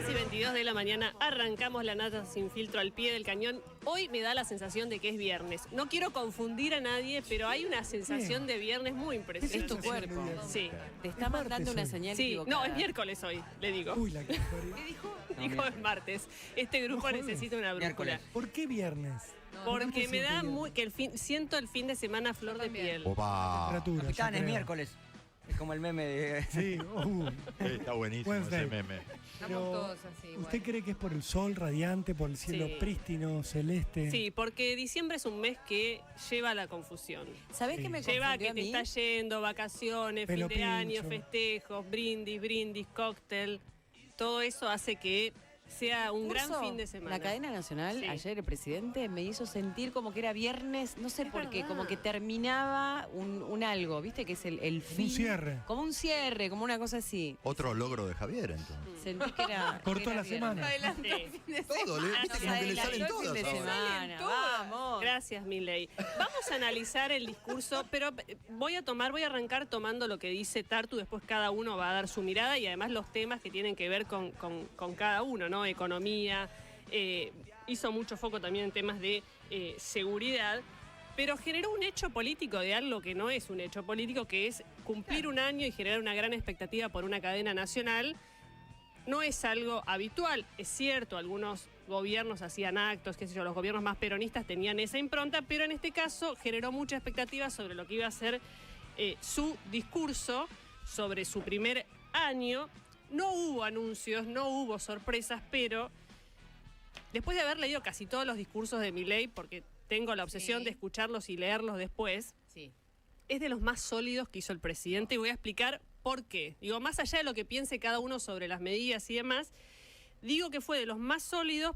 10:22 de la mañana, arrancamos la nata sin filtro al pie del cañón. Hoy me da la sensación de que es viernes. No quiero confundir a nadie, pero hay una sensación de viernes muy impresionante. Es tu cuerpo. Sí. Te está mandando una señal equivocada. No, es miércoles hoy, le digo. Uy, la que ¿Qué dijo? Dijo es martes. Este grupo necesita una brújula. ¿Por qué viernes? Porque me da muy que siento el fin de semana a flor de piel. Opa. Capitán, es miércoles. Es como el meme de... Sí, Está buenísimo Wednesday. ese meme. Pero, todos así, igual. ¿usted cree que es por el sol radiante, por el cielo Sí. prístino, celeste? Sí, porque diciembre es un mes que lleva a la confusión. ¿Sabés Sí. qué me Lleva a confundió que a te mí? está yendo, vacaciones, Pelo fin de año, pincho. festejos, brindis, cóctel. Todo eso hace que sea un gran Curso, fin de semana. La cadena nacional, Sí. ayer el presidente me hizo sentir como que era viernes, no sé Es por qué, verdad. como que terminaba un algo, ¿viste? Que es el fin. Un cierre. Como un cierre, como una cosa así. Otro logro de Javier, entonces. Sentí que era. Cortó que era la semana. viernes. Sí. Todo, Ah, viste nos como que le adelantó salen el todas fin de ahora. semana, vamos. Gracias, Milei. Vamos a analizar el discurso, pero voy a arrancar tomando lo que dice Tartu, después cada uno va a dar su mirada y además los temas que tienen que ver con cada uno, ¿no? Economía, hizo mucho foco también en temas de seguridad, pero generó un hecho político de algo que no es un hecho político, que es cumplir un año y generar una gran expectativa por una cadena nacional. No es algo habitual, es cierto, algunos gobiernos hacían actos, qué sé yo, los gobiernos más peronistas tenían esa impronta, pero en este caso generó mucha expectativa sobre lo que iba a ser su discurso, sobre su primer año. No hubo anuncios, no hubo sorpresas, pero después de haber leído casi todos los discursos de Milei, porque tengo la obsesión de escucharlos y leerlos después, Sí. es de los más sólidos que hizo el presidente y voy a explicar por qué. Digo, más allá de lo que piense cada uno sobre las medidas y demás, digo que fue de los más sólidos,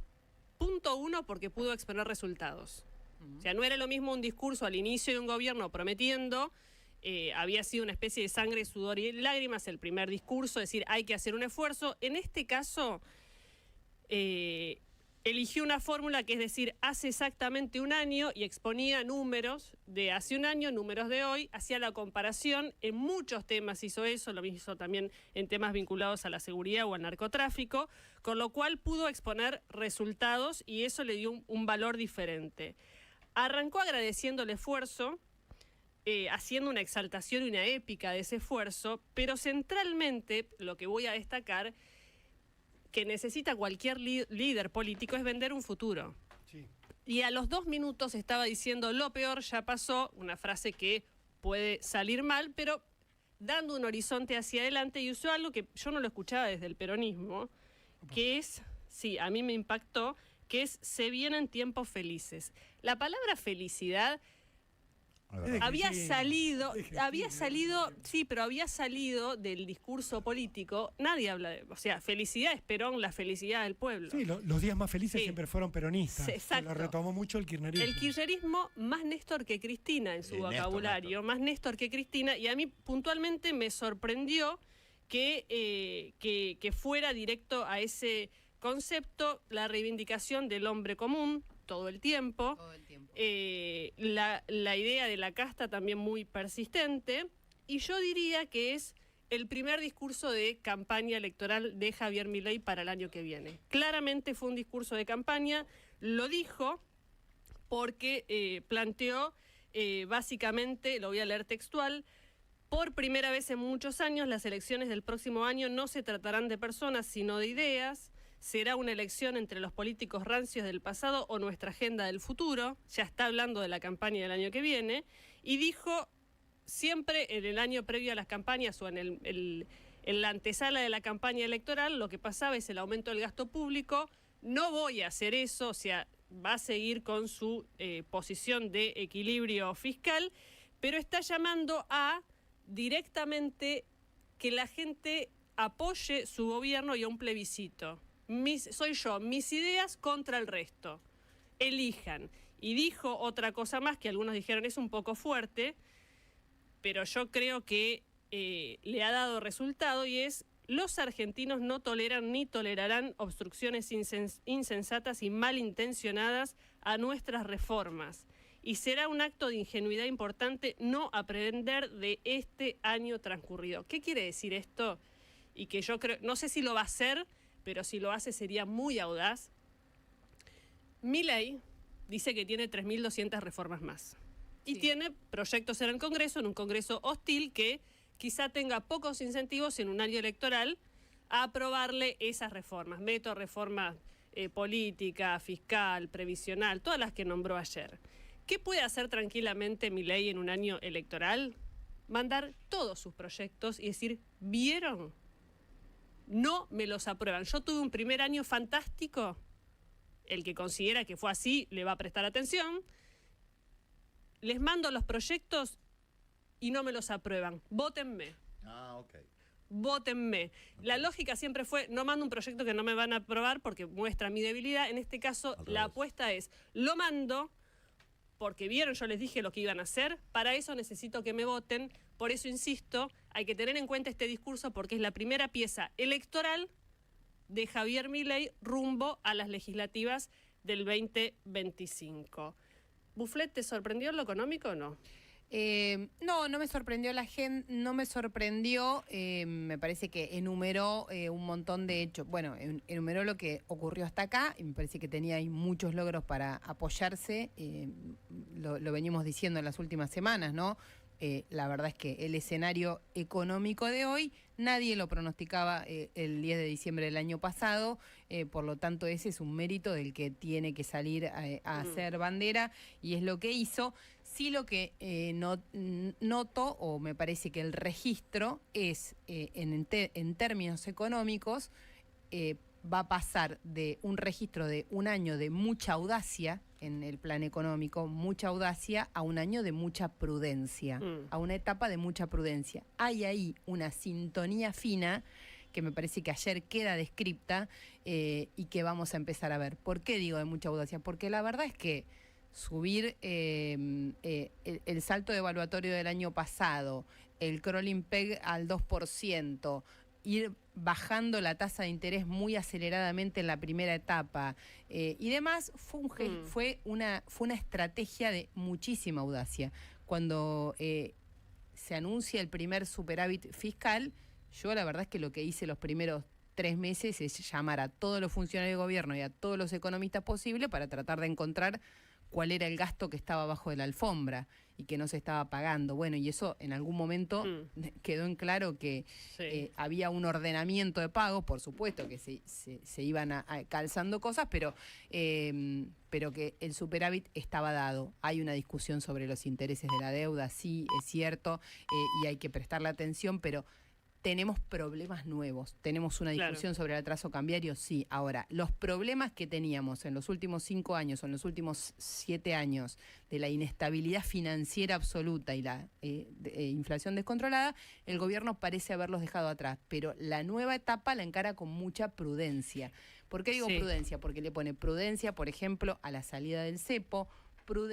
punto uno, porque pudo exponer resultados. O sea, no era lo mismo un discurso al inicio de un gobierno prometiendo, había sido una especie de sangre, sudor y lágrimas el primer discurso, es decir, hay que hacer un esfuerzo. En este caso, eligió una fórmula que es decir, hace exactamente un año y exponía números de hace un año, números de hoy, hacía la comparación, en muchos temas hizo eso, lo hizo también en temas vinculados a la seguridad o al narcotráfico, con lo cual pudo exponer resultados y eso le dio un valor diferente. Arrancó agradeciendo el esfuerzo, haciendo una exaltación y una épica de ese esfuerzo, pero centralmente lo que voy a destacar que necesita cualquier líder político es vender un futuro. Sí. Y a los 2 minutos estaba diciendo lo peor ya pasó, una frase que puede salir mal, pero dando un horizonte hacia adelante, y usó algo que yo no lo escuchaba desde el peronismo, que es, sí, a mí me impactó, que es se vienen tiempos felices. La palabra felicidad había salido, sí, pero había salido del discurso político, nadie habla de, o sea, felicidad es Perón, la felicidad del pueblo. Sí, los días más felices Sí. siempre fueron peronistas. Sí, exacto. Lo retomó mucho el kirchnerismo. El kirchnerismo más Néstor que Cristina en su Néstor, vocabulario, más Néstor que Cristina, y a mí puntualmente me sorprendió que fuera directo a ese concepto, la reivindicación del hombre común, todo el tiempo. La idea de la casta también muy persistente, y yo diría que es el primer discurso de campaña electoral de Javier Milei para el año que viene. Claramente fue un discurso de campaña, lo dijo porque planteó básicamente, lo voy a leer textual: por primera vez en muchos años, las elecciones del próximo año no se tratarán de personas, sino de ideas. Será una elección entre los políticos rancios del pasado o nuestra agenda del futuro. Ya está hablando de la campaña del año que viene. Y dijo, siempre en el año previo a las campañas o en la antesala de la campaña electoral, lo que pasaba es el aumento del gasto público. No voy a hacer eso, o sea, va a seguir con su posición de equilibrio fiscal, pero está llamando a directamente que la gente apoye su gobierno y a un plebiscito. Soy yo, mis ideas contra el resto. Elijan. Y dijo otra cosa más que algunos dijeron es un poco fuerte, pero yo creo que le ha dado resultado, y es: los argentinos no toleran ni tolerarán obstrucciones insensatas y malintencionadas a nuestras reformas. Y será un acto de ingenuidad importante no aprender de este año transcurrido. ¿Qué quiere decir esto? Y que yo creo, no sé si lo va a hacer, pero si lo hace sería muy audaz. Milei dice que tiene 3.200 reformas más. Y tiene proyectos en el Congreso, en un Congreso hostil, que quizá tenga pocos incentivos en un año electoral a aprobarle esas reformas. Meto reforma política, fiscal, previsional, todas las que nombró ayer. ¿Qué puede hacer tranquilamente Milei en un año electoral? Mandar todos sus proyectos y decir, ¿vieron? No me los aprueban. Yo tuve un primer año fantástico. El que considera que fue así le va a prestar atención. Les mando los proyectos y no me los aprueban. Vótenme. Ok. Vótenme. La lógica siempre fue, no mando un proyecto que no me van a aprobar porque muestra mi debilidad. En este caso, la apuesta es, lo mando porque vieron, yo les dije lo que iban a hacer. Para eso necesito que me voten. Por eso insisto, hay que tener en cuenta este discurso porque es la primera pieza electoral de Javier Milei rumbo a las legislativas del 2025. ¿Bufflet, te sorprendió lo económico o no? No me sorprendió la gente, no me sorprendió, me parece que enumeró un montón de hechos, bueno, enumeró lo que ocurrió hasta acá, y me parece que tenía ahí muchos logros para apoyarse, lo venimos diciendo en las últimas semanas, ¿no? La verdad es que el escenario económico de hoy nadie lo pronosticaba el 10 de diciembre del año pasado, por lo tanto ese es un mérito del que tiene que salir a hacer bandera y es lo que hizo. Sí, lo que noto, o me parece que el registro es, en términos económicos, va a pasar de un registro de un año de mucha audacia en el plan económico, mucha audacia, a un año de mucha prudencia, a una etapa de mucha prudencia. Hay ahí una sintonía fina que me parece que ayer queda descripta y que vamos a empezar a ver. ¿Por qué digo de mucha audacia? Porque la verdad es que subir el salto evaluatorio del año pasado, el crawling peg al 2%, ir bajando la tasa de interés muy aceleradamente en la primera etapa y demás, fue una estrategia de muchísima audacia. Cuando se anuncia el primer superávit fiscal, yo la verdad es que lo que hice los primeros 3 meses es llamar a todos los funcionarios de gobierno y a todos los economistas posibles para tratar de encontrar cuál era el gasto que estaba abajo de la alfombra y que no se estaba pagando. Bueno, y eso en algún momento quedó en claro que había un ordenamiento de pagos, por supuesto que se iban calzando cosas, pero que el superávit estaba dado. Hay una discusión sobre los intereses de la deuda, sí, es cierto, y hay que prestarle atención, pero tenemos problemas nuevos. Tenemos una discusión sobre el atraso cambiario, sí. Ahora, los problemas que teníamos en los últimos 5 años o en los últimos 7 años de la inestabilidad financiera absoluta y la inflación descontrolada, el gobierno parece haberlos dejado atrás. Pero la nueva etapa la encara con mucha prudencia. ¿Por qué digo prudencia? Porque le pone prudencia, por ejemplo, a la salida del cepo.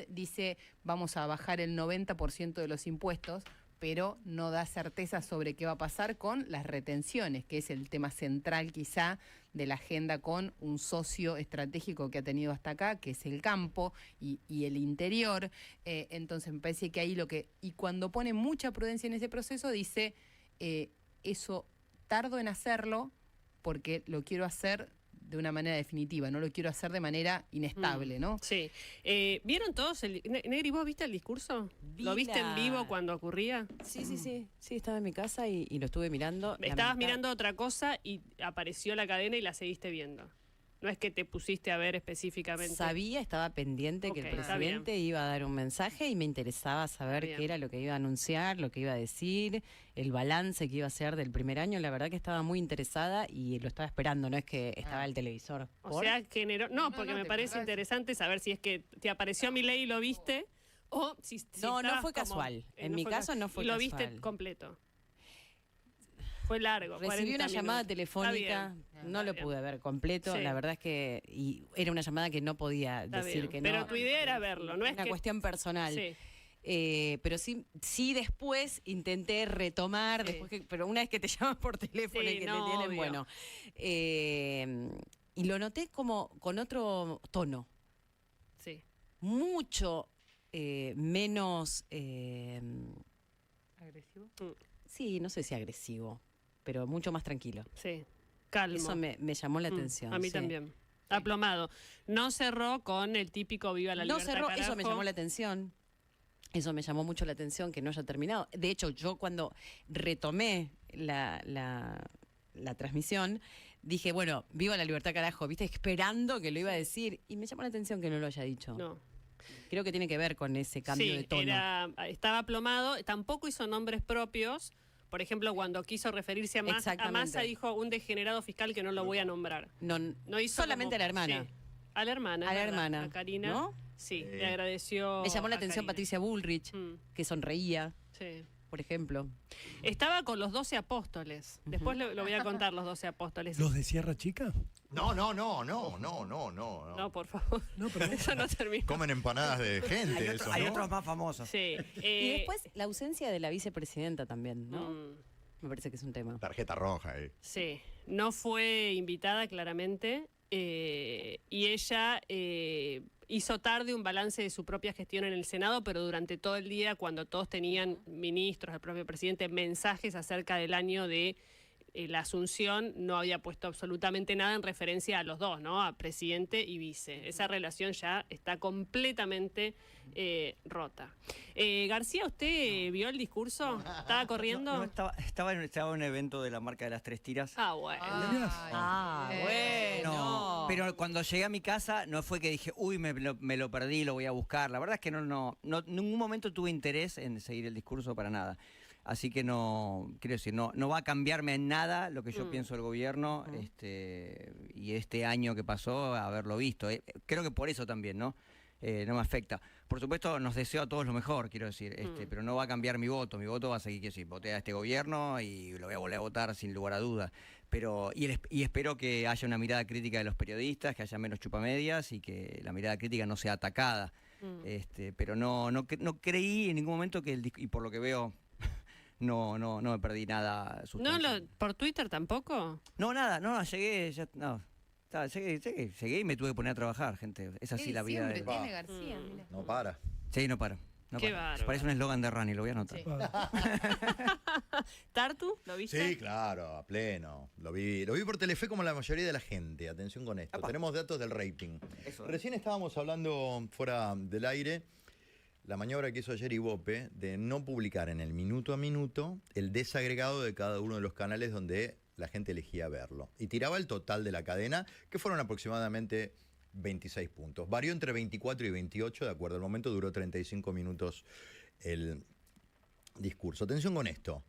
Dice, vamos a bajar el 90% de los impuestos, pero no da certeza sobre qué va a pasar con las retenciones, que es el tema central quizá de la agenda con un socio estratégico que ha tenido hasta acá, que es el campo y el interior. Entonces me parece que ahí y cuando pone mucha prudencia en ese proceso, dice, eso tardo en hacerlo porque lo quiero hacer de una manera definitiva, no lo quiero hacer de manera inestable, ¿no? Sí. ¿Vieron todos? Negri, ¿vos viste el discurso? ¿Lo viste en vivo cuando ocurría? Sí, estaba en mi casa y lo estuve mirando. Estabas mirando otra cosa y apareció la cadena y la seguiste viendo. No es que te pusiste a ver específicamente. Sabía, estaba pendiente que el presidente iba a dar un mensaje y me interesaba saber qué era lo que iba a anunciar, lo que iba a decir, el balance que iba a hacer del primer año. La verdad que estaba muy interesada y lo estaba esperando, no es que estaba el televisor. O sea, generó... No, porque me parece interesante saber si es que te apareció Milei y lo viste o si no fue casual. En mi caso no fue casual. Y lo viste completo. Fue largo. Recibí una llamada telefónica, no lo pude ver completo, la verdad es que era una llamada que no podía decir que no. Pero tu idea era verlo, no es una cuestión personal. Sí. Pero sí después intenté retomar, pero una vez que te llaman por teléfono y que te tienen, obvio. Bueno. Y lo noté como con otro tono. Sí. Mucho menos... ¿agresivo? Sí, no sé si agresivo, pero mucho más tranquilo. Sí. calmo. Eso me llamó la atención. A mí sí. también. Aplomado. No cerró con el típico Viva la No Libertad, cerró, carajo. eso me llamó la atención. Eso me llamó mucho la atención, que no haya terminado. De hecho, yo cuando retomé la transmisión, dije, bueno, viva la libertad, carajo, viste, esperando que lo iba a decir. Y me llamó la atención que no lo haya dicho. No. Creo que tiene que ver con ese cambio Sí, de tono. estaba aplomado. Tampoco hizo nombres propios. Por ejemplo, cuando quiso referirse a Massa, Exactamente. dijo un degenerado fiscal que no lo voy a nombrar. No hizo solamente a la hermana. Sí, a la hermana. A la es verdad, hermana, a Karina. ¿no? Sí, le agradeció. Me llamó la a atención Karina. Patricia Bullrich, Mm, que sonreía, sí. por ejemplo. Estaba con los 12 apóstoles. Después lo voy a contar, los 12 apóstoles. ¿Los de Sierra Chica? No. No, por favor. No, pero Eso no termina. Comen empanadas de gente, Hay, eso, hay ¿no? otros más famosos. Sí. Y después la ausencia de la vicepresidenta también, ¿no? mm, Me parece que es un tema. Tarjeta roja, sí. No fue invitada, claramente. Y ella hizo tarde un balance de su propia gestión en el Senado, pero durante todo el día, cuando todos tenían, ministros, el propio presidente, mensajes acerca del año de la asunción, no había puesto absolutamente nada en referencia a los dos, ¿no? A presidente y vice. Esa relación ya está completamente rota. García, ¿usted vio el discurso? ¿Estaba corriendo? No, estaba en un evento de la marca de las 3 tiras. Ah, bueno. Bueno. Pero cuando llegué a mi casa no fue que dije, uy, me lo perdí, lo voy a buscar. La verdad es que no, en ningún momento tuve interés en seguir el discurso para nada. Así que no, quiero decir, no va a cambiarme en nada lo que yo pienso del gobierno y este año que pasó, haberlo visto. Creo que por eso también, ¿no? No me afecta. Por supuesto, nos deseo a todos lo mejor, quiero decir, pero no va a cambiar mi voto. Mi voto va a seguir, quiero decir, voté a este gobierno y lo voy a volver a votar sin lugar a dudas. Pero, y espero que haya una mirada crítica de los periodistas, que haya menos chupamedias y que la mirada crítica no sea atacada. Pero no creí en ningún momento que y por lo que veo no me perdí nada sustancial. ¿Por Twitter tampoco? No, nada, no, llegué, llegué y me tuve que poner a trabajar, gente. Es así la vida. Siempre tiene García, mira. No para. Sí, no paro. Qué bárbaro. Parece un eslogan de Rani, lo voy a anotar. Sí. Ah, ¿Tartu? ¿Lo viste? Sí, claro, a pleno. Lo vi por Telefe como la mayoría de la gente. Atención con esto. Apa. Tenemos datos del rating. Eso. Recién estábamos hablando fuera del aire, la maniobra que hizo ayer Ibope de no publicar en el minuto a minuto el desagregado de cada uno de los canales donde la gente elegía verlo. Y tiraba el total de la cadena, que fueron aproximadamente 26 puntos. Varió entre 24 y 28, de acuerdo al momento, duró 35 minutos el discurso. Atención con esto.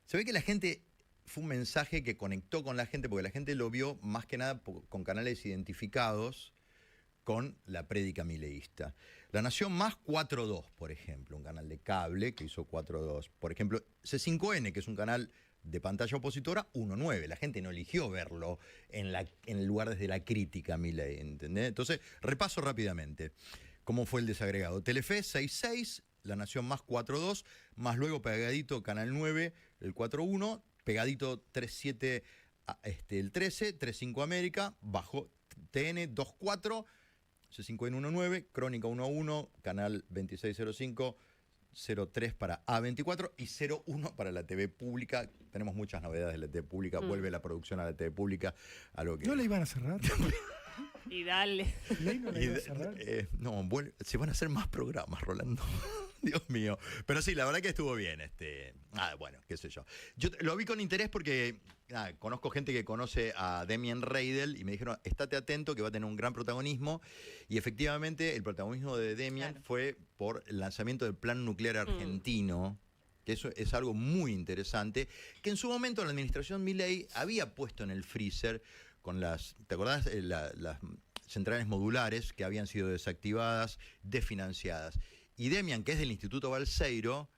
Se ve que la gente, fue un mensaje que conectó con la gente, porque la gente lo vio más que nada con canales identificados con la prédica mileísta. La Nación Más 4.2, por ejemplo, un canal de cable que hizo 4.2. Por ejemplo, C5N, que es un canal de pantalla opositora, 1.9. La gente no eligió verlo en el lugar desde la crítica a Milei, ¿entendés? Entonces, repaso rápidamente cómo fue el desagregado. Telefe 6.6, La Nación Más 4.2, más luego pegadito Canal 9, el 4.1, pegadito 3.7, el 13, 3.5 América, bajo TN 2.4, C5N 1.9, Crónica 1.1, Canal 2605, 03 para A24 y 01 para la TV pública. Tenemos muchas novedades de la TV pública. Vuelve la producción a la TV pública. A lo que... ¿No le iban a cerrar? Y dale. ¿Ley no la iba a cerrar? No, se van a hacer más programas, Rolando. Dios mío. Pero sí, la verdad que estuvo bien. Bueno, qué sé yo. Yo lo vi con interés porque conozco gente que conoce a Demian Reidel y me dijeron, estate atento que va a tener un gran protagonismo. Y efectivamente el protagonismo de Demian fue por el lanzamiento del Plan Nuclear Argentino, que eso es algo muy interesante, que en su momento la administración Milei había puesto en el freezer con ¿te acordás? Las centrales modulares que habían sido desactivadas, desfinanciadas. Y Demian, que es del Instituto Balseiro,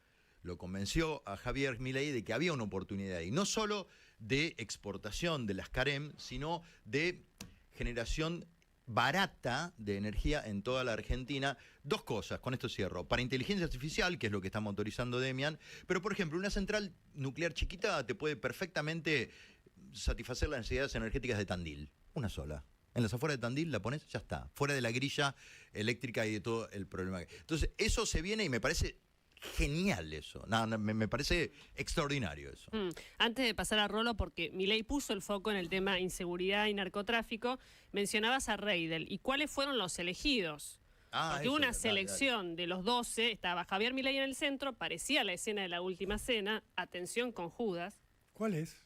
lo convenció a Javier Milei de que había una oportunidad ahí, no solo de exportación de las CAREM, sino de generación barata de energía en toda la Argentina. Dos cosas, con esto cierro. Para inteligencia artificial, que es lo que está motorizando Demian, pero por ejemplo, una central nuclear chiquita te puede perfectamente satisfacer las necesidades energéticas de Tandil, una sola. En las afueras de Tandil la pones, ya está. Fuera de la grilla eléctrica y de todo el problema. Entonces, eso se viene y me parece genial eso. No, no, me parece extraordinario eso. Antes de pasar a Rolo, porque Milei puso el foco en el tema inseguridad y narcotráfico, mencionabas a Reidel. ¿Y cuáles fueron los elegidos? Porque hubo una selección de los 12, estaba Javier Milei en el centro, parecía la escena de La Última Cena, atención con Judas. ¿Cuál es?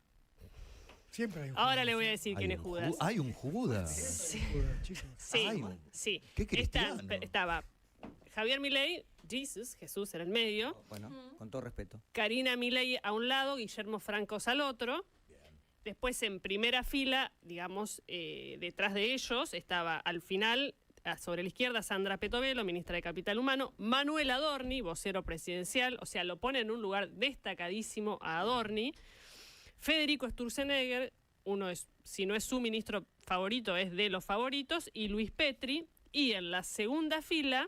Siempre hay un Ahora Judas. le voy a decir quién es Judas. Hay un Judas. Sí, Judas, chicos. sí, Ay, sí. qué cristiano. Estaba Javier Milei, Jesús era el medio, Bueno, con todo respeto. Karina Milei a un lado, Guillermo Francos al otro. Después en primera fila, digamos, detrás de ellos, estaba al final, sobre la izquierda, Sandra Petovelo, ministra de Capital Humano, Manuel Adorni, vocero presidencial, o sea, lo pone en un lugar destacadísimo a Adorni. Federico Sturzenegger, si no es su ministro favorito, es de los favoritos, y Luis Petri. Y en la segunda fila,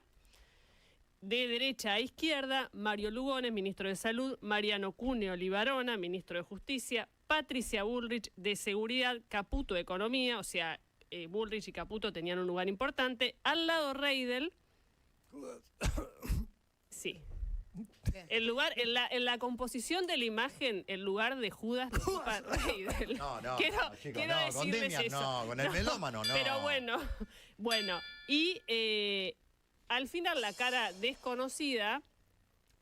de derecha a izquierda, Mario Lugones, ministro de Salud, Mariano Cuneo Libarona, ministro de Justicia, Patricia Bullrich, de Seguridad, Caputo, de Economía, o sea, Bullrich y Caputo tenían un lugar importante. Al lado Reidel. Sí. El lugar, en la composición de la imagen, el lugar de Judas lo ocupa Reidel. No, quiero chicos, quiero no, con decirles Demian eso. no, con el melómano no. Pero bueno. Y al final la cara desconocida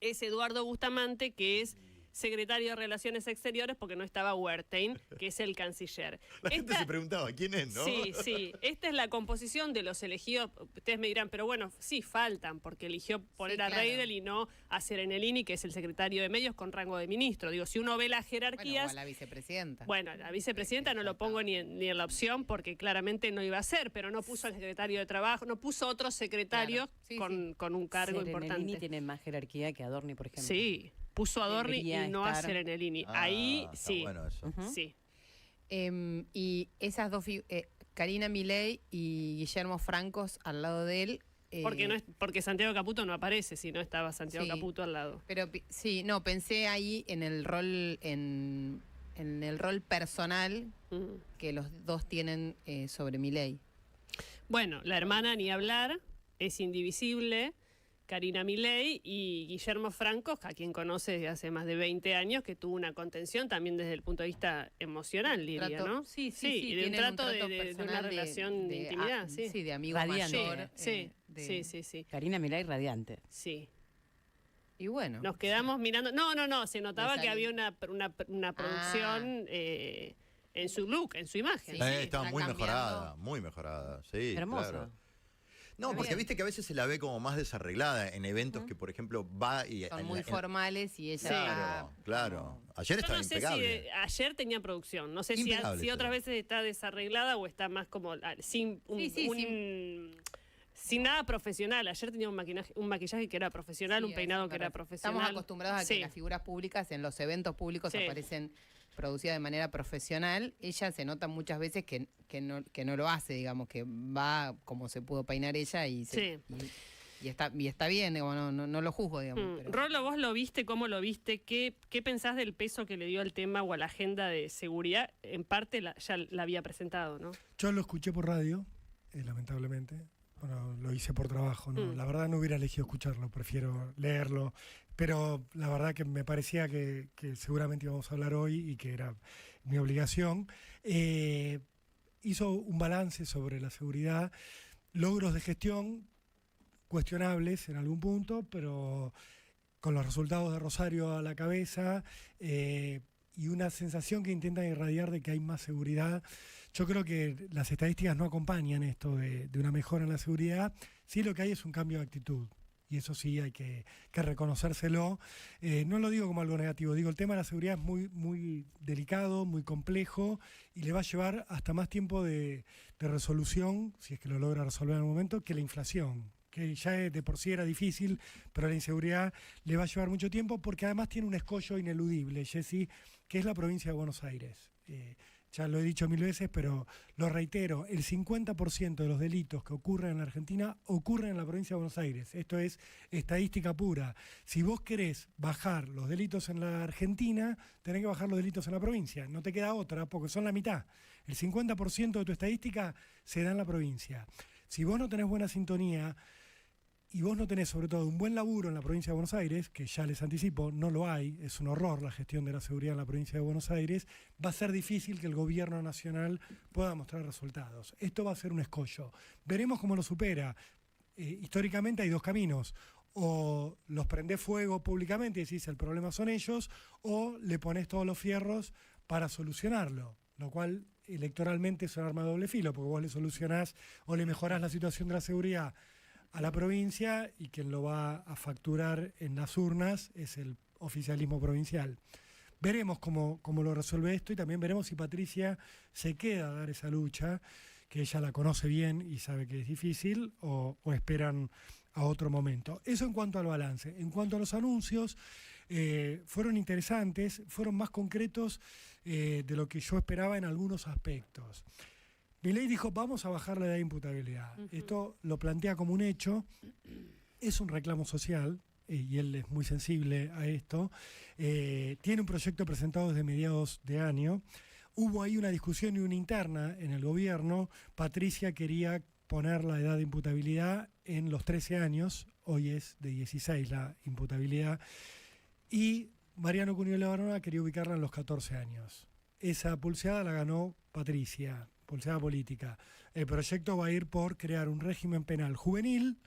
es Eduardo Bustamante, que es secretario de Relaciones Exteriores, porque no estaba Wertheim, que es el canciller. La gente se preguntaba quién es, ¿no? Sí. Esta es la composición de los elegidos. Ustedes me dirán, pero bueno, sí, faltan, porque eligió poner Sí, a claro. Reidel y no a Serenelini, que es el secretario de Medios con rango de ministro. Digo, si uno ve las Bueno, o jerarquías... a la vicepresidenta. Bueno, la vicepresidenta no lo pongo ni en la opción porque claramente no iba a ser, pero no puso al secretario de Trabajo, no puso otro secretario Claro. Sí, con un cargo Serenelini importante. tiene más jerarquía que Adorni, por ejemplo. Sí, puso a Adorni Debería y no a estar. Serenelini. Ahí Está sí, bueno eso. Ujú. sí. Y esas dos, Karina Milei y Guillermo Francos al lado de él. Porque Santiago Caputo no aparece, si no estaba Santiago Sí. Caputo al lado. Pero sí, no, pensé ahí en el rol, en el rol personal Mm. que los dos tienen sobre Milei. Bueno, la hermana ni hablar, es indivisible, Karina Milei, y Guillermo Francos, a quien conoce desde hace más de 20 años, que tuvo una contención también desde el punto de vista emocional, diría, Trato- ¿no? Sí, y de un tienen trato, de personal una relación de intimidad, sí. Sí, de amigo Radiante. mayor. Sí. Karina Milei radiante. Sí. Y bueno. Nos quedamos mirando. No, se notaba De que salir. había una producción en su look, en su imagen. Sí, Estaba está muy cambiando. mejorada, muy mejorada. Sí, Hermosa. claro. No, Está porque bien. viste que a veces se la ve como más desarreglada en eventos que, por ejemplo, va y... Son en muy la- en- formales y ella Claro, está claro. como- Ayer Yo estaba no sé impecable. si ayer tenía producción. No sé Impecable si otras estaba. veces está desarreglada o está más como sin sin nada profesional. Ayer tenía un maquillaje que era profesional, Sí, un a peinado eso que me era refiero. profesional. Estamos acostumbrados a que Sí. las figuras públicas en los eventos públicos Sí. aparecen producidas de manera profesional. Ella se nota muchas veces que no lo hace, digamos, que va como se pudo peinar ella y está bien, digo, no lo juzgo, digamos. pero- Rolo, vos lo viste, ¿cómo lo viste? ¿Qué pensás del peso que le dio al tema o a la agenda de seguridad? En parte ya la había presentado, ¿no? Yo lo escuché por radio, lamentablemente. Bueno, lo hice por trabajo, ¿no? Mm. La verdad no hubiera elegido escucharlo, prefiero leerlo. Pero la verdad que me parecía que seguramente íbamos a hablar hoy y que era mi obligación. Hizo un balance sobre la seguridad, logros de gestión cuestionables en algún punto, pero con los resultados de Rosario a la cabeza y una sensación que intentan irradiar de que hay más seguridad. Yo creo que las estadísticas no acompañan esto de una mejora en la seguridad. Sí, lo que hay es un cambio de actitud. Y eso sí hay que reconocérselo. No lo digo como algo negativo, digo el tema de la seguridad es muy, muy delicado, muy complejo y le va a llevar hasta más tiempo de resolución, si es que lo logra resolver en algún momento, que la inflación, que ya de por sí era difícil, pero la inseguridad le va a llevar mucho tiempo porque además tiene un escollo ineludible, Jessy, que es la provincia de Buenos Aires. Ya lo he dicho 1000 veces, pero lo reitero, el 50% de los delitos que ocurren en la Argentina ocurren en la provincia de Buenos Aires. Esto es estadística pura. Si vos querés bajar los delitos en la Argentina, tenés que bajar los delitos en la provincia. No te queda otra, porque son la mitad. El 50% de tu estadística se da en la provincia. Si vos no tenés buena sintonía, y vos no tenés sobre todo un buen laburo en la provincia de Buenos Aires, que ya les anticipo, no lo hay, es un horror la gestión de la seguridad en la provincia de Buenos Aires, va a ser difícil que el gobierno nacional pueda mostrar resultados. Esto va a ser un escollo. Veremos cómo lo supera. Históricamente hay dos caminos. O los prendés fuego públicamente y decís el problema son ellos, o le pones todos los fierros para solucionarlo, lo cual electoralmente es un arma de doble filo, porque vos le solucionás o le mejorás la situación de la seguridad a la provincia y quien lo va a facturar en las urnas es el oficialismo provincial. Veremos cómo lo resuelve esto y también veremos si Patricia se queda a dar esa lucha, que ella la conoce bien y sabe que es difícil, o esperan a otro momento. Eso en cuanto al balance. En cuanto a los anuncios, fueron interesantes, fueron más concretos de lo que yo esperaba en algunos aspectos. Milei dijo, vamos a bajar la edad de imputabilidad. Esto lo plantea como un hecho, es un reclamo social, y él es muy sensible a esto. Tiene un proyecto presentado desde mediados de año. Hubo ahí una discusión y una interna en el gobierno. Patricia quería poner la edad de imputabilidad en los 13 años, hoy es de 16 la imputabilidad, y Mariano Cuniol Levarona quería ubicarla en los 14 años. Esa pulseada la ganó Patricia, pulseada política. El proyecto va a ir por crear un régimen penal juvenil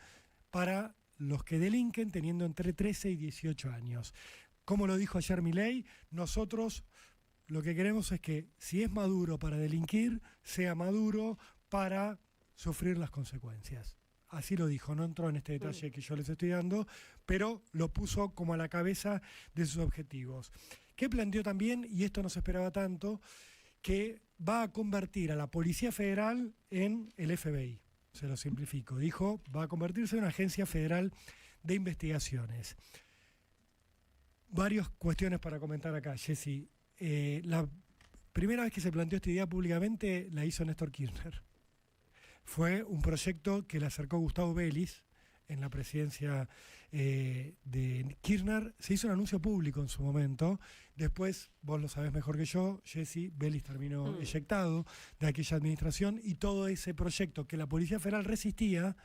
para los que delinquen teniendo entre 13 y 18 años. Como lo dijo ayer Milei, nosotros lo que queremos es que si es maduro para delinquir, sea maduro para sufrir las consecuencias. Así lo dijo, no entró en este detalle que yo les estoy dando, pero lo puso como a la cabeza de sus objetivos. ¿Qué planteó también, y esto no se esperaba tanto, que va a convertir a la Policía Federal en el FBI? Se lo simplifico. Dijo, va a convertirse en una agencia federal de investigaciones. Varias cuestiones para comentar acá, Jessy. La primera vez que se planteó esta idea públicamente la hizo Néstor Kirchner. Fue un proyecto que le acercó Gustavo Vélez en la presidencia de Kirchner. Se hizo un anuncio público en su momento. Después, vos lo sabés mejor que yo, Jessy, Vélez terminó eyectado de aquella administración y todo ese proyecto que la Policía Federal resistía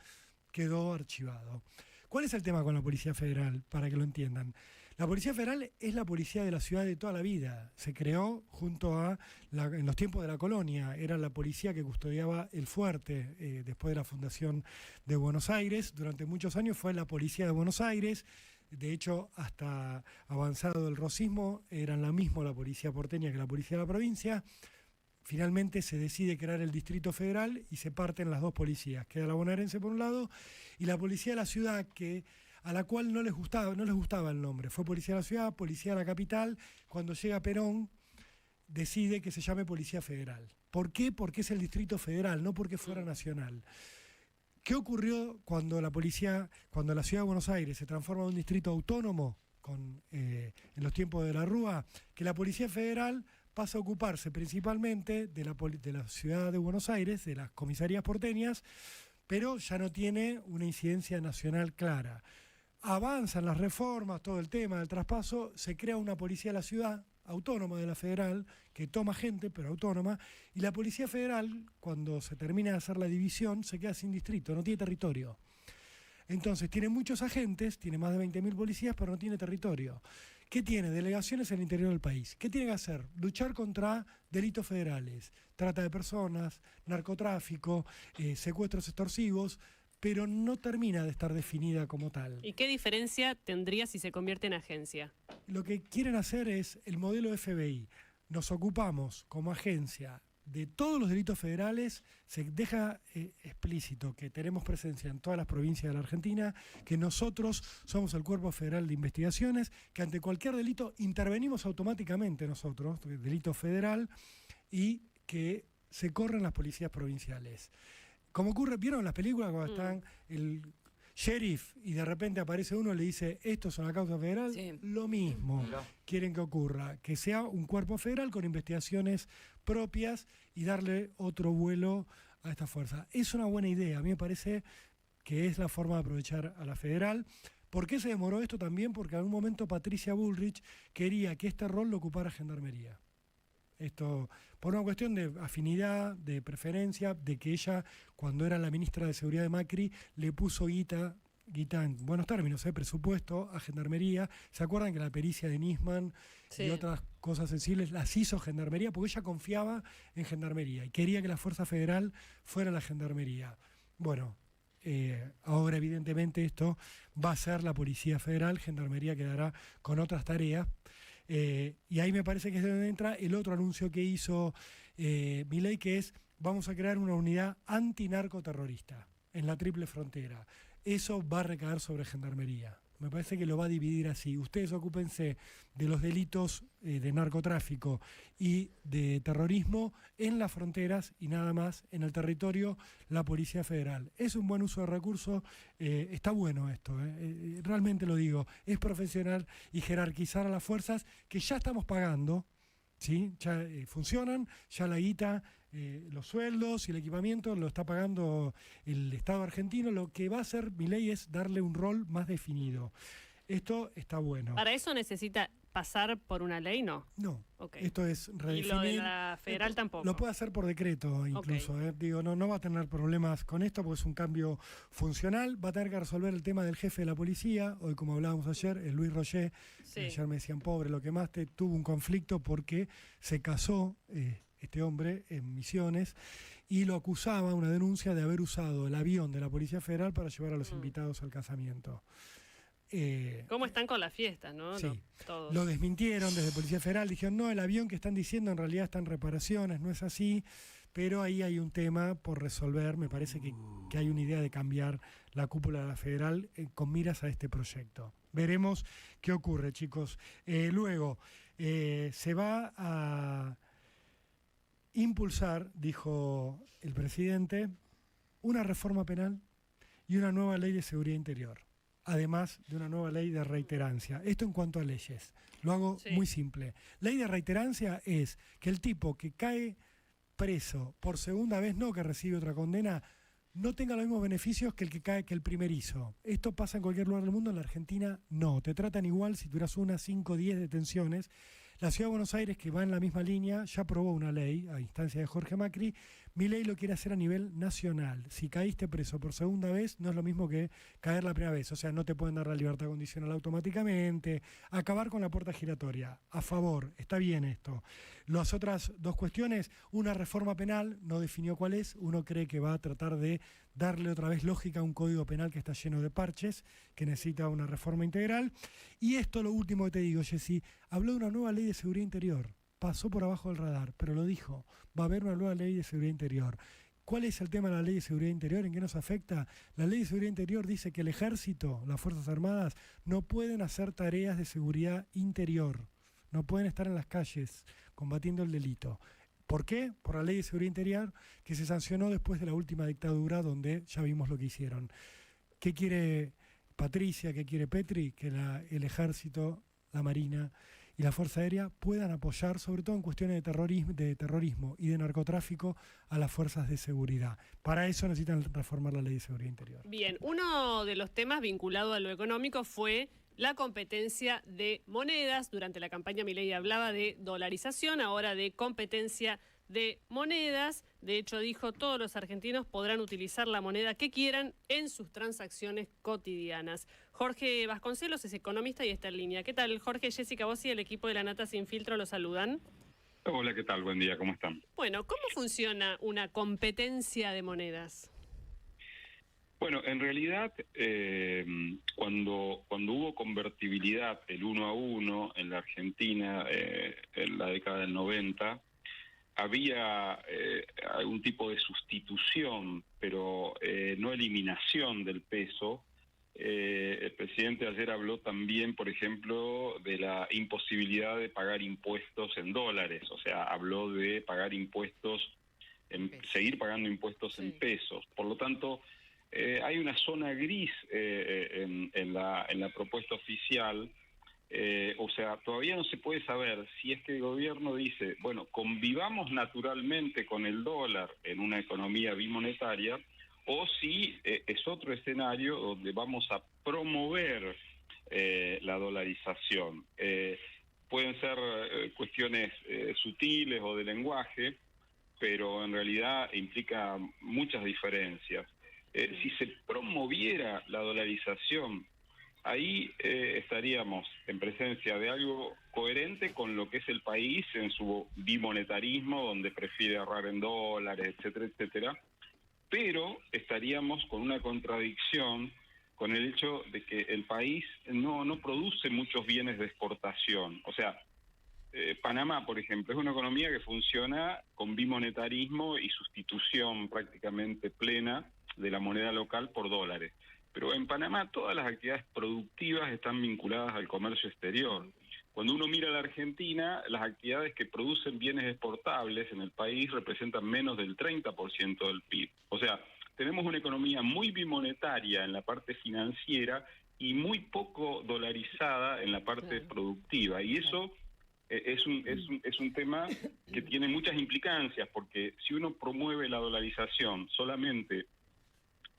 quedó archivado. ¿Cuál es el tema con la Policía Federal? Para que lo entiendan. La Policía Federal es la policía de la ciudad de toda la vida. Se creó en los tiempos de la colonia. Era la policía que custodiaba el fuerte después de la fundación de Buenos Aires. Durante muchos años fue la policía de Buenos Aires. De hecho, hasta avanzado el rosismo, eran la misma la policía porteña que la policía de la provincia. Finalmente se decide crear el Distrito Federal y se parten las dos policías. Queda la bonaerense por un lado y la policía de la ciudad a la cual no les gustaba el nombre. Fue Policía de la Ciudad, Policía de la Capital. Cuando llega Perón, decide que se llame Policía Federal. ¿Por qué? Porque es el Distrito Federal, no porque fuera nacional. ¿Qué ocurrió cuando la ciudad de Buenos Aires se transforma en un distrito autónomo en los tiempos de la Rúa? Que la Policía Federal pasa a ocuparse principalmente de la ciudad de Buenos Aires, de las comisarías porteñas, pero ya no tiene una incidencia nacional clara. Avanzan las reformas, todo el tema del traspaso, se crea una policía de la ciudad, autónoma de la federal, que toma gente, pero autónoma, y la Policía Federal, cuando se termina de hacer la división, se queda sin distrito, no tiene territorio. Entonces, tiene muchos agentes, tiene más de 20.000 policías, pero no tiene territorio. ¿Qué tiene? Delegaciones en el interior del país. ¿Qué tiene que hacer? Luchar contra delitos federales, trata de personas, narcotráfico, secuestros extorsivos, pero no termina de estar definida como tal. ¿Y qué diferencia tendría si se convierte en agencia? Lo que quieren hacer es el modelo FBI. Nos ocupamos como agencia de todos los delitos federales, se deja explícito que tenemos presencia en todas las provincias de la Argentina, que nosotros somos el Cuerpo Federal de Investigaciones, que ante cualquier delito intervenimos automáticamente nosotros, delito federal, y que se corren las policías provinciales. Como ocurre, ¿vieron las películas cuando están el sheriff y de repente aparece uno y le dice, ¿esto es una causa federal? Sí. Lo mismo quieren que ocurra, que sea un cuerpo federal con investigaciones propias y darle otro vuelo a esta fuerza. Es una buena idea, a mí me parece que es la forma de aprovechar a la federal. ¿Por qué se demoró esto también? Porque en algún momento Patricia Bullrich quería que este rol lo ocupara Gendarmería. Esto por una cuestión de afinidad, de preferencia, de que ella, cuando era la ministra de Seguridad de Macri, le puso guita guita en buenos términos, presupuesto a Gendarmería. ¿Se acuerdan que la pericia de Nisman Sí. y otras cosas sensibles las hizo Gendarmería? Porque ella confiaba en Gendarmería y quería que la Fuerza Federal fuera la Gendarmería. Bueno, ahora evidentemente esto va a ser la Policía Federal, Gendarmería quedará con otras tareas. Y ahí me parece que es donde entra el otro anuncio que hizo Milei, que es: vamos a crear una unidad antinarcoterrorista en la triple frontera. Eso va a recaer sobre Gendarmería. Me parece que lo va a dividir así. Ustedes ocúpense de los delitos de narcotráfico y de terrorismo en las fronteras y nada más en el territorio, la Policía Federal. Es un buen uso de recursos, está bueno esto, realmente lo digo. Es profesional y jerarquizar a las fuerzas que ya estamos pagando, ¿sí? Ya funcionan, ya la guita, los sueldos y el equipamiento lo está pagando el Estado argentino. Lo que va a hacer Milei es darle un rol más definido. Esto está bueno. ¿Para eso necesita pasar por una ley? No. No, Ok. esto es redefinir. Y lo de la federal Esto tampoco. Lo puede hacer por decreto incluso. Digo, no va a tener problemas con esto porque es un cambio funcional. Va a tener que resolver el tema del jefe de la policía. Hoy, como hablábamos ayer, el Luis Roger, Sí. ayer me decían, pobre, lo que más tuvo un conflicto porque se casó este hombre en Misiones y lo acusaba, una denuncia, de haber usado el avión de la Policía Federal para llevar a los invitados al casamiento. ¿Cómo están con las fiestas, no? Sí. Todos. Lo desmintieron desde Policía Federal, dijeron, no, el avión que están diciendo en realidad está en reparaciones, no es así, pero ahí hay un tema por resolver. Me parece que hay una idea de cambiar la cúpula de la Federal con miras a este proyecto. Veremos qué ocurre, chicos. Luego, se va a impulsar, dijo el presidente, una reforma penal y una nueva ley de seguridad interior, además de una nueva ley de reiterancia. Esto en cuanto a leyes. Lo hago Sí. muy simple. Ley de reiterancia es que el tipo que cae preso por segunda vez, no que recibe otra condena, no tenga los mismos beneficios que el que cae que el primerizo. Esto pasa en cualquier lugar del mundo, en la Argentina no. Te tratan igual si tuvieras 1, 5, 10 detenciones. La Ciudad de Buenos Aires, que va en la misma línea, ya aprobó una ley a instancia de Jorge Macri. Milei lo quiere hacer a nivel nacional. Si caíste preso por segunda vez, no es lo mismo que caer la primera vez. O sea, no te pueden dar la libertad condicional automáticamente. Acabar con la puerta giratoria. A favor, está bien esto. Las otras dos cuestiones, una reforma penal, no definió cuál es. Uno cree que va a tratar de darle otra vez lógica a un código penal que está lleno de parches, que necesita una reforma integral. Y esto, lo último que te digo, Jessy, habló de una nueva ley de seguridad interior. Pasó por abajo del radar, pero lo dijo. Va a haber una nueva ley de seguridad interior. ¿Cuál es el tema de la ley de seguridad interior? ¿En qué nos afecta? La ley de seguridad interior dice que el ejército, las Fuerzas Armadas, no pueden hacer tareas de seguridad interior. No pueden estar en las calles combatiendo el delito. ¿Por qué? Por la ley de seguridad interior que se sancionó después de la última dictadura, donde ya vimos lo que hicieron. ¿Qué quiere Patricia? ¿Qué quiere Petri? Que el ejército, la marina y la Fuerza Aérea puedan apoyar, sobre todo en cuestiones de terrorismo y de narcotráfico, a las fuerzas de seguridad. Para eso necesitan reformar la ley de seguridad interior. Bien, uno de los temas vinculado a lo económico fue la competencia de monedas. Durante la campaña Milei hablaba de dolarización, ahora de competencia de monedas. De hecho, dijo, todos los argentinos podrán utilizar la moneda que quieran en sus transacciones cotidianas. Jorge Vasconcelos es economista y está en línea. ¿Qué tal, Jorge? Jessica, vos y el equipo de La Nata Sin Filtro lo saludan. Hola, ¿qué tal? Buen día, ¿cómo están? Bueno, ¿cómo funciona una competencia de monedas? Bueno, en realidad, cuando hubo convertibilidad, el 1 a 1 en la Argentina en la década del 90, había algún tipo de sustitución, pero no eliminación del peso. El presidente ayer habló también, por ejemplo, de la imposibilidad de pagar impuestos en dólares, o sea, habló de pagar impuestos, seguir pagando impuestos en pesos. Por lo tanto, hay una zona gris en la propuesta oficial. O sea, todavía no se puede saber si es que el gobierno dice, bueno, convivamos naturalmente con el dólar en una economía bimonetaria, o si es otro escenario donde vamos a promover la dolarización. Pueden ser cuestiones sutiles o de lenguaje, pero en realidad implica muchas diferencias. Si se promoviera la dolarización, ahí estaríamos en presencia de algo coherente con lo que es el país en su bimonetarismo, donde prefiere ahorrar en dólares, etcétera, etcétera, pero estaríamos con una contradicción con el hecho de que el país no produce muchos bienes de exportación. O sea, Panamá, por ejemplo, es una economía que funciona con bimonetarismo y sustitución prácticamente plena de la moneda local por dólares. Pero en Panamá todas las actividades productivas están vinculadas al comercio exterior. Cuando uno mira a la Argentina, las actividades que producen bienes exportables en el país representan menos del 30% del PIB. O sea, tenemos una economía muy bimonetaria en la parte financiera y muy poco dolarizada en la parte productiva. Y eso es un tema que tiene muchas implicancias, porque si uno promueve la dolarización solamente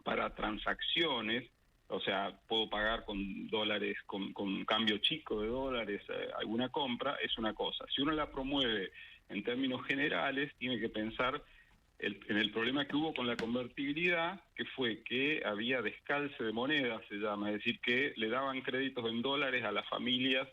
para transacciones, o sea, puedo pagar con dólares, con cambio chico de dólares, alguna compra, es una cosa. Si uno la promueve en términos generales, tiene que pensar en el problema que hubo con la convertibilidad, que fue que había descalce de moneda, se llama, es decir, que le daban créditos en dólares a las familias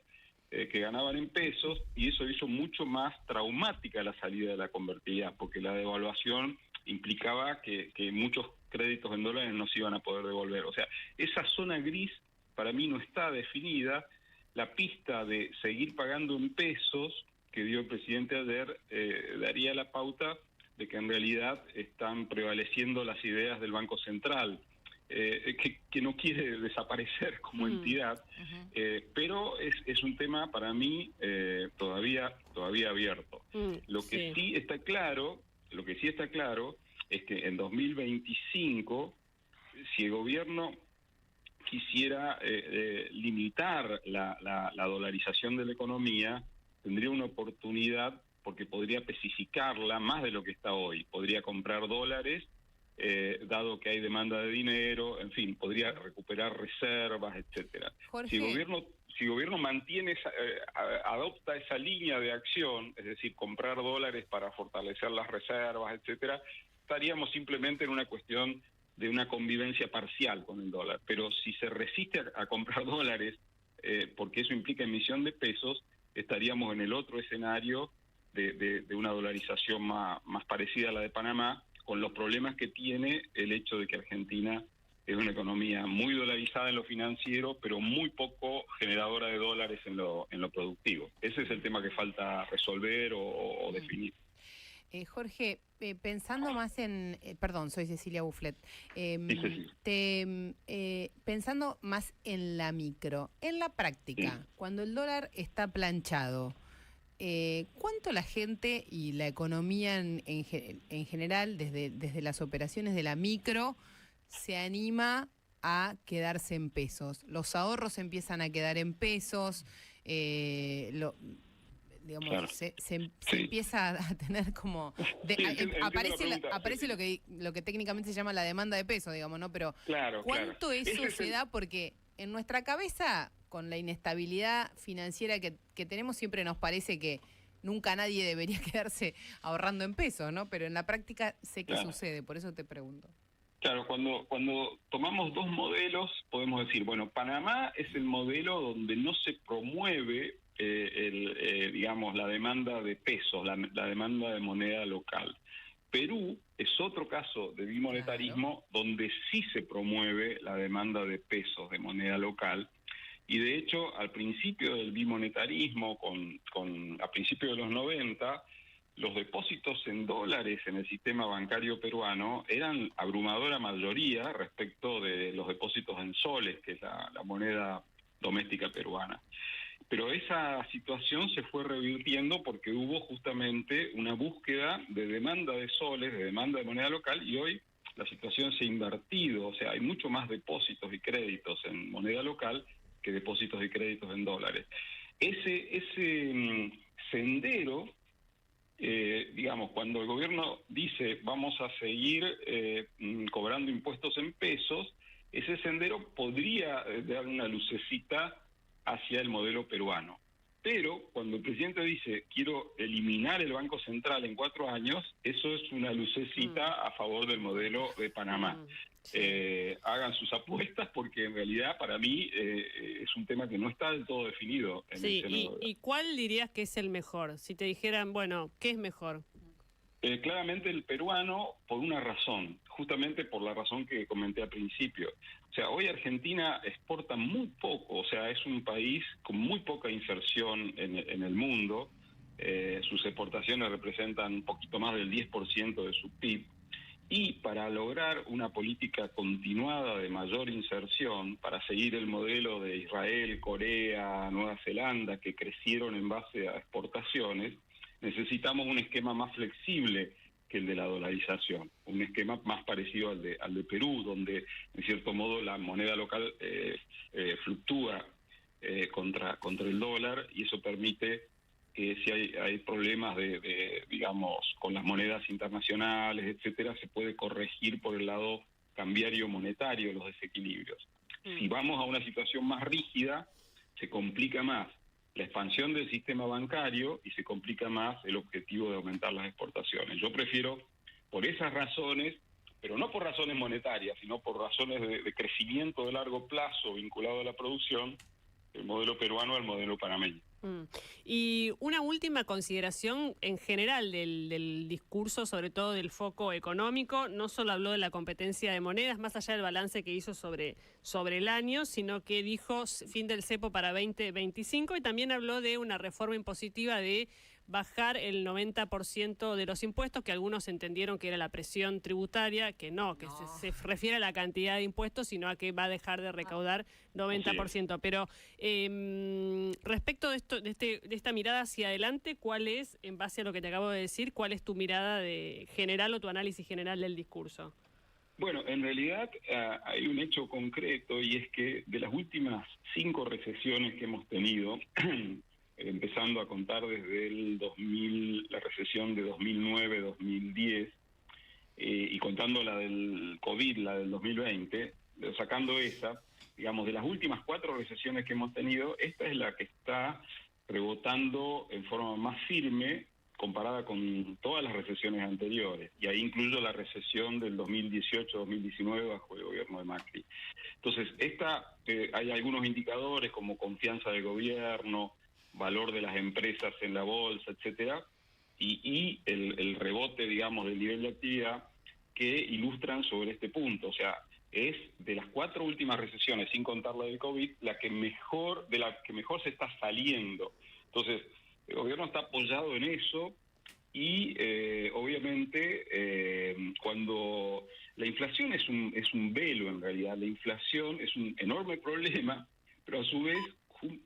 que ganaban en pesos, y eso hizo mucho más traumática la salida de la convertibilidad, porque la devaluación implicaba que muchos créditos en dólares no se iban a poder devolver. O sea, esa zona gris para mí no está definida. La pista de seguir pagando en pesos que dio el presidente ayer daría la pauta de que en realidad están prevaleciendo las ideas del Banco Central, que no quiere desaparecer como entidad, pero es un tema para mí todavía abierto. Lo que sí está claro es que en 2025, si el gobierno quisiera limitar la dolarización de la economía, tendría una oportunidad porque podría especificarla más de lo que está hoy. Podría comprar dólares, dado que hay demanda de dinero, en fin, podría recuperar reservas, etcétera. Jorge. Si el gobierno mantiene adopta esa línea de acción, es decir, comprar dólares para fortalecer las reservas, etcétera, estaríamos simplemente en una cuestión de una convivencia parcial con el dólar. Pero si se resiste a comprar dólares, porque eso implica emisión de pesos, estaríamos en el otro escenario de una dolarización más parecida a la de Panamá, con los problemas que tiene el hecho de que Argentina es una economía muy dolarizada en lo financiero, pero muy poco generadora de dólares en lo productivo. Ese es el tema que falta resolver o definir. Jorge, pensando más en... perdón, soy Cecilia Bufflet. Pensando más en la micro, en la práctica, cuando el dólar está planchado, ¿cuánto la gente y la economía en general, desde las operaciones de la micro, se anima a quedarse en pesos? Los ahorros empiezan a quedar en pesos, digamos, claro. se empieza a tener como... aparece lo que técnicamente se llama la demanda de pesos, digamos, ¿no? Pero claro, ¿cuánto eso se da? Porque en nuestra cabeza, con la inestabilidad financiera que tenemos, siempre nos parece que nunca nadie debería quedarse ahorrando en pesos, ¿no? Pero en la práctica sé que sucede, por eso te pregunto. Claro, cuando tomamos dos modelos, podemos decir, bueno, Panamá es el modelo donde no se promueve digamos, la demanda de pesos, la demanda de moneda local. Perú es otro caso de bimonetarismo donde sí se promueve la demanda de pesos, de moneda local, y de hecho al principio del bimonetarismo, a principios de los 90, los depósitos en dólares en el sistema bancario peruano eran abrumadora mayoría respecto de los depósitos en soles, que es la moneda doméstica peruana. Pero esa situación se fue revirtiendo porque hubo justamente una búsqueda de demanda de soles, de demanda de moneda local, y hoy la situación se ha invertido. O sea, hay mucho más depósitos y créditos en moneda local que depósitos y créditos en dólares. Ese sendero, digamos, cuando el gobierno dice vamos a seguir cobrando impuestos en pesos, ese sendero podría dar una lucecita hacia el modelo peruano. Pero cuando el presidente dice, quiero eliminar el Banco Central en 4 años, eso es una lucecita a favor del modelo de Panamá. Sí. Hagan sus apuestas porque en realidad para mí es un tema que no está del todo definido en Sí, el Senado. ¿y cuál dirías que es el mejor? Si te dijeran, bueno, ¿qué es mejor? Claramente el peruano, por una razón, justamente por la razón que comenté al principio. O sea, hoy Argentina exporta muy poco, o sea, es un país con muy poca inserción en el mundo. Sus exportaciones representan un poquito más del 10% de su PIB. Y para lograr una política continuada de mayor inserción, para seguir el modelo de Israel, Corea, Nueva Zelanda, que crecieron en base a exportaciones, necesitamos un esquema más flexible que el de la dolarización, un esquema más parecido al de Perú, donde en cierto modo la moneda local fluctúa contra el dólar, y eso permite que si hay problemas digamos, con las monedas internacionales, etcétera, se puede corregir por el lado cambiario monetario los desequilibrios. Si vamos a una situación más rígida, se complica más la expansión del sistema bancario y se complica más el objetivo de aumentar las exportaciones. Yo prefiero, por esas razones, pero no por razones monetarias, sino por razones de crecimiento de largo plazo vinculado a la producción, el modelo peruano al modelo panameño. Y una última consideración en general del discurso, sobre todo del foco económico. No solo habló de la competencia de monedas, más allá del balance que hizo sobre el año, sino que dijo fin del cepo para 2025, y también habló de una reforma impositiva de bajar el 90% de los impuestos, que algunos entendieron que era la presión tributaria, que no, que se refiere a la cantidad de impuestos, sino a que va a dejar de recaudar 90%. Pero respecto de esta mirada hacia adelante, ¿cuál es, en base a lo que te acabo de decir, cuál es tu mirada general o tu análisis general del discurso? Bueno, en realidad hay un hecho concreto, y es que de las últimas 5 recesiones que hemos tenido, empezando a contar desde la recesión de 2009-2010, y contando la del COVID, la del 2020, sacando esa, digamos, de las últimas 4 recesiones que hemos tenido, esta es la que está rebotando en forma más firme comparada con todas las recesiones anteriores, y ahí incluyo la recesión del 2018-2019 bajo el gobierno de Macri. Entonces, hay algunos indicadores como confianza del gobierno, valor de las empresas en la bolsa, etcétera, y el rebote, digamos, del nivel de actividad que ilustran sobre este punto. O sea, es de las 4 últimas recesiones, sin contar la del COVID, de la que mejor se está saliendo. Entonces, el gobierno está apoyado en eso, y obviamente cuando la inflación es un velo, en realidad, la inflación es un enorme problema, pero a su vez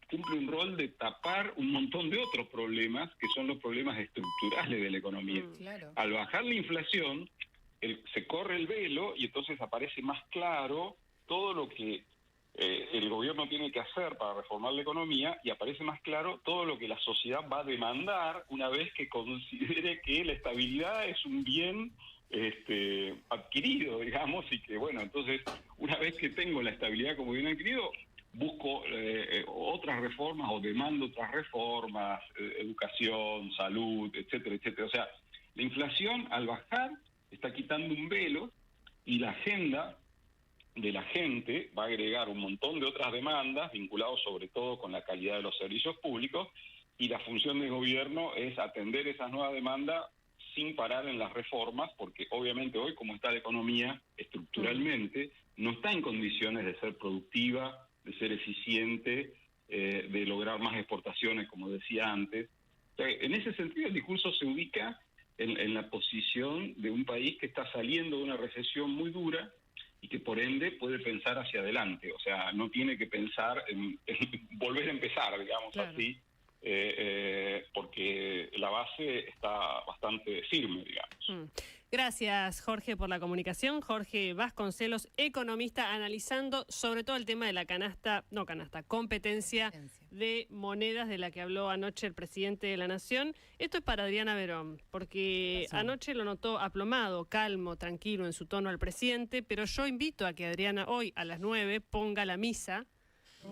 cumple un rol de tapar un montón de otros problemas, que son los problemas estructurales de la economía. Claro. Al bajar la inflación, se corre el velo, y entonces aparece más claro todo lo que el gobierno tiene que hacer para reformar la economía, y aparece más claro todo lo que la sociedad va a demandar una vez que considere que la estabilidad es un bien adquirido, digamos, y que, bueno, entonces, una vez que tengo la estabilidad como bien adquirido, busco otras reformas o demando otras reformas, educación, salud, etcétera, etcétera. O sea, la inflación al bajar está quitando un velo, y la agenda de la gente va a agregar un montón de otras demandas vinculadas sobre todo con la calidad de los servicios públicos, y la función del gobierno es atender esas nuevas demandas sin parar en las reformas, porque obviamente hoy, como está la economía estructuralmente, no está en condiciones de ser productiva, de ser eficiente, de lograr más exportaciones, como decía antes. O sea, en ese sentido, el discurso se ubica en la posición de un país que está saliendo de una recesión muy dura, y que por ende puede pensar hacia adelante. O sea, no tiene que pensar en volver a empezar, digamos, claro, así, porque la base está bastante firme, digamos. Gracias, Jorge, por la comunicación. Jorge Vasconcelos, economista, analizando sobre todo el tema de la competencia de monedas, de la que habló anoche el presidente de la Nación. Esto es para Adriana Berón, porque anoche lo notó aplomado, calmo, tranquilo en su tono al presidente, pero yo invito a que Adriana hoy a las 9 ponga la misa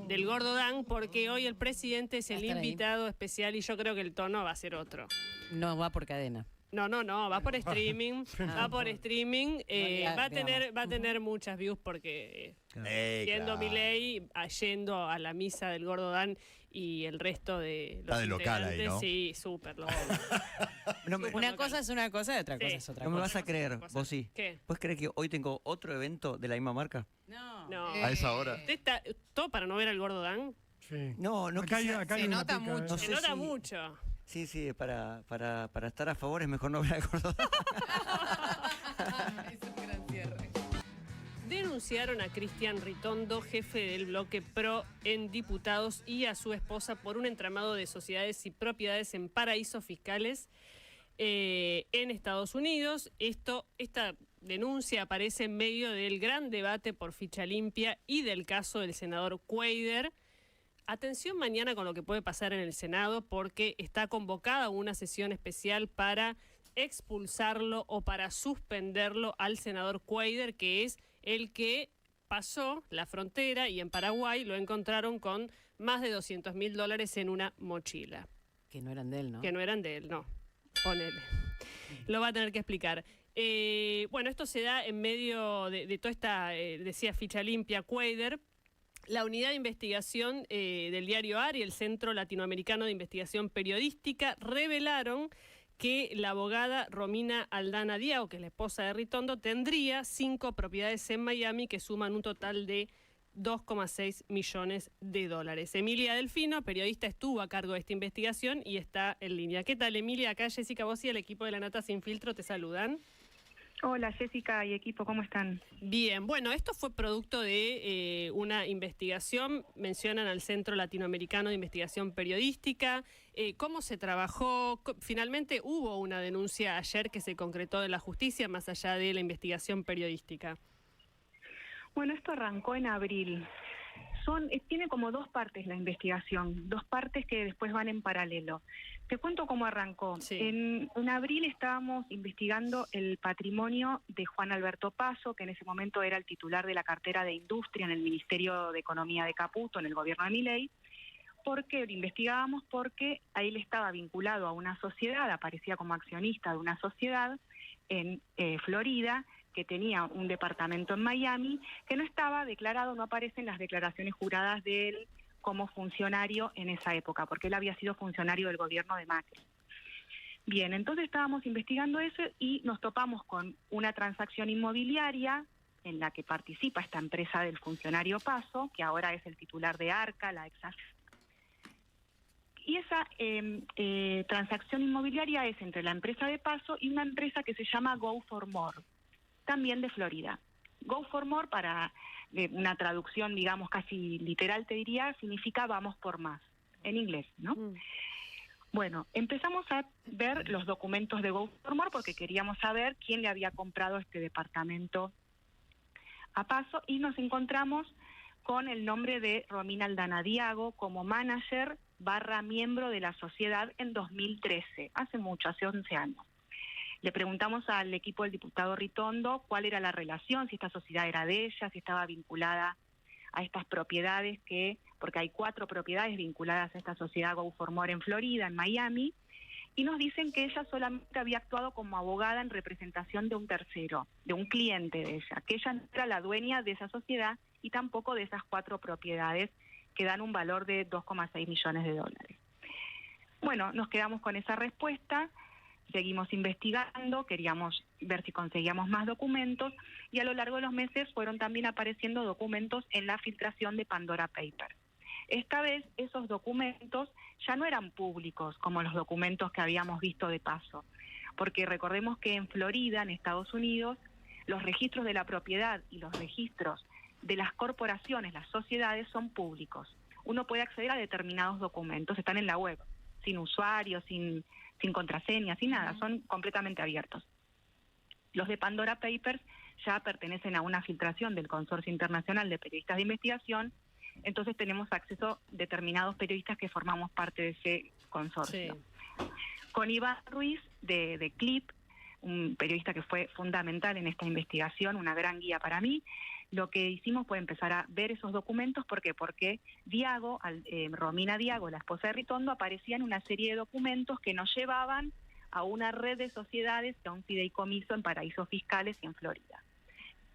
del Gordo Dan, porque hoy el presidente es Va a el estar ahí. invitado especial y yo creo que el tono va a ser otro. No va por cadena. No, va por streaming, va por streaming, ya, va a digamos. tener muchas views porque siendo Claro. Milei, yendo a la misa del Gordo Dan y el resto de los Está de local ahí, integrantes, ¿no? sí, súper local. No me, Una cosa es una cosa y otra cosa Sí. es otra no me cosa. vas a creer, otra cosa. vos sí. ¿Qué? ¿Puedes creer que hoy tengo otro evento de la misma marca? No. No. A esa hora. ¿Usted está todo para no ver al Gordo Dan? Sí. No, no Acá hay, quise- acá hay se una nota pica, mucho. No Se sé nota si- mucho. Sí, para estar a favor es mejor no ver al Gordo. Es un gran cierre. Denunciaron a Cristian Ritondo, jefe del bloque PRO en diputados, y a su esposa por un entramado de sociedades y propiedades en paraísos fiscales en Estados Unidos. Esta denuncia aparece en medio del gran debate por ficha limpia y del caso del senador Cuadra. Atención mañana con lo que puede pasar en el Senado, porque está convocada una sesión especial para expulsarlo o para suspenderlo al senador Cuadra, que es el que pasó la frontera y en Paraguay lo encontraron con más de $200.000 en una mochila. Que no eran de él, ¿no? Que no eran de él, no. Ponele. Lo va a tener que explicar. Bueno, esto se da en medio de toda esta, decía, ficha limpia, Cuadra. La unidad de investigación del diario AR y el Centro Latinoamericano de Investigación Periodística revelaron que la abogada Romina Aldana Diago, que es la esposa de Ritondo, tendría 5 propiedades en Miami que suman un total de $2,6 millones. Emilia Delfino, periodista, estuvo a cargo de esta investigación y está en línea. ¿Qué tal, Emilia? Acá Jessica, vos y el equipo de La Nata Sin Filtro te saludan. Hola Jessica y equipo, ¿cómo están? Bien, bueno, esto fue producto de una investigación, mencionan al Centro Latinoamericano de Investigación Periodística. ¿Cómo se trabajó? Finalmente hubo una denuncia ayer que se concretó de la justicia, más allá de la investigación periodística. Bueno, esto arrancó en abril. Tiene como 2 partes la investigación, 2 partes que después van en paralelo. Te cuento cómo arrancó. Sí. En abril estábamos investigando el patrimonio de Juan Alberto Paso, que en ese momento era el titular de la cartera de Industria en el Ministerio de Economía de Caputo, en el gobierno de Milei. ¿Por qué lo investigábamos? Porque a él estaba vinculado a una sociedad, aparecía como accionista de una sociedad en Florida, que tenía un departamento en Miami, que no estaba declarado, no aparecen las declaraciones juradas de él como funcionario en esa época, porque él había sido funcionario del gobierno de Macri. Bien, entonces estábamos investigando eso y nos topamos con una transacción inmobiliaria en la que participa esta empresa del funcionario Paso, que ahora es el titular de Arca, la ex. Y esa transacción inmobiliaria es entre la empresa de Paso y una empresa que se llama Go for More, también de Florida. Go for More, para una traducción, digamos, casi literal, te diría, significa vamos por más, en inglés, ¿no? Bueno, empezamos a ver los documentos de Go for More porque queríamos saber quién le había comprado este departamento a Paso y nos encontramos con el nombre de Romina Aldana Diago como manager / miembro de la sociedad en 2013, hace mucho, hace 11 años. Le preguntamos al equipo del diputado Ritondo cuál era la relación, si esta sociedad era de ella, si estaba vinculada a estas propiedades, porque hay 4 propiedades vinculadas a esta sociedad Go for More en Florida, en Miami, y nos dicen que ella solamente había actuado como abogada en representación de un tercero, de un cliente de ella, que ella no era la dueña de esa sociedad y tampoco de esas 4 propiedades que dan un valor de $2,6 millones. Bueno, nos quedamos con esa respuesta. Seguimos investigando, queríamos ver si conseguíamos más documentos y a lo largo de los meses fueron también apareciendo documentos en la filtración de Pandora Papers. Esta vez esos documentos ya no eran públicos como los documentos que habíamos visto de Paso, porque recordemos que en Florida, en Estados Unidos, los registros de la propiedad y los registros de las corporaciones, las sociedades, son públicos. Uno puede acceder a determinados documentos, están en la web, sin usuario, sin contraseña, sin nada, son completamente abiertos. Los de Pandora Papers ya pertenecen a una filtración del Consorcio Internacional de Periodistas de Investigación, entonces tenemos acceso a determinados periodistas que formamos parte de ese consorcio. Sí. Con Iván Ruiz, de CLIP, un periodista que fue fundamental en esta investigación, una gran guía para mí. Lo que hicimos fue empezar a ver esos documentos. ¿Por qué? Porque Diago, Romina Diago, la esposa de Ritondo, aparecía en una serie de documentos que nos llevaban a una red de sociedades, a un fideicomiso en paraísos fiscales y en Florida.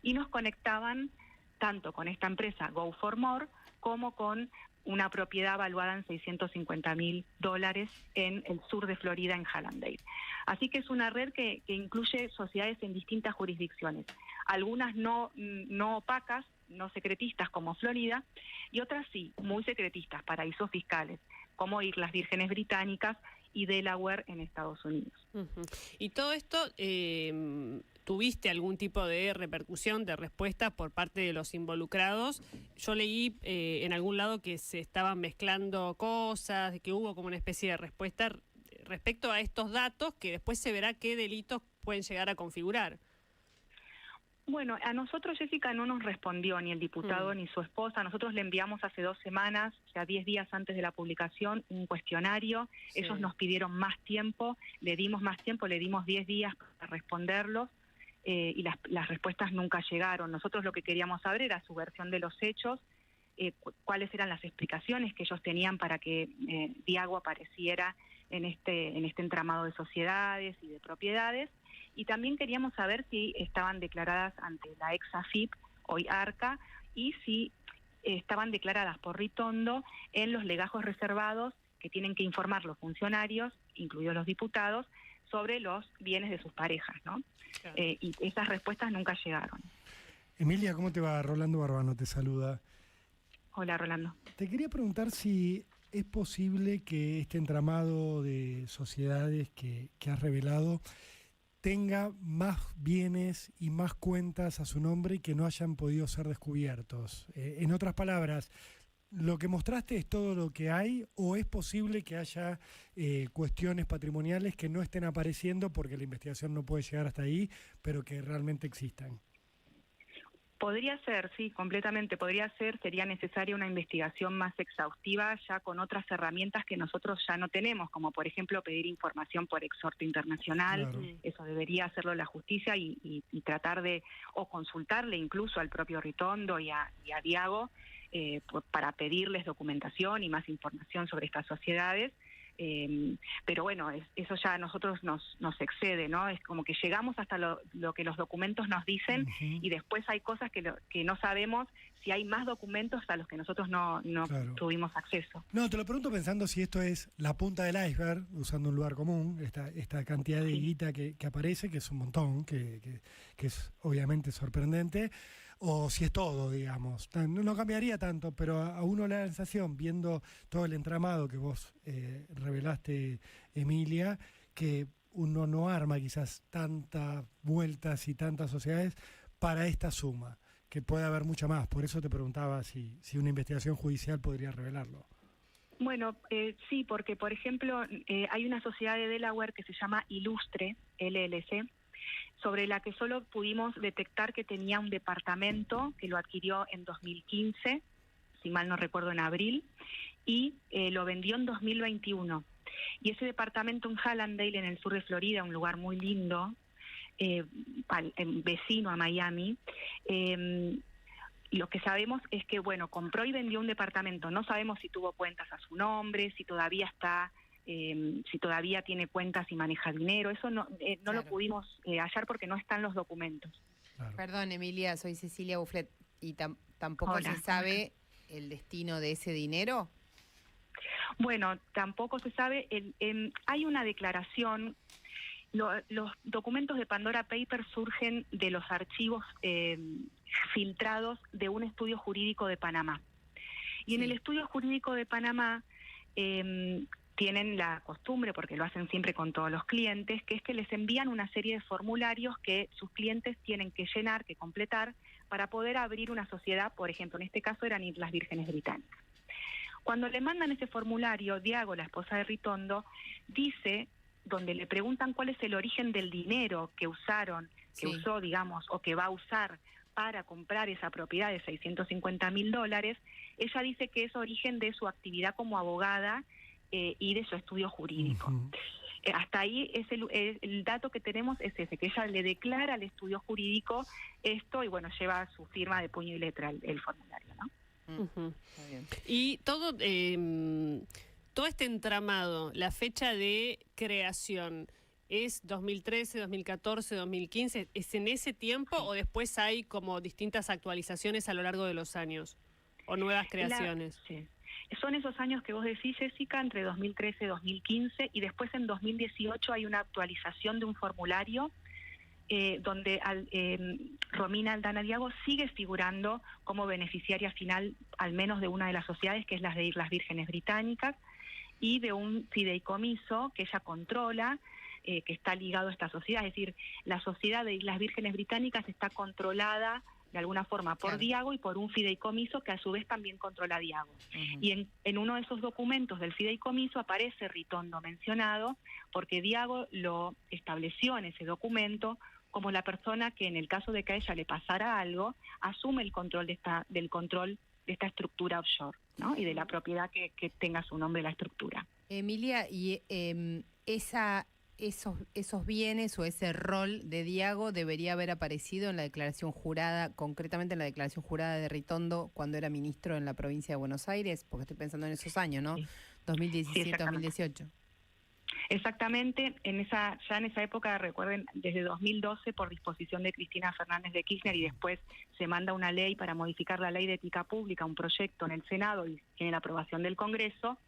Y nos conectaban tanto con esta empresa Go4More como con una propiedad valuada en $650.000 en el sur de Florida, en Hallandale. Así que es una red que incluye sociedades en distintas jurisdicciones, algunas no opacas, no secretistas como Florida, y otras sí, muy secretistas, paraísos fiscales, como Islas Vírgenes Británicas y Delaware en Estados Unidos. Y todo esto, ¿tuviste algún tipo de repercusión, de respuesta por parte de los involucrados? Yo leí en algún lado que se estaban mezclando cosas, que hubo como una especie de respuesta respecto a estos datos, que después se verá qué delitos pueden llegar a configurar. Bueno, a nosotros, Jessica, no nos respondió ni el diputado ni su esposa. Nosotros le enviamos hace 2 semanas, o sea, 10 días antes de la publicación, un cuestionario. Sí. Ellos nos pidieron más tiempo, le dimos más tiempo, le dimos 10 días para responderlos, y las respuestas nunca llegaron. Nosotros lo que queríamos saber era su versión de los hechos, cuáles eran las explicaciones que ellos tenían para que Diago apareciera en este entramado de sociedades y de propiedades. Y también queríamos saber si estaban declaradas ante la ex AFIP, hoy ARCA, y si estaban declaradas por Ritondo en los legajos reservados que tienen que informar los funcionarios, incluidos los diputados, sobre los bienes de sus parejas, ¿no? Claro. Y esas respuestas nunca llegaron. Emilia, ¿cómo te va? Rolando Barbano te saluda. Hola, Rolando. Te quería preguntar si es posible que este entramado de sociedades que has revelado tenga más bienes y más cuentas a su nombre y que no hayan podido ser descubiertos. En otras palabras, ¿lo que mostraste es todo lo que hay o es posible que haya cuestiones patrimoniales que no estén apareciendo porque la investigación no puede llegar hasta ahí, pero que realmente existan? Podría ser, sí, completamente podría ser. Sería necesaria una investigación más exhaustiva, ya con otras herramientas que nosotros ya no tenemos, como por ejemplo pedir información por exhorto internacional. Claro. Eso debería hacerlo la justicia y tratar de, o consultarle incluso al propio Ritondo y a Diago para pedirles documentación y más información sobre estas sociedades. Pero bueno, eso ya a nosotros nos excede, ¿no? Es como que llegamos hasta lo que los documentos nos dicen, y después hay cosas que no sabemos si hay más documentos a los que nosotros no claro. tuvimos acceso. No, te lo pregunto pensando si esto es la punta del iceberg, usando un lugar común, esta cantidad de guita que aparece, que es un montón, que es obviamente sorprendente, o si es todo, digamos. No cambiaría tanto, pero a uno le da la sensación, viendo todo el entramado que vos revelaste, Emilia, que uno no arma quizás tantas vueltas y tantas sociedades para esta suma, que puede haber mucha más. Por eso te preguntaba si una investigación judicial podría revelarlo. Bueno, sí, porque por ejemplo hay una sociedad de Delaware que se llama Ilustre, LLC, sobre la que solo pudimos detectar que tenía un departamento que lo adquirió en 2015, si mal no recuerdo en abril, y lo vendió en 2021. Y ese departamento en Hallandale, en el sur de Florida, un lugar muy lindo, vecino a Miami, lo que sabemos es que, bueno, compró y vendió un departamento. No sabemos si tuvo cuentas a su nombre, si todavía está... si todavía tiene cuentas y maneja dinero. Eso no claro. lo pudimos hallar porque no están los documentos. Claro. Perdón, Emilia, soy Cecilia Bufflet. ¿Y tampoco Hola. se sabe el destino de ese dinero? Bueno, tampoco se sabe. Hay una declaración. Los documentos de Pandora Papers surgen de los archivos filtrados de un estudio jurídico de Panamá. Y sí. En el estudio jurídico de Panamá tienen la costumbre, porque lo hacen siempre con todos los clientes, que es que les envían una serie de formularios que sus clientes tienen que llenar, que completar, para poder abrir una sociedad. Por ejemplo, en este caso eran Islas Vírgenes Británicas. Cuando le mandan ese formulario, Diago, la esposa de Ritondo, dice, donde le preguntan cuál es el origen del dinero que usaron, que sí. usó, digamos, o que va a usar para comprar esa propiedad de $650.000, ella dice que es origen de su actividad como abogada y de su estudio jurídico. Hasta ahí es el dato que tenemos es ese, que ella le declara al estudio jurídico esto y bueno, lleva su firma de puño y letra el formulario, ¿no? Ujú. Está bien. Y todo este entramado, la fecha de creación, ¿es 2013, 2014, 2015? ¿Es en ese tiempo o después hay como distintas actualizaciones a lo largo de los años? ¿O nuevas creaciones? Sí. Son esos años que vos decís, Jessica, entre 2013 y 2015, y después en 2018 hay una actualización de un formulario donde Romina Aldana Diago sigue figurando como beneficiaria final, al menos de una de las sociedades, que es las de Islas Vírgenes Británicas, y de un fideicomiso que ella controla, que está ligado a esta sociedad. Es decir, la sociedad de Islas Vírgenes Británicas está controlada de alguna forma por Claro. Diago y por un fideicomiso que a su vez también controla Diago. Ujú. Y en uno de esos documentos del fideicomiso aparece Ritondo mencionado porque Diago lo estableció en ese documento como la persona que en el caso de que a ella le pasara algo, asume el control del control de esta estructura offshore, ¿no? Y de la propiedad que tenga su nombre la estructura. Emilia, y esos bienes o ese rol de Diago debería haber aparecido en la declaración jurada, concretamente en la declaración jurada de Ritondo cuando era ministro en la provincia de Buenos Aires, porque estoy pensando en esos años, ¿no? Sí. 2017, exactamente. 2018. Exactamente, ya en esa época, recuerden, desde 2012, por disposición de Cristina Fernández de Kirchner, y después se manda una ley para modificar la ley de ética pública, un proyecto en el Senado y tiene la aprobación del Congreso.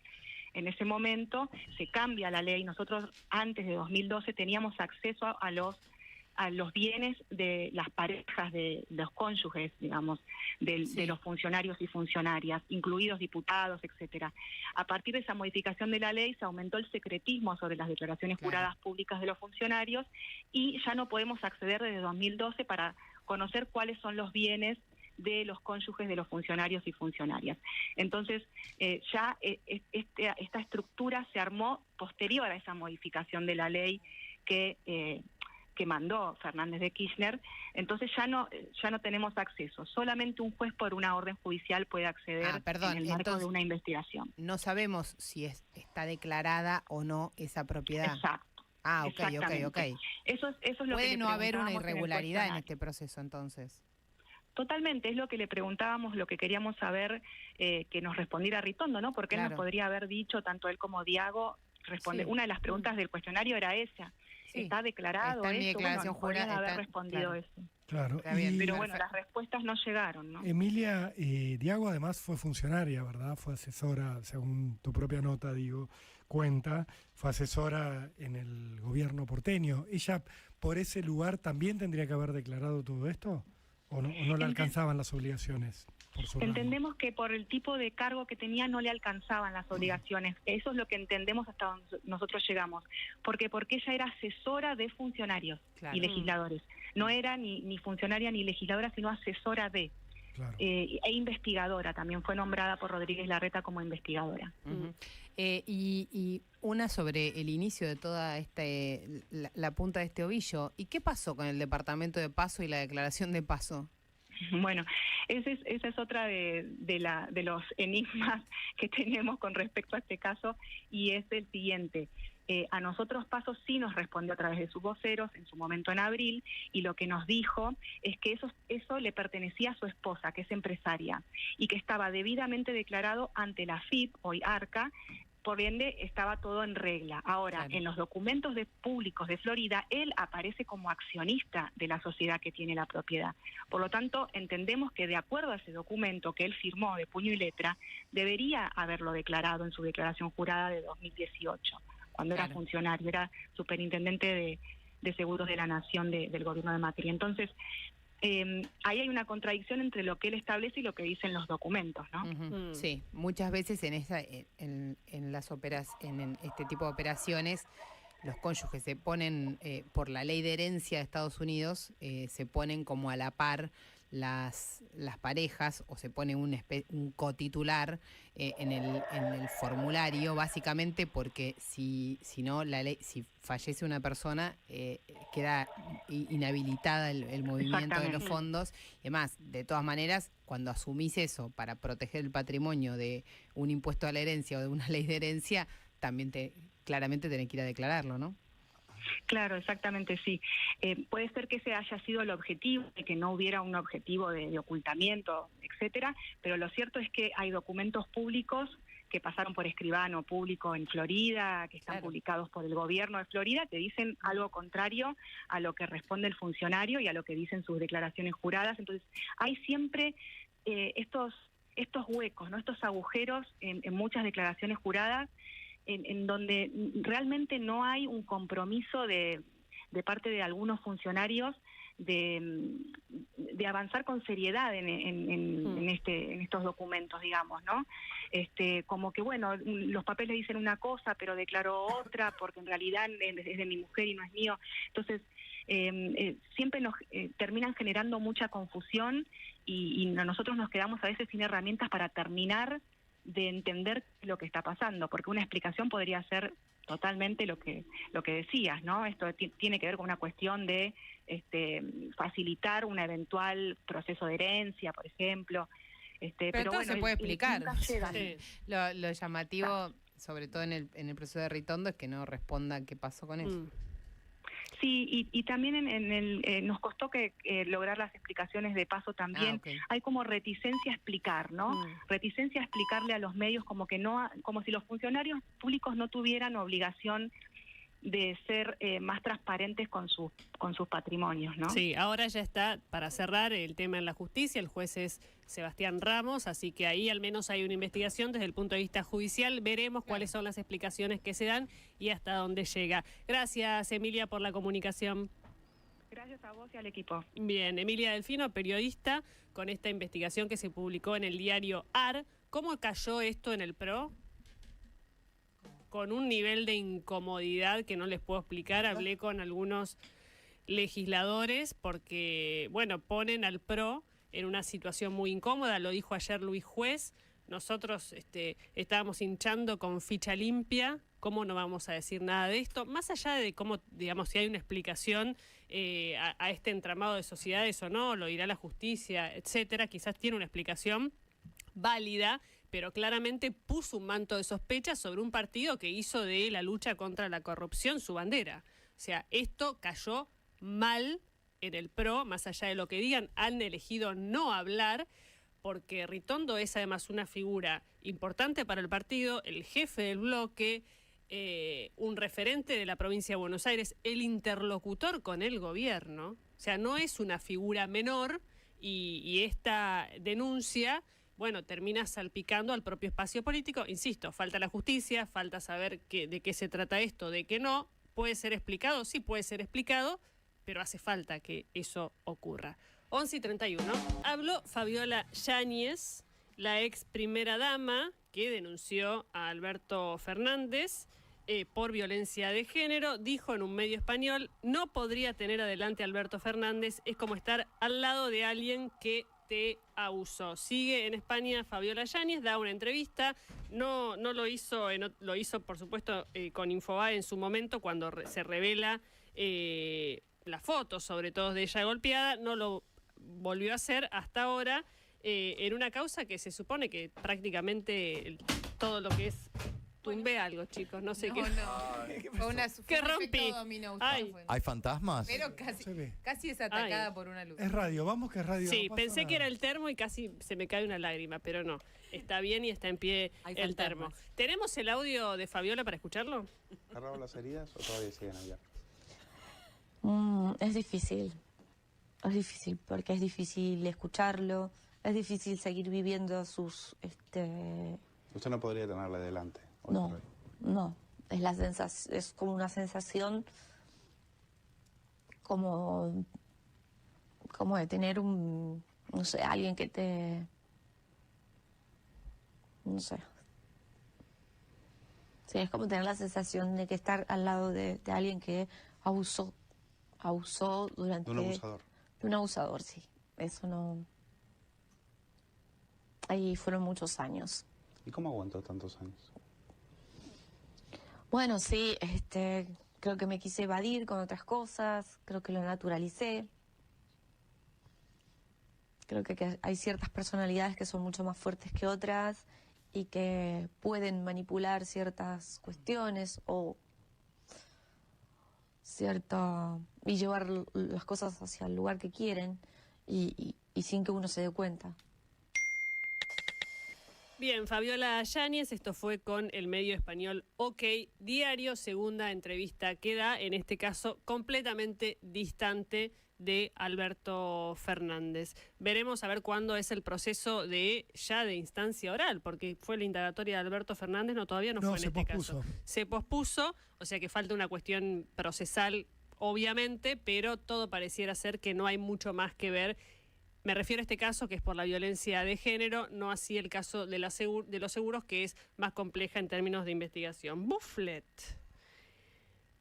En ese momento se cambia la ley. Nosotros antes de 2012 teníamos acceso a los bienes de las parejas, de los cónyuges, digamos, de los funcionarios y funcionarias, incluidos diputados, etcétera. A partir de esa modificación de la ley se aumentó el secretismo sobre las declaraciones Claro. juradas públicas de los funcionarios y ya no podemos acceder desde 2012 para conocer cuáles son los bienes de los cónyuges de los funcionarios y funcionarias. Entonces, esta estructura se armó posterior a esa modificación de la ley que mandó Fernández de Kirchner. Entonces ya no tenemos acceso. Solamente un juez por una orden judicial puede acceder Perdón, en el marco entonces, de una investigación. No sabemos si está declarada o no esa propiedad. Exacto. Ok. Exactamente. Eso es lo que Puede le no haber una preguntábamos en el irregularidad en cuestionario. este proceso, entonces. Totalmente, es lo que le preguntábamos, lo que queríamos saber, que nos respondiera Ritondo, ¿no? Porque él Claro. nos podría haber dicho, tanto él como Diago, Sí. una de las preguntas del cuestionario era esa. Sí. ¿Está declarado Está en mi eso? declaración Bueno, podrían jurada, haber está- respondido claro. eso. Claro. Está bien, Pero perfecto. bueno, las respuestas no llegaron, ¿no? Emilia, Diago además fue funcionaria, ¿verdad? Fue asesora, según tu propia nota, digo, cuenta, fue asesora en el gobierno porteño. ¿Ella por ese lugar también tendría que haber declarado todo esto? ¿O no le alcanzaban las obligaciones por su ramo? Entendemos que por el tipo de cargo que tenía no le alcanzaban las obligaciones. Eso es lo que entendemos hasta donde nosotros llegamos. Porque ella era asesora de funcionarios Claro. y legisladores. No era ni funcionaria ni legisladora, sino asesora de. Claro. E investigadora. También fue nombrada por Rodríguez Larreta como investigadora. Ujú. Y una sobre el inicio de toda la punta de este ovillo. ¿Y qué pasó con el departamento de paso y la declaración de paso? Bueno, esa es otra de los enigmas que tenemos con respecto a este caso, y es el siguiente. A nosotros Paso sí nos respondió a través de sus voceros en su momento en abril, y lo que nos dijo es que eso le pertenecía a su esposa, que es empresaria, y que estaba debidamente declarado ante la FIP, hoy ARCA, por ende estaba todo en regla. Ahora, Claro. en los documentos públicos de Florida, él aparece como accionista de la sociedad que tiene la propiedad. Por lo tanto, entendemos que de acuerdo a ese documento que él firmó de puño y letra, debería haberlo declarado en su declaración jurada de 2018, cuando era Claro. funcionario, era superintendente de Seguros de la Nación del gobierno de Macri. Entonces, ahí hay una contradicción entre lo que él establece y lo que dicen los documentos, ¿no? Ujú. Sí, muchas veces en este tipo de operaciones los cónyuges se ponen, por la ley de herencia de Estados Unidos, se ponen como a la par las parejas, o se pone un cotitular en el formulario, básicamente porque si no, la ley, si fallece una persona, queda inhabilitada el movimiento de los Exactamente. fondos. Y además, de todas maneras, cuando asumís eso para proteger el patrimonio de un impuesto a la herencia o de una ley de herencia, también claramente tenés que ir a declararlo, ¿no? Claro, exactamente, sí. Puede ser que ese haya sido el objetivo, de que no hubiera un objetivo de ocultamiento, etcétera, pero lo cierto es que hay documentos públicos que pasaron por escribano público en Florida, que están publicados por el gobierno de Florida, que dicen algo contrario a lo que responde el funcionario y a lo que dicen sus declaraciones juradas. Entonces, hay siempre estos huecos, ¿no? Estos agujeros en muchas declaraciones juradas, en donde realmente no hay un compromiso de parte de algunos funcionarios de avanzar con seriedad en estos documentos, digamos, ¿no? Como que, bueno, los papeles dicen una cosa, pero declaró otra, porque en realidad es de mi mujer y no es mío. Entonces, siempre nos terminan generando mucha confusión y nosotros nos quedamos a veces sin herramientas para terminar de entender lo que está pasando, porque una explicación podría ser totalmente lo que decías, ¿no? Esto tiene que ver con una cuestión de facilitar un eventual proceso de herencia, por ejemplo. Pero todo bueno, se puede explicar. nunca llega. Sí. Lo llamativo, sobre todo en el proceso de Ritondo, es que no responda qué pasó con eso. Sí, y también nos costó que lograr las explicaciones de paso también. Ok. Hay como reticencia a explicar, ¿no? Reticencia a explicarle a los medios como si los funcionarios públicos no tuvieran obligación de ser más transparentes con sus patrimonios, ¿no? Sí, ahora ya está, para cerrar, el tema en la justicia. El juez es Sebastián Ramos, así que ahí al menos hay una investigación desde el punto de vista judicial. Veremos cuáles son las explicaciones que se dan y hasta dónde llega. Gracias, Emilia, por la comunicación. Gracias a vos y al equipo. Bien, Emilia Delfino, periodista, con esta investigación que se publicó en el diario AR. ¿Cómo cayó esto en el PRO? Con un nivel de incomodidad que no les puedo explicar. Hablé con algunos legisladores porque, bueno, ponen al PRO en una situación muy incómoda. Lo dijo ayer Luis Juez. Nosotros estábamos hinchando con ficha limpia. ¿Cómo no vamos a decir nada de esto? Más allá de cómo, digamos, si hay una explicación a este entramado de sociedades o no, lo dirá la justicia, etcétera. Quizás tiene una explicación válida, pero claramente puso un manto de sospecha sobre un partido que hizo de la lucha contra la corrupción su bandera. O sea, esto cayó mal en el PRO, más allá de lo que digan, han elegido no hablar, porque Ritondo es además una figura importante para el partido, el jefe del bloque, un referente de la provincia de Buenos Aires, el interlocutor con el gobierno. O sea, no es una figura menor y esta denuncia, bueno, termina salpicando al propio espacio político. Insisto, falta la justicia, falta saber de qué se trata esto, de qué no. ¿Puede ser explicado? Sí, puede ser explicado, pero hace falta que eso ocurra. 11:31. Habló Fabiola Yáñez, la ex primera dama, que denunció a Alberto Fernández por violencia de género. Dijo en un medio español: no podría tener adelante a Alberto Fernández, es como estar al lado de alguien que te abusó. Sigue en España Fabiola Yáñez, da una entrevista, no lo hizo, lo hizo por supuesto con Infobae en su momento cuando se revela la foto sobre todo de ella golpeada, no lo volvió a hacer hasta ahora en una causa que se supone que prácticamente todo lo que es... Tumbé algo, chicos, no sé qué. Fue un rompí. efecto dominó. Ay. ¿Hay fantasmas? Pero Se ve. casi es atacada por una luz. Es radio, vamos que es radio. Sí, no pasa pensé nada. que era el termo y casi se me cae una lágrima, pero no. Está bien y está en pie Hay el fantasmas. termo. ¿Tenemos el audio de Fabiola para escucharlo? ¿Cerrado las heridas o todavía siguen abiertas? Es difícil porque es difícil escucharlo, es difícil seguir viviendo sus... Usted no podría tenerla delante. hoy No, por hoy. no, es como una sensación como de tener no sé, alguien que te... no sé. Sí, es como tener la sensación de que estar al lado de alguien que abusó durante... De un abusador. De un abusador, sí. Eso no... Ahí fueron muchos años. ¿Y cómo aguantó tantos años? Bueno, sí, creo que me quise evadir con otras cosas, creo que lo naturalicé. Creo que hay ciertas personalidades que son mucho más fuertes que otras y que pueden manipular ciertas cuestiones o y llevar las cosas hacia el lugar que quieren y sin que uno se dé cuenta. Bien, Fabiola Yáñez, esto fue con el medio español OK Diario, segunda entrevista que da, en este caso completamente distante de Alberto Fernández. Veremos a ver cuándo es el proceso de instancia oral, porque fue la indagatoria de Alberto Fernández, todavía no fue en este caso. Se pospuso, o sea que falta una cuestión procesal, obviamente, pero todo pareciera ser que no hay mucho más que ver. Me refiero a este caso, que es por la violencia de género, no así el caso de los seguros, que es más compleja en términos de investigación. Bufflet.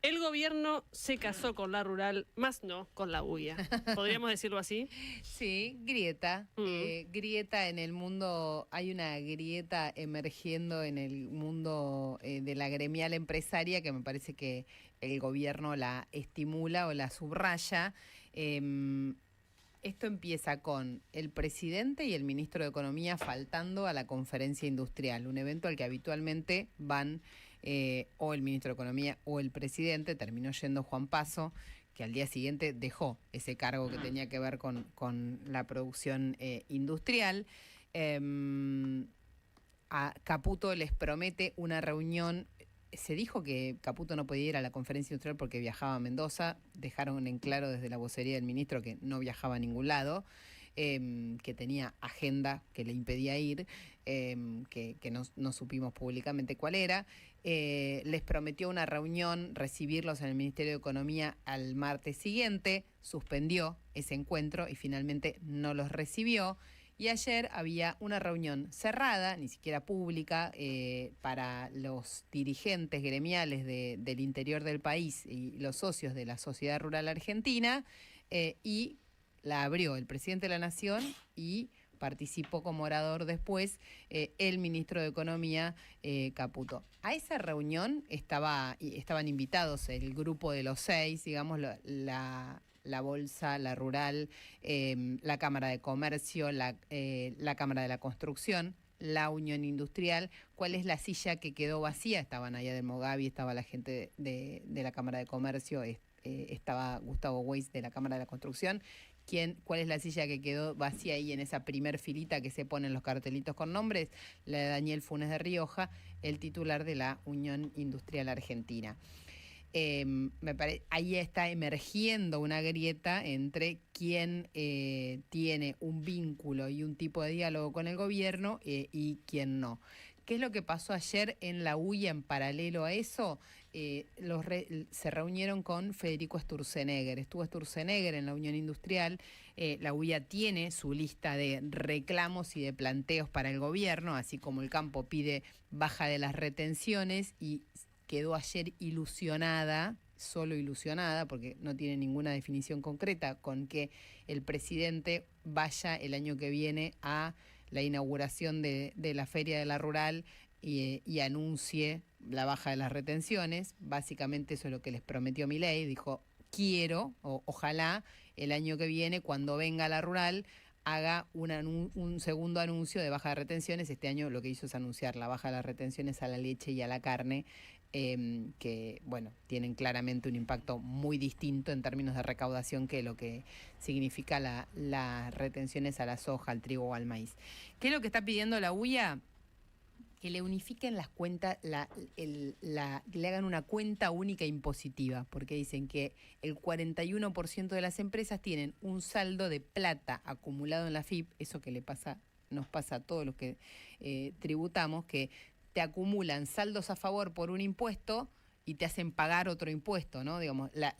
El gobierno se casó con la rural, más no con la UIA. ¿Podríamos decirlo así? Sí, grieta. Grieta en el mundo, hay una grieta emergiendo en el mundo de la gremial empresaria que me parece que el gobierno la estimula o la subraya. Esto empieza con el presidente y el ministro de Economía faltando a la conferencia industrial, un evento al que habitualmente van o el ministro de Economía o el presidente. Terminó yendo Juan Paso, que al día siguiente dejó ese cargo que tenía que ver con la producción industrial. A Caputo les promete una reunión. Se dijo que Caputo no podía ir a la conferencia industrial porque viajaba a Mendoza. Dejaron en claro desde la vocería del ministro que no viajaba a ningún lado, que tenía agenda que le impedía ir, que no supimos públicamente cuál era. Les prometió una reunión, recibirlos en el Ministerio de Economía al martes siguiente. Suspendió ese encuentro y finalmente no los recibió. Y ayer había una reunión cerrada, ni siquiera pública, para los dirigentes gremiales del interior del país y los socios de la Sociedad Rural Argentina, y la abrió el presidente de la Nación y participó como orador después el ministro de Economía, Caputo. A esa reunión estaban invitados el grupo de los 6, digamos, la Bolsa, la Rural, la Cámara de Comercio, la Cámara de la Construcción, la Unión Industrial. ¿Cuál es la silla que quedó vacía? Estaban allá de Mogavi, estaba la gente de la Cámara de Comercio, estaba Gustavo Weiss de la Cámara de la Construcción. ¿Cuál es la silla que quedó vacía ahí en esa primer filita que se ponen los cartelitos con nombres? La de Daniel Funes de Rioja, el titular de la Unión Industrial Argentina. Ahí está emergiendo una grieta entre quien tiene un vínculo y un tipo de diálogo con el gobierno y quien no. ¿Qué es lo que pasó ayer en la UIA en paralelo a eso? Se reunieron con Federico Sturzenegger. Estuvo Sturzenegger en la Unión Industrial. La UIA tiene su lista de reclamos y de planteos para el gobierno, así como el campo pide baja de las retenciones, y quedó ayer ilusionada, solo ilusionada, porque no tiene ninguna definición concreta, con que el presidente vaya el año que viene a la inauguración de la Feria de la Rural y anuncie la baja de las retenciones. Básicamente eso es lo que les prometió Milei. Dijo, quiero, ojalá el año que viene, cuando venga la Rural, haga un segundo anuncio de baja de retenciones. Este año lo que hizo es anunciar la baja de las retenciones a la leche y a la carne, que, bueno, tienen claramente un impacto muy distinto en términos de recaudación que lo que significa las retenciones a la soja, al trigo o al maíz. ¿Qué es lo que está pidiendo la UIA? Que le unifiquen las cuentas, le hagan una cuenta única impositiva, porque dicen que el 41% de las empresas tienen un saldo de plata acumulado en la FIP, eso que nos pasa a todos los que tributamos, que te acumulan saldos a favor por un impuesto y te hacen pagar otro impuesto, ¿no? Digamos, la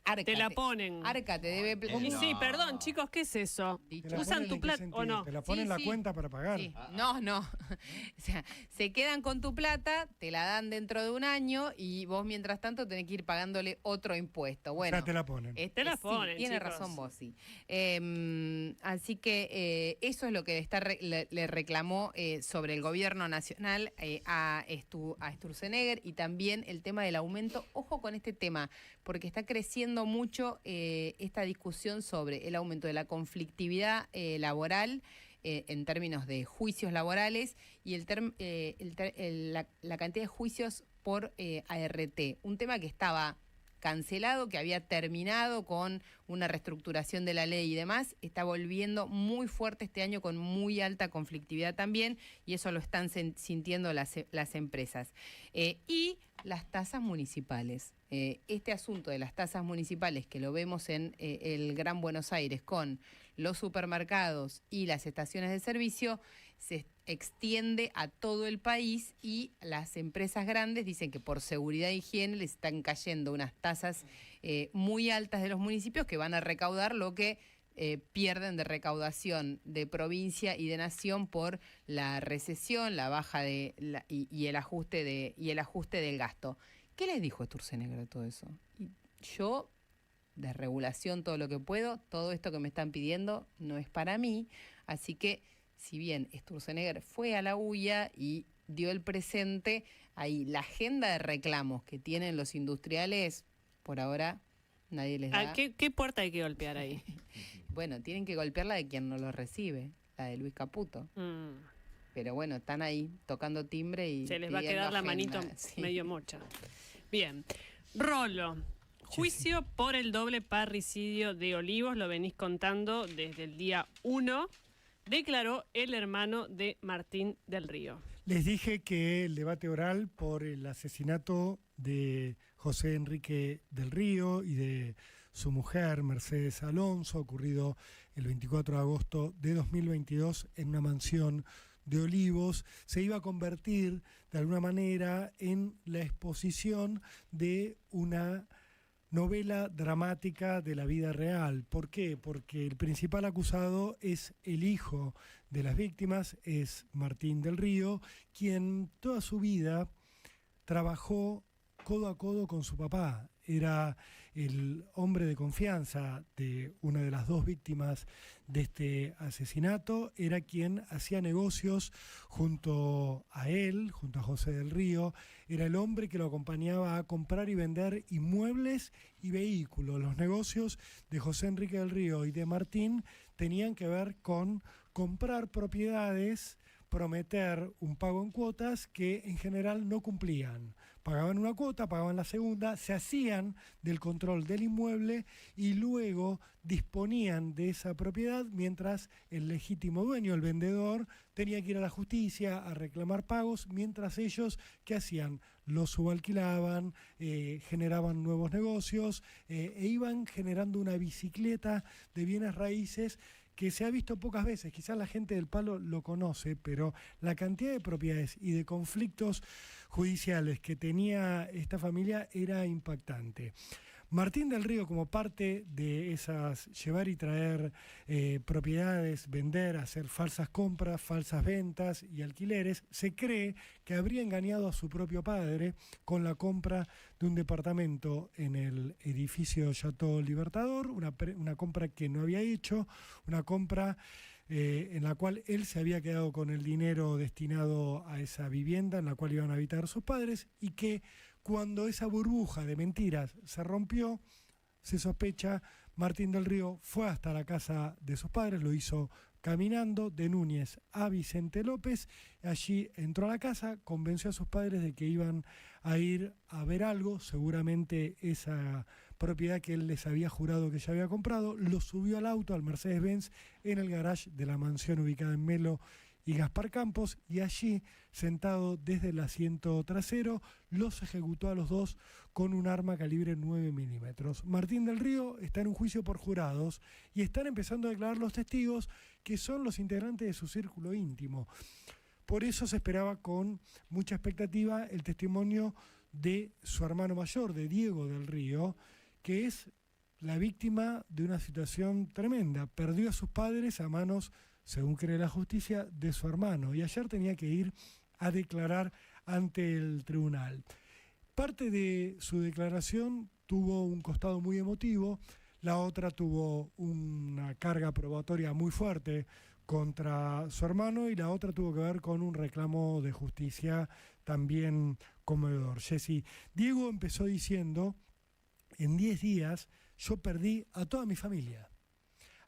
ARCA. Te la ponen. ARCA te debe... Y sí, perdón, chicos, ¿qué es eso? ¿Usan tu plata o no? ¿Te la ponen la cuenta para pagar? Sí. No. O sea, se quedan con tu plata, te la dan dentro de un año y vos mientras tanto tenés que ir pagándole otro impuesto. Bueno, o sea, te la ponen. Te la ponen, tiene chicos. razón vos, sí. Así que eso es lo que le reclamó sobre el gobierno nacional a Sturzenegger, y también el tema del aumento. Ojo con este tema, porque está creciendo mucho esta discusión sobre el aumento de la conflictividad laboral en términos de juicios laborales y la cantidad de juicios por ART. Un tema que estaba cancelado, que había terminado con una reestructuración de la ley y demás, está volviendo muy fuerte este año con muy alta conflictividad también, y eso lo están sintiendo las empresas. Y las tasas municipales. Este asunto de las tasas municipales, que lo vemos en el Gran Buenos Aires con los supermercados y las estaciones de servicio, se extiende a todo el país, y las empresas grandes dicen que por seguridad e higiene les están cayendo unas tasas muy altas de los municipios que van a recaudar lo que pierden de recaudación de provincia y de nación por la recesión, la baja y el ajuste del gasto. ¿Qué les dijo Sturzenegger de todo eso? Y yo, de regulación todo lo que puedo, todo esto que me están pidiendo no es para mí, así que si bien Sturzenegger fue a la UIA y dio el presente, ahí la agenda de reclamos que tienen los industriales, por ahora nadie les da. ¿Qué puerta hay que golpear ahí? Bueno, tienen que golpear la de quien no lo recibe, la de Luis Caputo. Pero bueno, están ahí tocando timbre y se les va a quedar la manito medio mocha. Bien. Rolo. Juicio por el doble parricidio de Olivos, lo venís contando desde el día 1. Declaró el hermano de Martín del Río. Les dije que el debate oral por el asesinato de José Enrique del Río y de su mujer, Mercedes Alonso, ocurrido el 24 de agosto de 2022 en una mansión de Olivos, se iba a convertir de alguna manera en la exposición de una novela dramática de la vida real. ¿Por qué? Porque el principal acusado es el hijo de las víctimas, es Martín del Río, quien toda su vida trabajó codo a codo con su papá. Era el hombre de confianza de una de las dos víctimas de este asesinato, era quien hacía negocios junto a él, junto a José del Río, era el hombre que lo acompañaba a comprar y vender inmuebles y vehículos. Los negocios de José Enrique del Río y de Martín tenían que ver con comprar propiedades, prometer un pago en cuotas que en general no cumplían. Pagaban una cuota, pagaban la segunda, se hacían del control del inmueble y luego disponían de esa propiedad mientras el legítimo dueño, el vendedor, tenía que ir a la justicia a reclamar pagos, mientras ellos, ¿qué hacían? Los subalquilaban, generaban nuevos negocios e iban generando una bicicleta de bienes raíces que se ha visto pocas veces. Quizás la gente del palo lo conoce, pero la cantidad de propiedades y de conflictos judiciales que tenía esta familia era impactante. Martín del Río, como parte de esas llevar y traer propiedades, vender, hacer falsas compras, falsas ventas y alquileres, se cree que habría engañado a su propio padre con la compra de un departamento en el edificio Chateau Libertador, una compra que no había hecho, una compra en la cual él se había quedado con el dinero destinado a esa vivienda en la cual iban a habitar sus padres, y que cuando esa burbuja de mentiras se rompió, se sospecha, Martín del Río fue hasta la casa de sus padres, lo hizo caminando de Núñez a Vicente López. Allí entró a la casa, convenció a sus padres de que iban a ir a ver algo, seguramente esa propiedad que él les había jurado que ya había comprado, lo subió al auto, al Mercedes-Benz, en el garage de la mansión ubicada en Melo y Gaspar Campos, y allí, sentado desde el asiento trasero, los ejecutó a los dos con un arma calibre 9 milímetros. Martín del Río está en un juicio por jurados y están empezando a declarar los testigos, que son los integrantes de su círculo íntimo. Por eso se esperaba con mucha expectativa el testimonio de su hermano mayor, de Diego del Río, que es la víctima de una situación tremenda. Perdió a sus padres a manos, según cree la justicia, de su hermano, y ayer tenía que ir a declarar ante el tribunal. Parte de su declaración tuvo un costado muy emotivo, la otra tuvo una carga probatoria muy fuerte contra su hermano, y la otra tuvo que ver con un reclamo de justicia también conmovedor. Jessy, Diego empezó diciendo: en 10 días yo perdí a toda mi familia.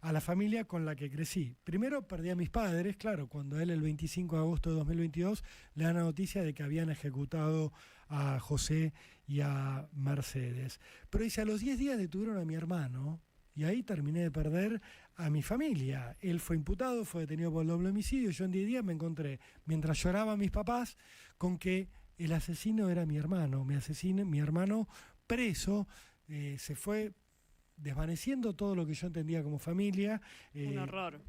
a la familia con la que crecí. Primero perdí a mis padres, claro, cuando a él el 25 de agosto de 2022 le dan la noticia de que habían ejecutado a José y a Mercedes. Pero dice, a los 10 días detuvieron a mi hermano y ahí terminé de perder a mi familia. Él fue imputado, fue detenido por el doble homicidio y yo en 10 días me encontré, mientras lloraban mis papás, con que el asesino era mi hermano, mi hermano preso, se fue desvaneciendo todo lo que yo entendía como familia. Un horror.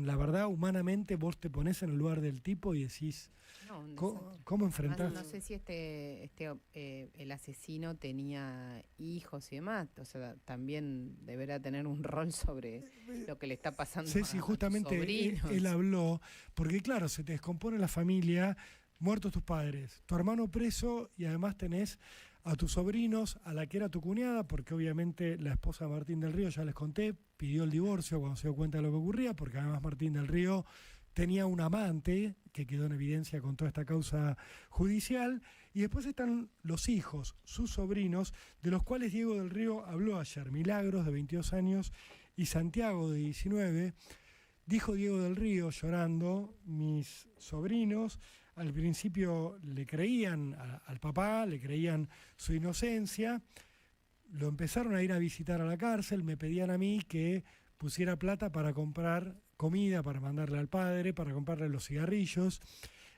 La verdad, humanamente vos te pones en el lugar del tipo y decís, ¿cómo enfrentar? No sé si el asesino tenía hijos y demás, o sea, también deberá tener un rol sobre lo que le está pasando Ceci, a justamente sus sobrinos. él habló, porque claro, se te descompone la familia, muertos tus padres, tu hermano preso y además tenés a tus sobrinos, a la que era tu cuñada, porque obviamente la esposa de Martín del Río, ya les conté, pidió el divorcio cuando se dio cuenta de lo que ocurría, porque además Martín del Río tenía un amante que quedó en evidencia con toda esta causa judicial, y después están los hijos, sus sobrinos, de los cuales Diego del Río habló ayer, Milagros, de 22 años, y Santiago, de 19. Dijo Diego del Río, llorando, mis sobrinos al principio le creían al papá, le creían su inocencia, lo empezaron a ir a visitar a la cárcel, me pedían a mí que pusiera plata para comprar comida, para mandarle al padre, para comprarle los cigarrillos.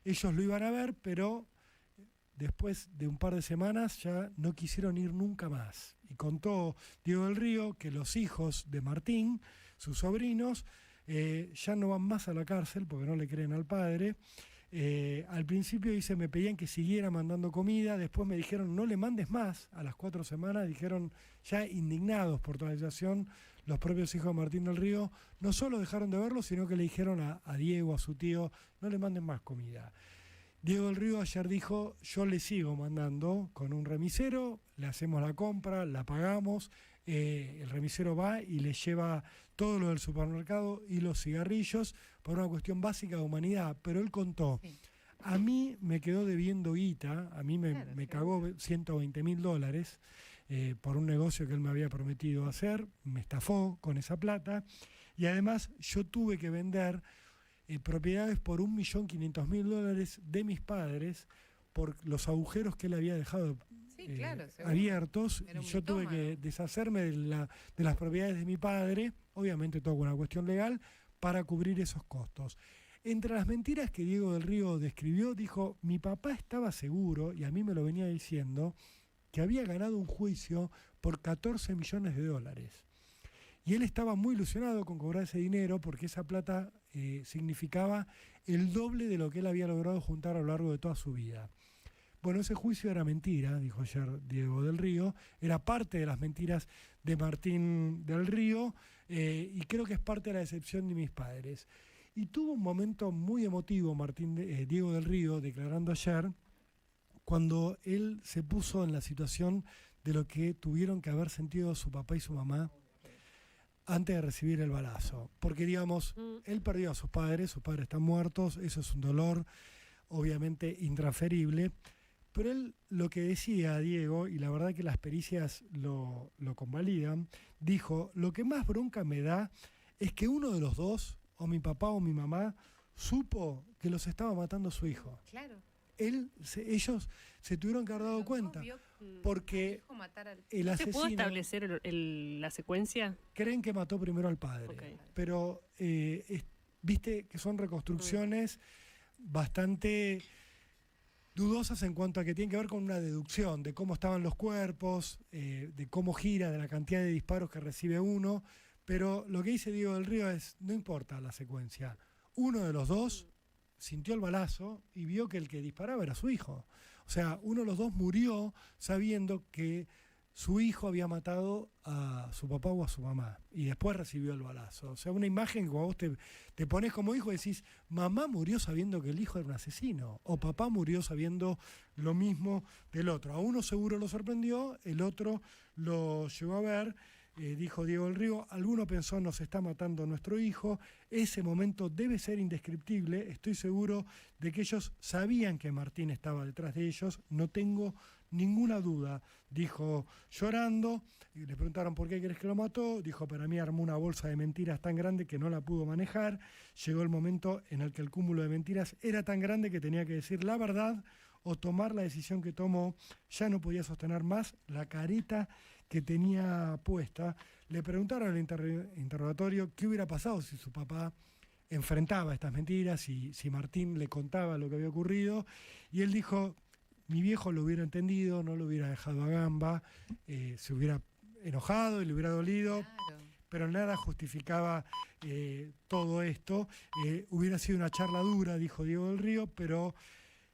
Ellos lo iban a ver, pero después de un par de semanas ya no quisieron ir nunca más. Y contó Diego del Río que los hijos de Martín, sus sobrinos, ya no van más a la cárcel porque no le creen al padre. Al principio dice, me pedían que siguiera mandando comida, después me dijeron no le mandes más, a las 4 semanas dijeron, ya indignados por toda la situación, los propios hijos de Martín del Río no solo dejaron de verlo, sino que le dijeron a Diego, a su tío, no le mandes más comida. Diego del Río ayer dijo, yo le sigo mandando con un remisero, le hacemos la compra, la pagamos, el remisero va y le lleva todo lo del supermercado y los cigarrillos por una cuestión básica de humanidad, pero él contó, a mí me quedó debiendo guita, a mí me cagó $120.000 por un negocio que él me había prometido hacer, me estafó con esa plata y además yo tuve que vender propiedades por $1.500.000 de mis padres por los agujeros que él había dejado abiertos, y yo tuve que deshacerme de las propiedades de mi padre, obviamente todo con una cuestión legal, para cubrir esos costos. Entre las mentiras que Diego del Río describió, dijo, mi papá estaba seguro, y a mí me lo venía diciendo, que había ganado un juicio por $14 millones. Y él estaba muy ilusionado con cobrar ese dinero porque esa plata significaba el doble de lo que él había logrado juntar a lo largo de toda su vida. Bueno, ese juicio era mentira, dijo ayer Diego del Río, era parte de las mentiras de Martín del Río y creo que es parte de la decepción de mis padres. Y tuvo un momento muy emotivo Diego del Río declarando ayer cuando él se puso en la situación de lo que tuvieron que haber sentido su papá y su mamá antes de recibir el balazo. Porque, digamos, él perdió a sus padres están muertos, eso es un dolor obviamente intransferible, pero él lo que decía, Diego, y la verdad que las pericias lo convalidan, dijo, lo que más bronca me da es que uno de los dos, o mi papá o mi mamá, supo que los estaba matando su hijo. Claro. Ellos se tuvieron que haber dado cuenta, porque el asesino... ¿Se pudo establecer la secuencia? Creen que mató primero al padre, pero viste que son reconstrucciones bastante dudosas en cuanto a que tienen que ver con una deducción de cómo estaban los cuerpos, de cómo gira, de la cantidad de disparos que recibe uno, pero lo que dice Diego del Río es, no importa la secuencia, uno de los dos sintió el balazo y vio que el que disparaba era su hijo. O sea, uno de los dos murió sabiendo que su hijo había matado a su papá o a su mamá y después recibió el balazo. O sea, una imagen que vos te pones como hijo y decís, mamá murió sabiendo que el hijo era un asesino o papá murió sabiendo lo mismo del otro. A uno seguro lo sorprendió, el otro lo llegó a ver dijo Diego del Río, alguno pensó nos está matando nuestro hijo, ese momento debe ser indescriptible, estoy seguro de que ellos sabían que Martín estaba detrás de ellos, no tengo ninguna duda, dijo llorando, y le preguntaron por qué crees que lo mató, dijo para mí armó una bolsa de mentiras tan grande que no la pudo manejar, llegó el momento en el que el cúmulo de mentiras era tan grande que tenía que decir la verdad o tomar la decisión que tomó, ya no podía sostener más la careta que tenía puesta. Le preguntaron en el interrogatorio qué hubiera pasado si su papá enfrentaba estas mentiras, si Martín le contaba lo que había ocurrido, y él dijo, mi viejo lo hubiera entendido, no lo hubiera dejado a gamba, se hubiera enojado y le hubiera dolido, Claro. pero nada justificaba todo esto. Hubiera sido una charla dura, dijo Diego del Río, pero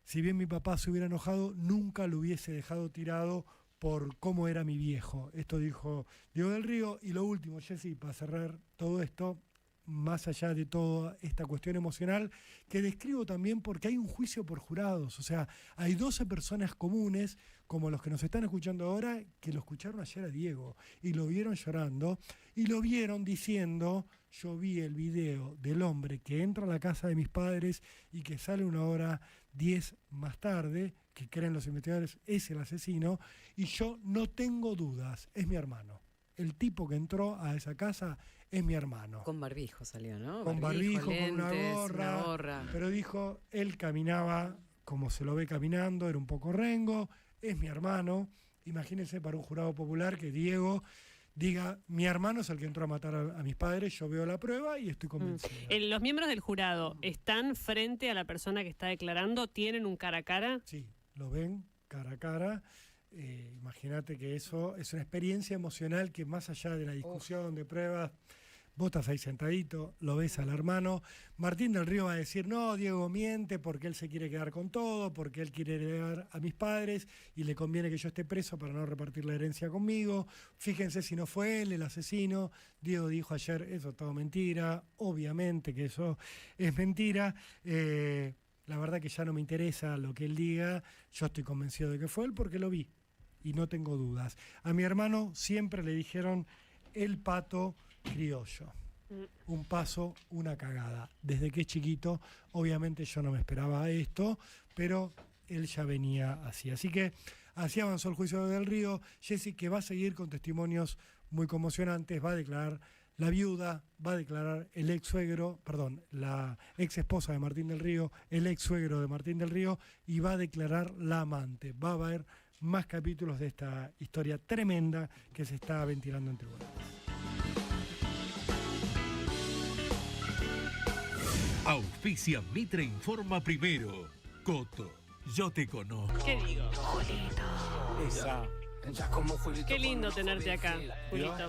si bien mi papá se hubiera enojado, nunca lo hubiese dejado tirado por cómo era mi viejo. Esto dijo Diego del Río. Y lo último, Jessy, para cerrar todo esto, más allá de toda esta cuestión emocional, que describo también porque hay un juicio por jurados. O sea, hay 12 personas comunes, como los que nos están escuchando ahora, que lo escucharon ayer a Diego y lo vieron llorando y lo vieron diciendo, yo vi el video del hombre que entra a la casa de mis padres y que sale 1:10 más tarde, que creen los investigadores es el asesino, y yo no tengo dudas, es mi hermano. El tipo que entró a esa casa es mi hermano. Con barbijo salió, ¿no? Con barbijo, con una lentes, gorra. Pero dijo, él caminaba como se lo ve caminando, era un poco rengo, es mi hermano. Imagínense para un jurado popular que Diego diga, mi hermano es el que entró a matar a mis padres, yo veo la prueba y estoy convencido. ¿Los miembros del jurado están frente a la persona que está declarando? ¿Tienen un cara a cara? Sí, lo ven cara a cara. Imagínate que eso es una experiencia emocional que más allá de la discusión de pruebas, vos estás ahí sentadito, lo ves al hermano. Martín del Río va a decir, no, Diego miente porque él se quiere quedar con todo, porque él quiere heredar a mis padres y le conviene que yo esté preso para no repartir la herencia conmigo. Fíjense si no fue él el asesino. Diego dijo ayer, eso es todo mentira. Obviamente que eso es mentira. La verdad que ya no me interesa lo que él diga. Yo estoy convencido de que fue él porque lo vi y no tengo dudas. A mi hermano siempre le dijeron el pato criollo. Un paso, una cagada. Desde que es chiquito, obviamente yo no me esperaba esto, pero él ya venía así. Así que así avanzó el juicio del Río. Jessy, que va a seguir con testimonios muy conmocionantes, va a declarar la viuda, va a declarar el ex suegro, perdón, la ex esposa de Martín del Río, el ex suegro de Martín del Río, y va a declarar la amante. Va a haber más capítulos de esta historia tremenda que se está ventilando en tribunales. Auspicia Mitre Informa Primero. Coto, yo te conozco. ¿Qué digo? Esa. Qué lindo tenerte acá, Julito.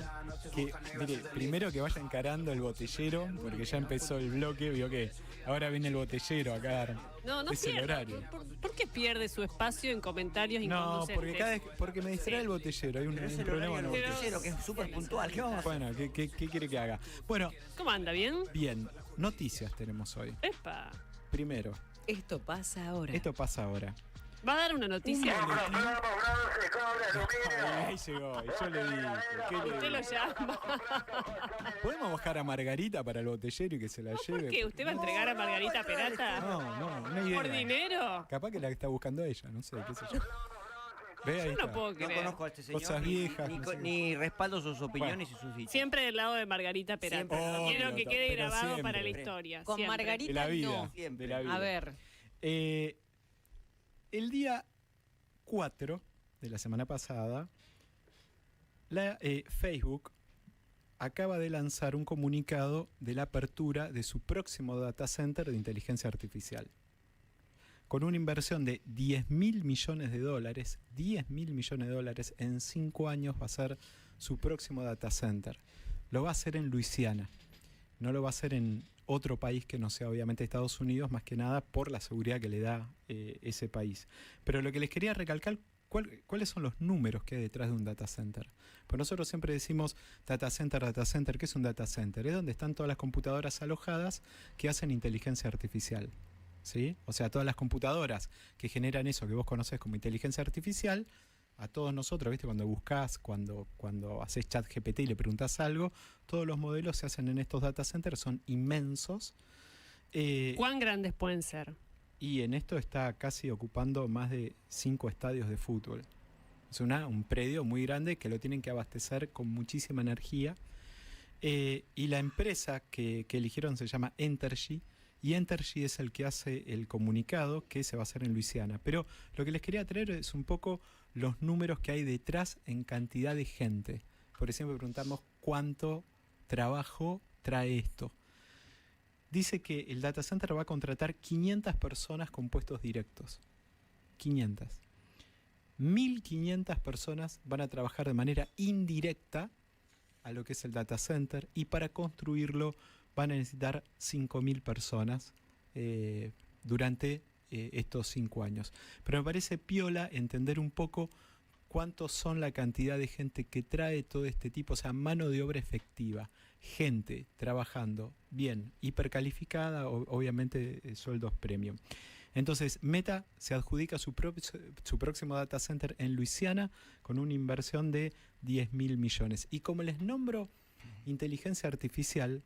Que, mire, primero que vaya encarando el botellero, porque ya empezó el bloque, vio que ahora viene el botellero acá. No es el pierda. horario. ¿Por qué pierde su espacio en comentarios No, inconducentes? porque me distrae el botellero. Hay un Pero es el problema horario con del el botellero, que es súper puntual. ¿Qué vamos a hacer? Bueno, ¿qué quiere que haga? Bueno, ¿Cómo anda? ¿Bien? bien, noticias tenemos hoy. Epa. Primero, Esto pasa ahora. esto pasa ahora. ¿Va a dar una noticia? Ahí llegó, y yo le dije, ¿qué le Usted digo? lo llama. ¿Podemos bajar a Margarita para el botellero y que se la lleve? ¿Por qué? ¿Usted va a entregar a Margarita Peralta? No, una idea. ¿Por dinero? Capaz que la está buscando ella, no sé, qué sé yo. Ve ahí Yo no está. puedo No creer. conozco a este señor. Cosas ni- viejas, Ni, no sé. ni respaldo sus opiniones y sus dichos. Siempre del lado de Margarita Peralta. Siempre. Quiero Obvio, que quede pero grabado siempre. para la historia. Con siempre. De Margarita la vida. no. De la vida. A ver, El día 4 de la semana pasada, Facebook acaba de lanzar un comunicado de la apertura de su próximo data center de inteligencia artificial. Con una inversión de $10.000 millones, $10.000 millones en 5 años va a ser su próximo data center. Lo va a hacer en Luisiana, no lo va a hacer en otro país que no sea obviamente Estados Unidos, más que nada por la seguridad que le da ese país. Pero lo que les quería recalcar, ¿cuáles son los números que hay detrás de un data center? Pues nosotros siempre decimos data center, ¿qué es un data center? Es donde están todas las computadoras alojadas que hacen inteligencia artificial, ¿sí? O sea, todas las computadoras que generan eso que vos conocés como inteligencia artificial, a todos nosotros, ¿viste? Cuando buscas, cuando haces chat GPT y le preguntas algo, todos los modelos se hacen en estos data centers, son inmensos. ¿Cuán grandes pueden ser? Y en esto está casi ocupando más de 5 estadios de fútbol. Es un predio muy grande que lo tienen que abastecer con muchísima energía. Y la empresa que eligieron se llama Entergy, y Entergy es el que hace el comunicado que se va a hacer en Luisiana. Pero lo que les quería traer es un poco los números que hay detrás en cantidad de gente. Por ejemplo, preguntamos cuánto trabajo trae esto. Dice que el data center va a contratar 500 personas con puestos directos. 500. 1.500 personas van a trabajar de manera indirecta a lo que es el data center, y para construirlo van a necesitar 5.000 personas durante estos 5 años. Pero me parece piola entender un poco cuántos son la cantidad de gente que trae todo este tipo, o sea, mano de obra efectiva, gente trabajando bien, hipercalificada, obviamente sueldos premium. Entonces, Meta se adjudica su próximo data center en Luisiana con una inversión de 10.000 millones. Y como les nombro inteligencia artificial,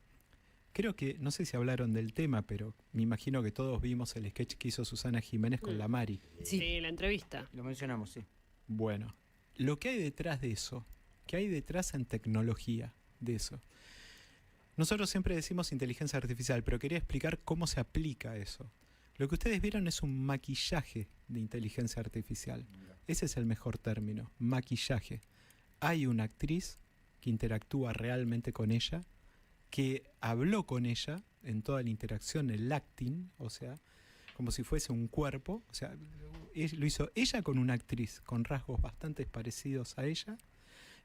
creo que, no sé si hablaron del tema, pero me imagino que todos vimos el sketch que hizo Susana Jiménez con la Mari. Sí, la entrevista. Lo mencionamos, sí. Bueno, lo que hay detrás de eso, que hay detrás en tecnología de eso. Nosotros siempre decimos inteligencia artificial, pero quería explicar cómo se aplica eso. Lo que ustedes vieron es un maquillaje de inteligencia artificial. Ese es el mejor término, maquillaje. Hay una actriz que interactúa realmente con ella, que habló con ella en toda la interacción, el acting, o sea, como si fuese un cuerpo. O sea, lo hizo ella con una actriz con rasgos bastante parecidos a ella,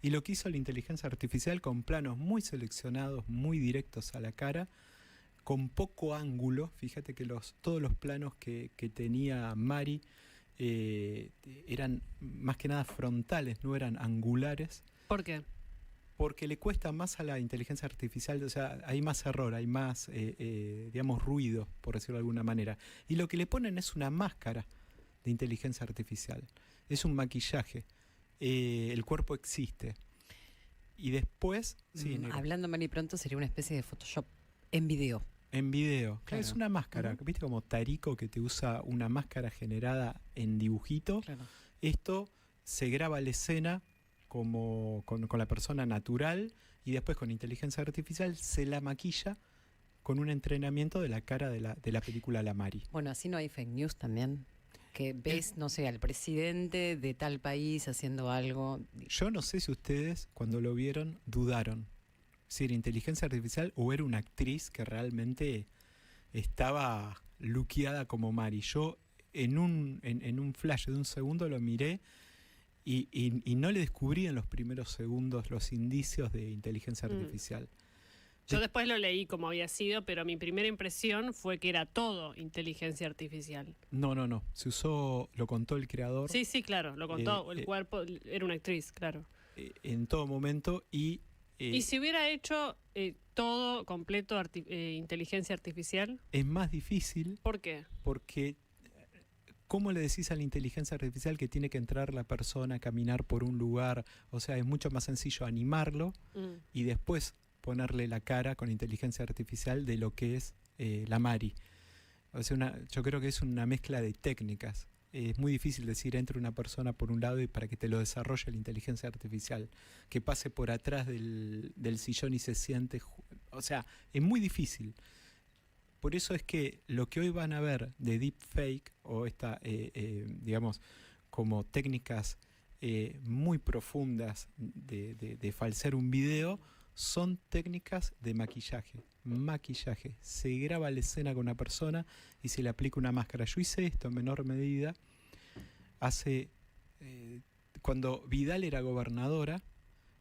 y lo que hizo la inteligencia artificial con planos muy seleccionados, muy directos a la cara, con poco ángulo. Fíjate que todos los planos que tenía Mari eran más que nada frontales, no eran angulares. ¿Por qué? Porque le cuesta más a la inteligencia artificial, o sea, hay más error, hay más, digamos, ruido, por decirlo de alguna manera. Y lo que le ponen es una máscara de inteligencia artificial, es un maquillaje. El cuerpo existe. Y después... Sí, hablando mal y pronto, sería una especie de Photoshop en video. En video. Claro. Es una máscara. ¿Viste como Tarico que te usa una máscara generada en dibujito? Claro. Esto se graba la escena como con la persona natural, y después con inteligencia artificial se la maquilla con un entrenamiento de la cara de la película La Mari. Bueno, así no hay fake news también. Que ves, no sé, al presidente de tal país haciendo algo. Yo no sé si ustedes, cuando lo vieron, dudaron si era inteligencia artificial o era una actriz que realmente estaba luqueada como Mari. Yo en un flash de un segundo lo miré y no le descubrí en los primeros segundos los indicios de inteligencia artificial. Yo después lo leí como había sido, pero mi primera impresión fue que era todo inteligencia artificial. No. Se usó, lo contó el creador. Sí, claro, lo contó. El cuerpo era una actriz, claro. En todo momento. Y si hubiera hecho todo completo inteligencia artificial. Es más difícil. ¿Por qué? Porque ¿cómo le decís a la inteligencia artificial que tiene que entrar la persona a caminar por un lugar? O sea, es mucho más sencillo animarlo y después ponerle la cara con inteligencia artificial de lo que es la Mari. O sea, yo creo que es una mezcla de técnicas. Es muy difícil decir entre una persona por un lado y para que te lo desarrolle la inteligencia artificial, que pase por atrás del sillón y se siente. O sea, es muy difícil. Por eso es que lo que hoy van a ver de deepfake o digamos, como técnicas muy profundas de falsear un video, son técnicas de maquillaje. Maquillaje. Se graba la escena con una persona y se le aplica una máscara. Yo hice esto en menor medida cuando Vidal era gobernadora,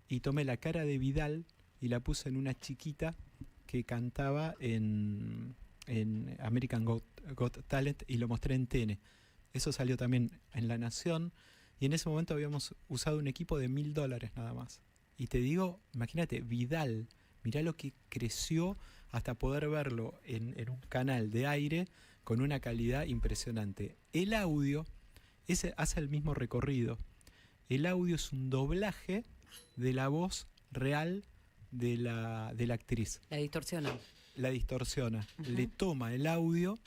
y tomé la cara de Vidal y la puse en una chiquita que cantaba en American Got Talent, y lo mostré en TN. Eso salió también en La Nación, y en ese momento habíamos usado un equipo de $1.000 nada más. Y te digo, imagínate, Vidal, mirá lo que creció hasta poder verlo en un canal de aire con una calidad impresionante. El audio hace el mismo recorrido. El audio es un doblaje de la voz real de la actriz. La distorsiona. La distorsiona. Le toma el audio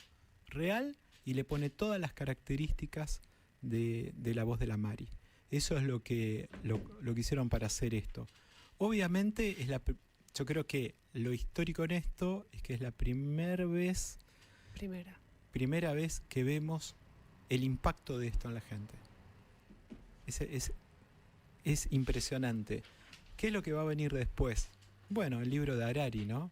real y le pone todas las características de la voz de la Mari. Eso es lo que hicieron para hacer esto. Obviamente, yo creo que lo histórico en esto es que es la primera vez que vemos el impacto de esto en la gente. Es impresionante. ¿Qué es lo que va a venir después? Bueno, el libro de Harari, ¿no?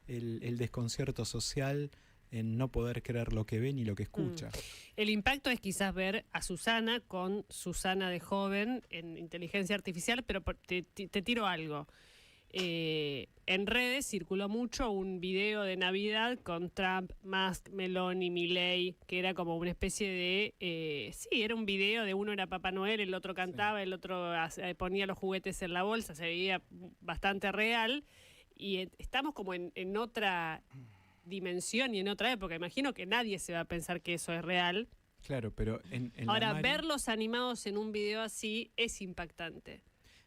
El desconcierto social en no poder creer lo que ve ni lo que escucha. El impacto es quizás ver a Susana con Susana de joven en inteligencia artificial, pero te tiro algo. En redes circuló mucho un video de Navidad con Trump, Musk, Meloni, Milei, que era como una especie de... sí, era un video de uno era Papá Noel, el otro cantaba, el otro ponía los juguetes en la bolsa, se veía bastante real. Y estamos como en otra dimensión y en otra época. Imagino que nadie se va a pensar que eso es real. Claro, pero en ahora, verlos animados en un video así es impactante.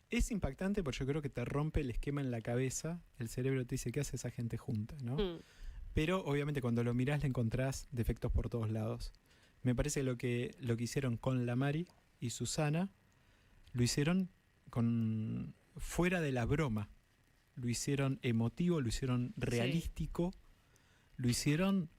Es impactante porque yo creo que te rompe el esquema en la cabeza, el cerebro te dice, ¿qué hace esa gente junta? ¿no? Pero obviamente cuando lo mirás le encontrás defectos por todos lados. Me parece que lo que hicieron con la Mari y Susana, lo hicieron fuera de la broma. Lo hicieron emotivo, lo hicieron realístico, lo hicieron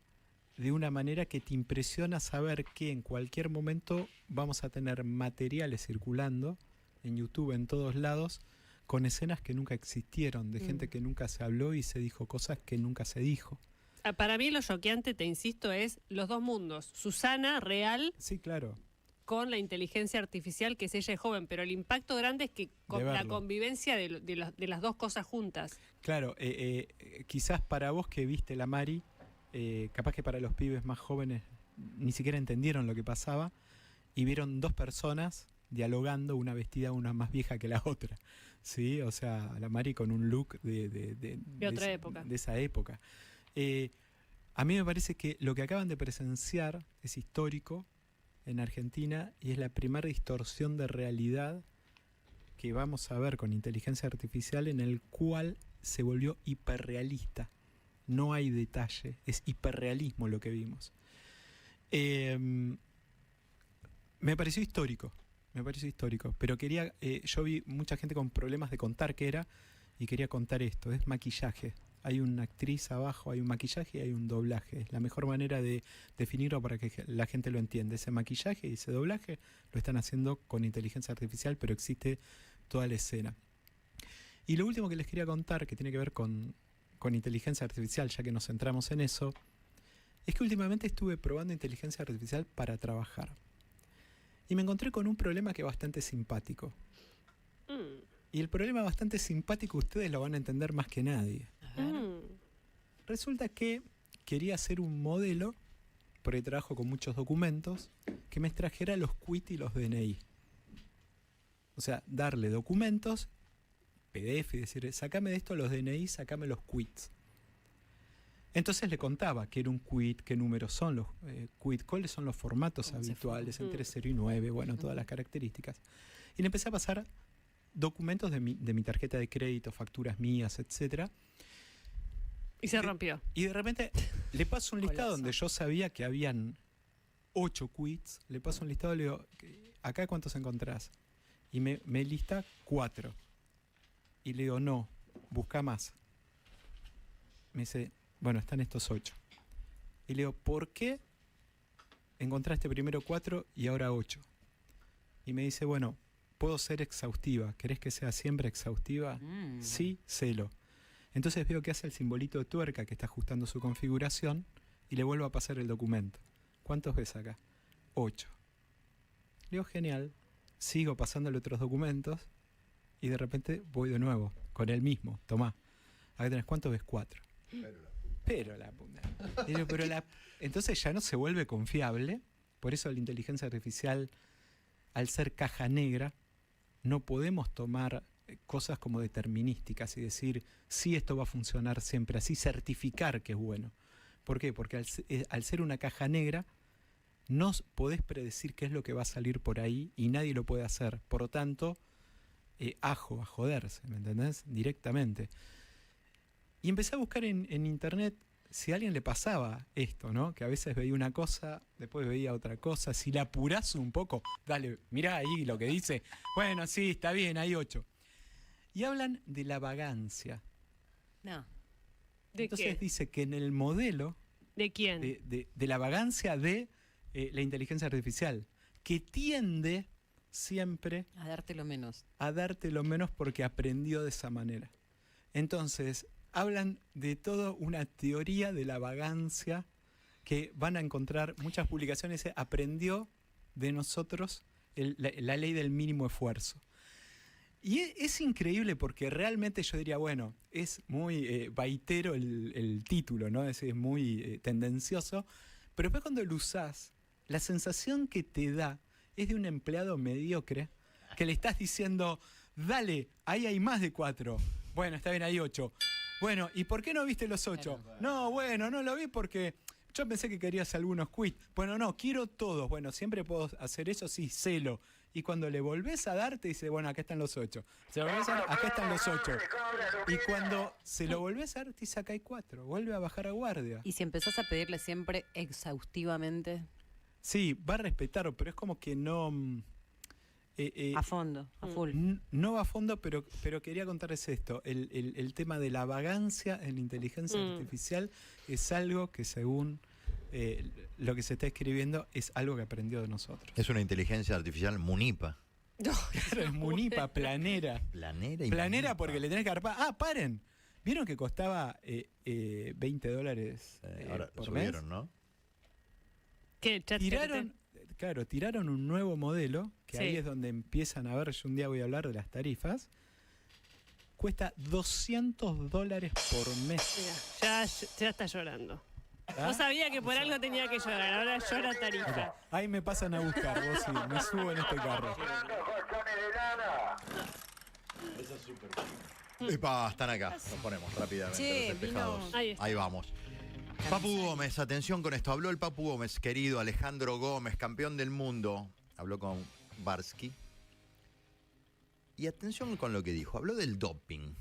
de una manera que te impresiona saber que en cualquier momento vamos a tener materiales circulando en YouTube, en todos lados, con escenas que nunca existieron, de gente que nunca se habló y se dijo cosas que nunca se dijo. Para mí lo choqueante, te insisto, es los dos mundos. Susana, real, sí, claro, con la inteligencia artificial, que es ella es joven, pero el impacto grande es que con la convivencia de las dos cosas juntas. Claro, quizás para vos que viste la Mari, capaz que para los pibes más jóvenes ni siquiera entendieron lo que pasaba y vieron dos personas dialogando, una vestida, una más vieja que la otra, ¿sí? O sea, la Mari con un look de otra época. De esa época. A mí me parece que lo que acaban de presenciar es histórico en Argentina y es la primera distorsión de realidad que vamos a ver con inteligencia artificial, en el cual se volvió hiperrealista. No hay detalle, es hiperrealismo lo que vimos. Me pareció histórico, pero yo vi mucha gente con problemas de contar qué era y quería contar esto, es maquillaje. Hay una actriz abajo, hay un maquillaje y hay un doblaje. Es la mejor manera de definirlo para que la gente lo entienda. Ese maquillaje y ese doblaje lo están haciendo con inteligencia artificial, pero existe toda la escena. Y lo último que les quería contar, que tiene que ver con inteligencia artificial, ya que nos centramos en eso, es que últimamente estuve probando inteligencia artificial para trabajar. Y me encontré con un problema que es bastante simpático. Y el problema bastante simpático ustedes lo van a entender más que nadie. Resulta que quería hacer un modelo, porque trabajo con muchos documentos, que me extrajera los quit y los DNI. O sea, darle documentos, PDF, y decir, sacame de esto los DNI, sacame los quits. Entonces le contaba qué era un quit, qué números son los quit, cuáles son los formatos habituales, entre 0 y 9, bueno, todas las características. Y le empecé a pasar documentos de mi tarjeta de crédito, facturas mías, etcétera. Y se rompió. Y de repente le paso un listado donde yo sabía que habían 8 quits. Le paso un listado y le digo, ¿acá cuántos encontrás? Y me lista 4. Y le digo, no, busca más. Me dice, bueno, están estos 8. Y le digo, ¿por qué encontraste primero 4 y ahora 8? Y me dice, bueno, puedo ser exhaustiva. ¿Querés que sea siempre exhaustiva? Sí, celo. Entonces veo que hace el simbolito de tuerca que está ajustando su configuración y le vuelvo a pasar el documento. ¿Cuántos ves acá? 8. Le digo, genial. Sigo pasándole otros documentos y de repente voy de nuevo con el mismo. Tomá. Acá tenés, ¿cuántos ves? 4. Pero la puta. Entonces ya no se vuelve confiable. Por eso la inteligencia artificial, al ser caja negra, no podemos tomar cosas como determinísticas y decir, sí, esto va a funcionar siempre así, certificar que es bueno. ¿Por qué? Porque al ser una caja negra, no podés predecir qué es lo que va a salir por ahí y nadie lo puede hacer. Por lo tanto, a joderse, ¿me entendés? Directamente. Y empecé a buscar en internet si a alguien le pasaba esto, ¿no? Que a veces veía una cosa, después veía otra cosa. Si la apurás un poco, dale, mirá ahí lo que dice. Bueno, sí, está bien, hay 8. Y hablan de la vagancia. No. Entonces dice que en el modelo... ¿De quién? De la vagancia de la inteligencia artificial, que tiende siempre a darte lo menos. A darte lo menos porque aprendió de esa manera. Entonces, hablan de toda una teoría de la vagancia que van a encontrar muchas publicaciones. Aprendió de nosotros la ley del mínimo esfuerzo. Y es increíble porque realmente yo diría, bueno, es muy baitero el título, ¿no? Es muy tendencioso, pero después cuando lo usás, la sensación que te da es de un empleado mediocre que le estás diciendo, dale, ahí hay más de 4. Bueno, está bien, hay 8. Bueno, ¿y por qué no viste los 8? No, bueno, no lo vi porque yo pensé que querías algunos quits. Bueno, no, quiero todos. Bueno, siempre puedo hacer eso, sí, celo. Y cuando le volvés a dar, te dice, bueno, acá están los 8. Se lo volvés a dar, acá están los 8. Y cuando se lo volvés a dar, te dice, acá hay 4. Vuelve a bajar a guardia. Y si empezás a pedirle siempre exhaustivamente... Sí, va a respetarlo, pero es como que no... a fondo, a full. No va a fondo, pero quería contarles esto. El tema de la vagancia en la inteligencia artificial es algo que según lo que se está escribiendo es algo que aprendió de nosotros. Es una inteligencia artificial munipa. Claro, es munipa, planera. Planera y planera munipa. Porque le tenés que agarpar. ¡Ah, paren! ¿Vieron que costaba $20 ahora por subieron, mes? ¿no? ¿Qué? Tiraron un nuevo modelo, que Sí. ahí es donde empiezan a ver, yo un día voy a hablar de las tarifas. Cuesta $200 por mes. Mira, ya está llorando. ¿Ah? No sabía que por algo tenía que llorar, ahora llora Tarifa. Mira, ahí me pasan a buscar, vos sí, me subo en este carro. Epa, están acá. Nos ponemos rápidamente. Che, los despejados. vino- Ahí está. Ahí vamos. Papu Gómez, atención con esto. Habló el Papu Gómez, querido Alejandro Gómez, campeón del mundo. Habló con Barsky. Y atención con lo que dijo. Habló del doping.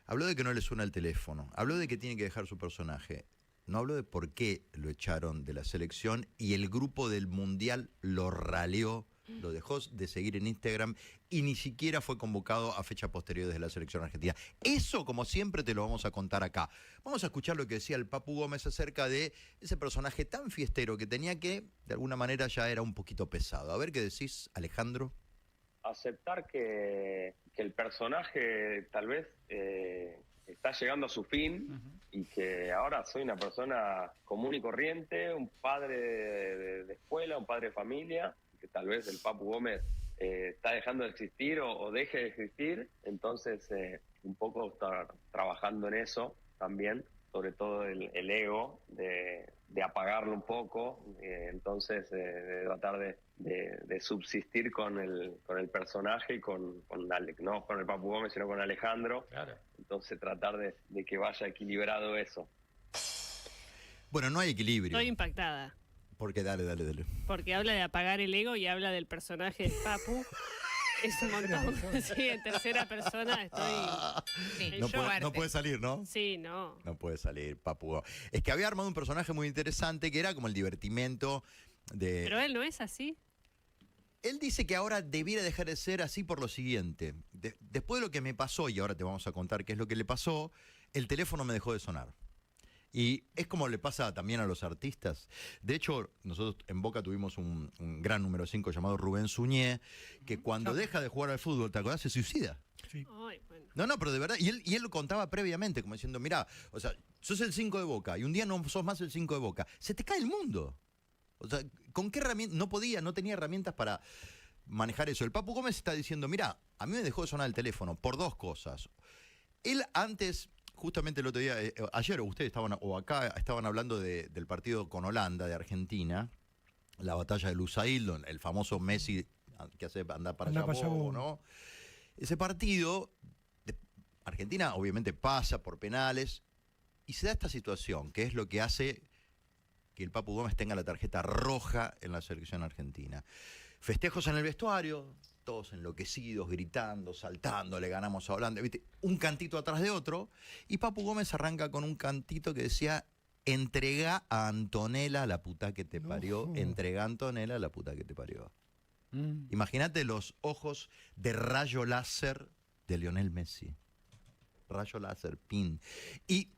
Habló de que no le suena el teléfono. Habló de que tiene que dejar su personaje. No habló de por qué lo echaron de la selección y el grupo del Mundial lo raleó, lo dejó de seguir en Instagram y ni siquiera fue convocado a fecha posterior de la selección argentina. Eso, como siempre, te lo vamos a contar acá. Vamos a escuchar lo que decía el Papu Gómez acerca de ese personaje tan fiestero que tenía que, de alguna manera, ya era un poquito pesado. A ver qué decís, Alejandro. Aceptar que el personaje tal vez está llegando a su fin y que ahora soy una persona común y corriente, un padre de escuela, un padre de familia, que tal vez el Papu Gómez está dejando de existir o deje de existir, entonces un poco está trabajando en eso también, sobre todo el ego, de apagarlo un poco, entonces de tratar de subsistir con el personaje y no con el Papu Gómez, sino con Alejandro. Claro. Entonces tratar de que vaya equilibrado eso. Bueno, no hay equilibrio. Estoy impactada, Porque dale. porque habla de apagar el ego y habla del personaje de Papu. Es un montón. Sí, en tercera persona estoy... No puede salir, ¿no? Sí, no. No puede salir, Papu. Es que había armado un personaje muy interesante que era como el divertimento de... Pero él no es así. Él dice que ahora debiera dejar de ser así por lo siguiente. Después de lo que me pasó, y ahora te vamos a contar qué es lo que le pasó, el teléfono me dejó de sonar. Y es como le pasa también a los artistas. De hecho, nosotros en Boca tuvimos un gran número 5 llamado Rubén Suñé, que cuando deja de jugar al fútbol, ¿te acordás? Se suicida. Sí. Ay, bueno. No, pero de verdad, y él lo contaba previamente, como diciendo, mirá, o sea, sos el 5 de Boca, y un día no sos más el 5 de Boca. Se te cae el mundo. O sea, ¿con qué herramientas? No tenía herramientas para manejar eso. El Papu Gómez está diciendo, mirá, a mí me dejó de sonar el teléfono por dos cosas. Él antes... Justamente el otro día, ayer ustedes estaban hablando del partido con Holanda de Argentina, la batalla de Lusail, el famoso Messi que hace andar para allá, bobo, ¿no? Ese partido, Argentina obviamente pasa por penales y se da esta situación, que es lo que hace que el Papu Gómez tenga la tarjeta roja en la selección argentina. Festejos en el vestuario, todos enloquecidos, gritando, saltando, le ganamos a Holanda, ¿viste? Un cantito atrás de otro, y Papu Gómez arranca con un cantito que decía: entrega a Antonella la puta que te parió, entrega a Antonella la puta que te parió. Imagínate los ojos de rayo láser de Lionel Messi. Rayo láser, pin. Y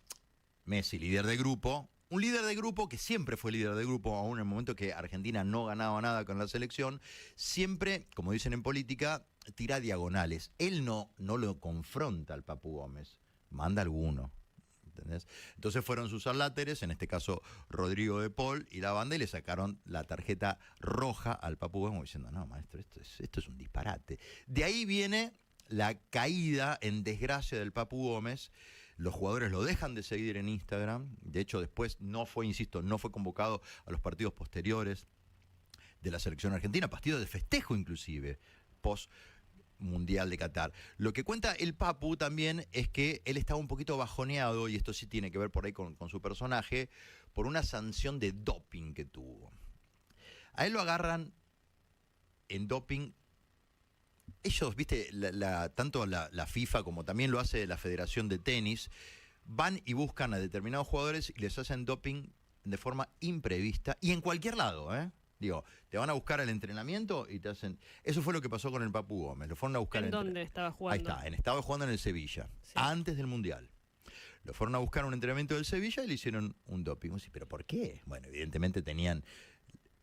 Messi, líder de grupo, un líder de grupo que siempre fue líder de grupo, aún en el momento que Argentina no ganaba nada con la selección, siempre, como dicen en política, tira diagonales. Él no lo confronta al Papu Gómez, manda alguno. ¿Entendés? Entonces fueron sus aláteres, en este caso Rodrigo de Paul y la banda, y le sacaron la tarjeta roja al Papu Gómez diciendo: no, maestro, esto es un disparate. De ahí viene la caída en desgracia del Papu Gómez. Los jugadores lo dejan de seguir en Instagram. De hecho, después no fue convocado a los partidos posteriores de la selección argentina, partidos de festejo inclusive, post Mundial de Qatar. Lo que cuenta el Papu también es que él estaba un poquito bajoneado, y esto sí tiene que ver por ahí con su personaje, por una sanción de doping que tuvo. A él lo agarran en doping. Ellos, viste, tanto la FIFA como también lo hace la Federación de Tenis, van y buscan a determinados jugadores y les hacen doping de forma imprevista y en cualquier lado, ¿eh? Digo, te van a buscar al entrenamiento y te hacen... Eso fue lo que pasó con el Papu Gómez. Lo fueron a buscar... ¿En dónde estaba jugando? Ahí está, estaba jugando en el Sevilla, sí, antes del Mundial. Lo fueron a buscar a un entrenamiento del Sevilla y le hicieron un doping. Sí, ¿pero por qué? Bueno, evidentemente tenían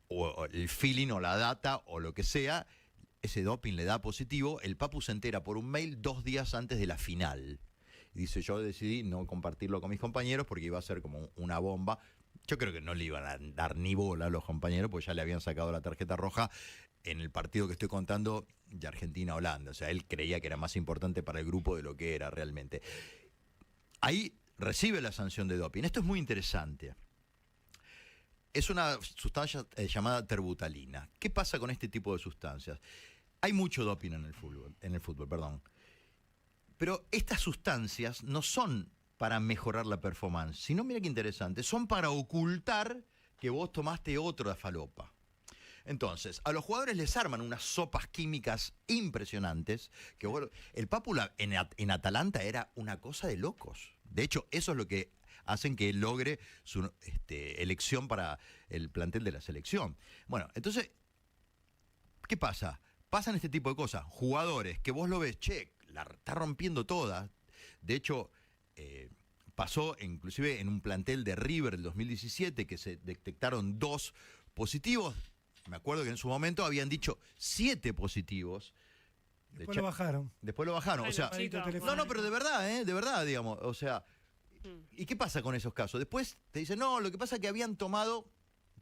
o el feeling o la data o lo que sea. Ese doping le da positivo. El Papu se entera por un mail 2 días antes de la final. Y dice: yo decidí no compartirlo con mis compañeros porque iba a ser como una bomba. Yo creo que no le iban a dar ni bola a los compañeros, porque ya le habían sacado la tarjeta roja en el partido que estoy contando de Argentina-Holanda. O sea, él creía que era más importante para el grupo de lo que era realmente. Ahí recibe la sanción de doping. Esto es muy interesante. Es una sustancia llamada terbutalina. ¿Qué pasa con este tipo de sustancias? Hay mucho doping en el fútbol, perdón. Pero estas sustancias no son para mejorar la performance, sino, mira qué interesante, son para ocultar que vos tomaste otra falopa. Entonces, a los jugadores les arman unas sopas químicas impresionantes, que el Papu en Atalanta era una cosa de locos. De hecho, eso es lo que hacen que él logre su elección para el plantel de la selección. Bueno, entonces, ¿qué pasa? Pasan este tipo de cosas. Jugadores que vos lo ves, che, la está rompiendo toda. De hecho, pasó inclusive en un plantel de River del 2017 que se detectaron 2 positivos. Me acuerdo que en su momento habían dicho 7 positivos. Después lo bajaron. Después lo bajaron. Ay, o sea, no, pero de verdad, digamos. O sea, ¿y qué pasa con esos casos? Después te dicen: no, lo que pasa es que habían tomado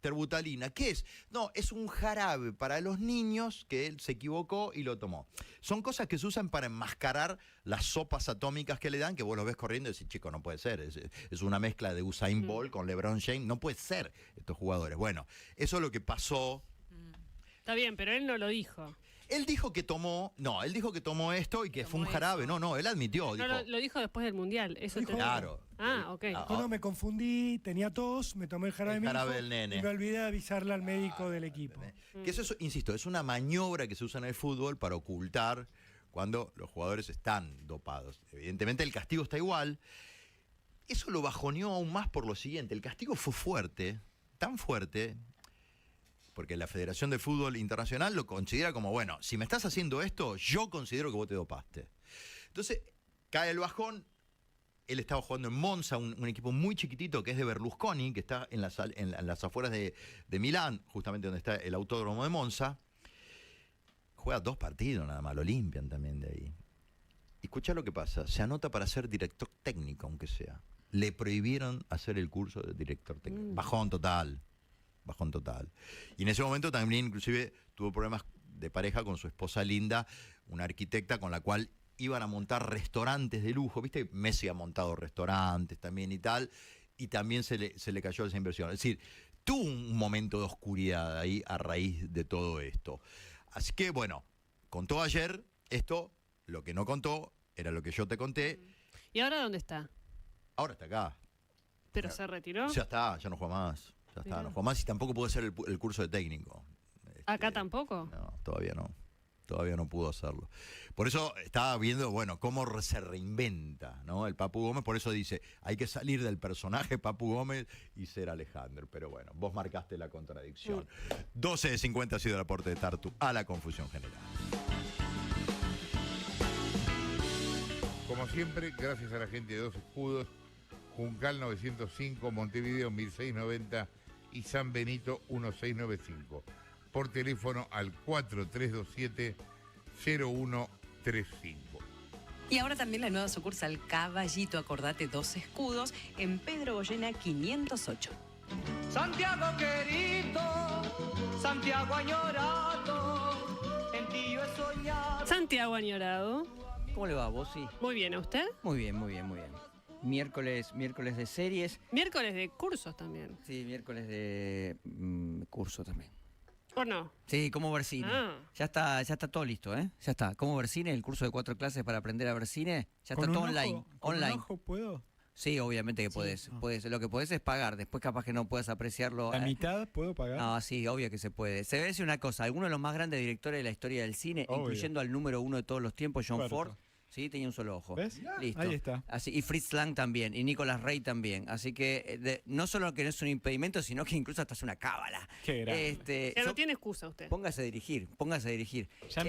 terbutalina. ¿Qué es? No, es un jarabe para los niños que él se equivocó y lo tomó. Son cosas que se usan para enmascarar las sopas atómicas que le dan, que vos lo ves corriendo y decís: chico, no puede ser. Es una mezcla de Usain Bolt con LeBron James. No puede ser estos jugadores. Bueno, eso es lo que pasó. Está bien, pero él no lo dijo. Él dijo que tomó esto y que fue un jarabe. No, él admitió. No, lo dijo después del Mundial. Eso Dijo, claro. Ok. No, me confundí, tenía tos, me tomé el jarabe, del nene. Y me olvidé de avisarle al médico del equipo. Que eso, insisto, es una maniobra que se usa en el fútbol para ocultar cuando los jugadores están dopados. Evidentemente el castigo está igual. Eso lo bajoneó aún más por lo siguiente. El castigo fue fuerte, tan fuerte, porque la Federación de Fútbol Internacional lo considera como: bueno, si me estás haciendo esto, yo considero que vos te dopaste. Entonces, cae el bajón. Él estaba jugando en Monza, un equipo muy chiquitito que es de Berlusconi, que está en las afueras de Milán, justamente donde está el autódromo de Monza. Juega 2 partidos nada más, lo limpian también de ahí. Y escuchá lo que pasa: se anota para ser director técnico, aunque sea. Le prohibieron hacer el curso de director técnico. Bajón total. Y en ese momento también inclusive tuvo problemas de pareja con su esposa Linda, una arquitecta con la cual iban a montar restaurantes de lujo. ¿Viste? Messi ha montado restaurantes también y tal, y también se le cayó esa inversión. Es decir, tuvo un momento de oscuridad ahí a raíz de todo esto. Así que, bueno, contó ayer esto. Lo que no contó era lo que yo te conté. ¿Y ahora dónde está? Ahora está acá. ¿Pero se retiró? Ya está, ya no juega más. Ya está, Mirá. no juego más y tampoco pude hacer el curso de técnico. ¿Acá tampoco? No, todavía no. Todavía no pudo hacerlo. Por eso estaba viendo, bueno, cómo se reinventa, ¿no? El Papu Gómez, por eso dice, hay que salir del personaje Papu Gómez y ser Alejandro. Pero bueno, vos marcaste la contradicción. 12:50 ha sido el aporte de Tartu a la confusión general. Como siempre, gracias a la gente de Dos Escudos, Juncal 905, Montevideo 1690 y San Benito 1695. Por teléfono al 4327-0135. Y ahora también la nueva sucursal Caballito, acordate, Dos Escudos, en Pedro Goyena 508. Santiago querido, Santiago añorado, en ti yo he soñado. Santiago añorado. ¿Cómo le va, vos? Sí. Muy bien, ¿a usted? Muy bien, muy bien, muy bien. Miércoles de series. Miércoles de cursos también. Sí, miércoles de curso también. ¿O no? Sí, cómo ver cine. Ah. Ya está todo listo, ¿eh? Ya está. Cómo ver cine, el curso de 4 clases para aprender a ver cine. Ya está todo online. ¿Con online. un ojo puedo? Sí, obviamente que podés. Lo que podés es pagar. Después capaz que no puedas apreciarlo. ¿La mitad puedo pagar? No, sí, obvio que se puede. Se ve decir una cosa. Algunos de los más grandes directores de la historia del cine, Obvio. incluyendo al número 1 de todos los tiempos, John Puerto. Ford, sí, tenía un solo ojo. ¿Ves? Listo. Ahí está. Así, y Fritz Lang también, y Nicolas Rey también. Así que no solo que no es un impedimento, sino que incluso hasta es una cábala. Qué grande. Ya no tiene excusa usted. Póngase a dirigir. Ya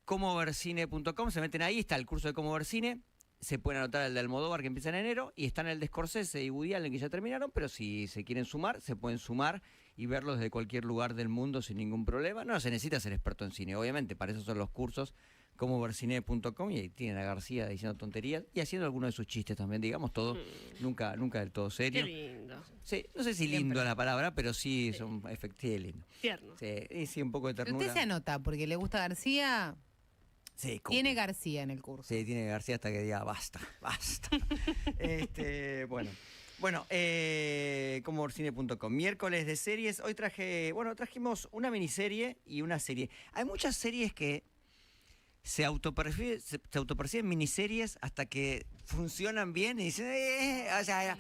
Comovercine.com, se meten ahí, está el curso de Cómo ver cine. Se pueden anotar el de Almodóvar que empieza en enero y están el de Scorsese y Woody Allen que ya terminaron, pero si se quieren sumar, se pueden sumar y verlos desde cualquier lugar del mundo sin ningún problema. No se necesita ser experto en cine, obviamente, para eso son los cursos comovercine.com y ahí tienen a García diciendo tonterías y haciendo algunos de sus chistes también, digamos, todo, nunca del todo serio. Qué lindo. Sí, no sé si lindo es la palabra, pero sí, son efectivamente lindo. Tierno. Sí, y sí, un poco de Pero ternura. usted se anota porque le gusta García. Sí, Tiene García en el curso. Sí, tiene García hasta que diga basta. Bueno, comovercine.com. Miércoles de series. Hoy trajimos una miniserie y una serie. Hay muchas series que se autoperciben miniseries hasta que funcionan bien y dicen, o sea,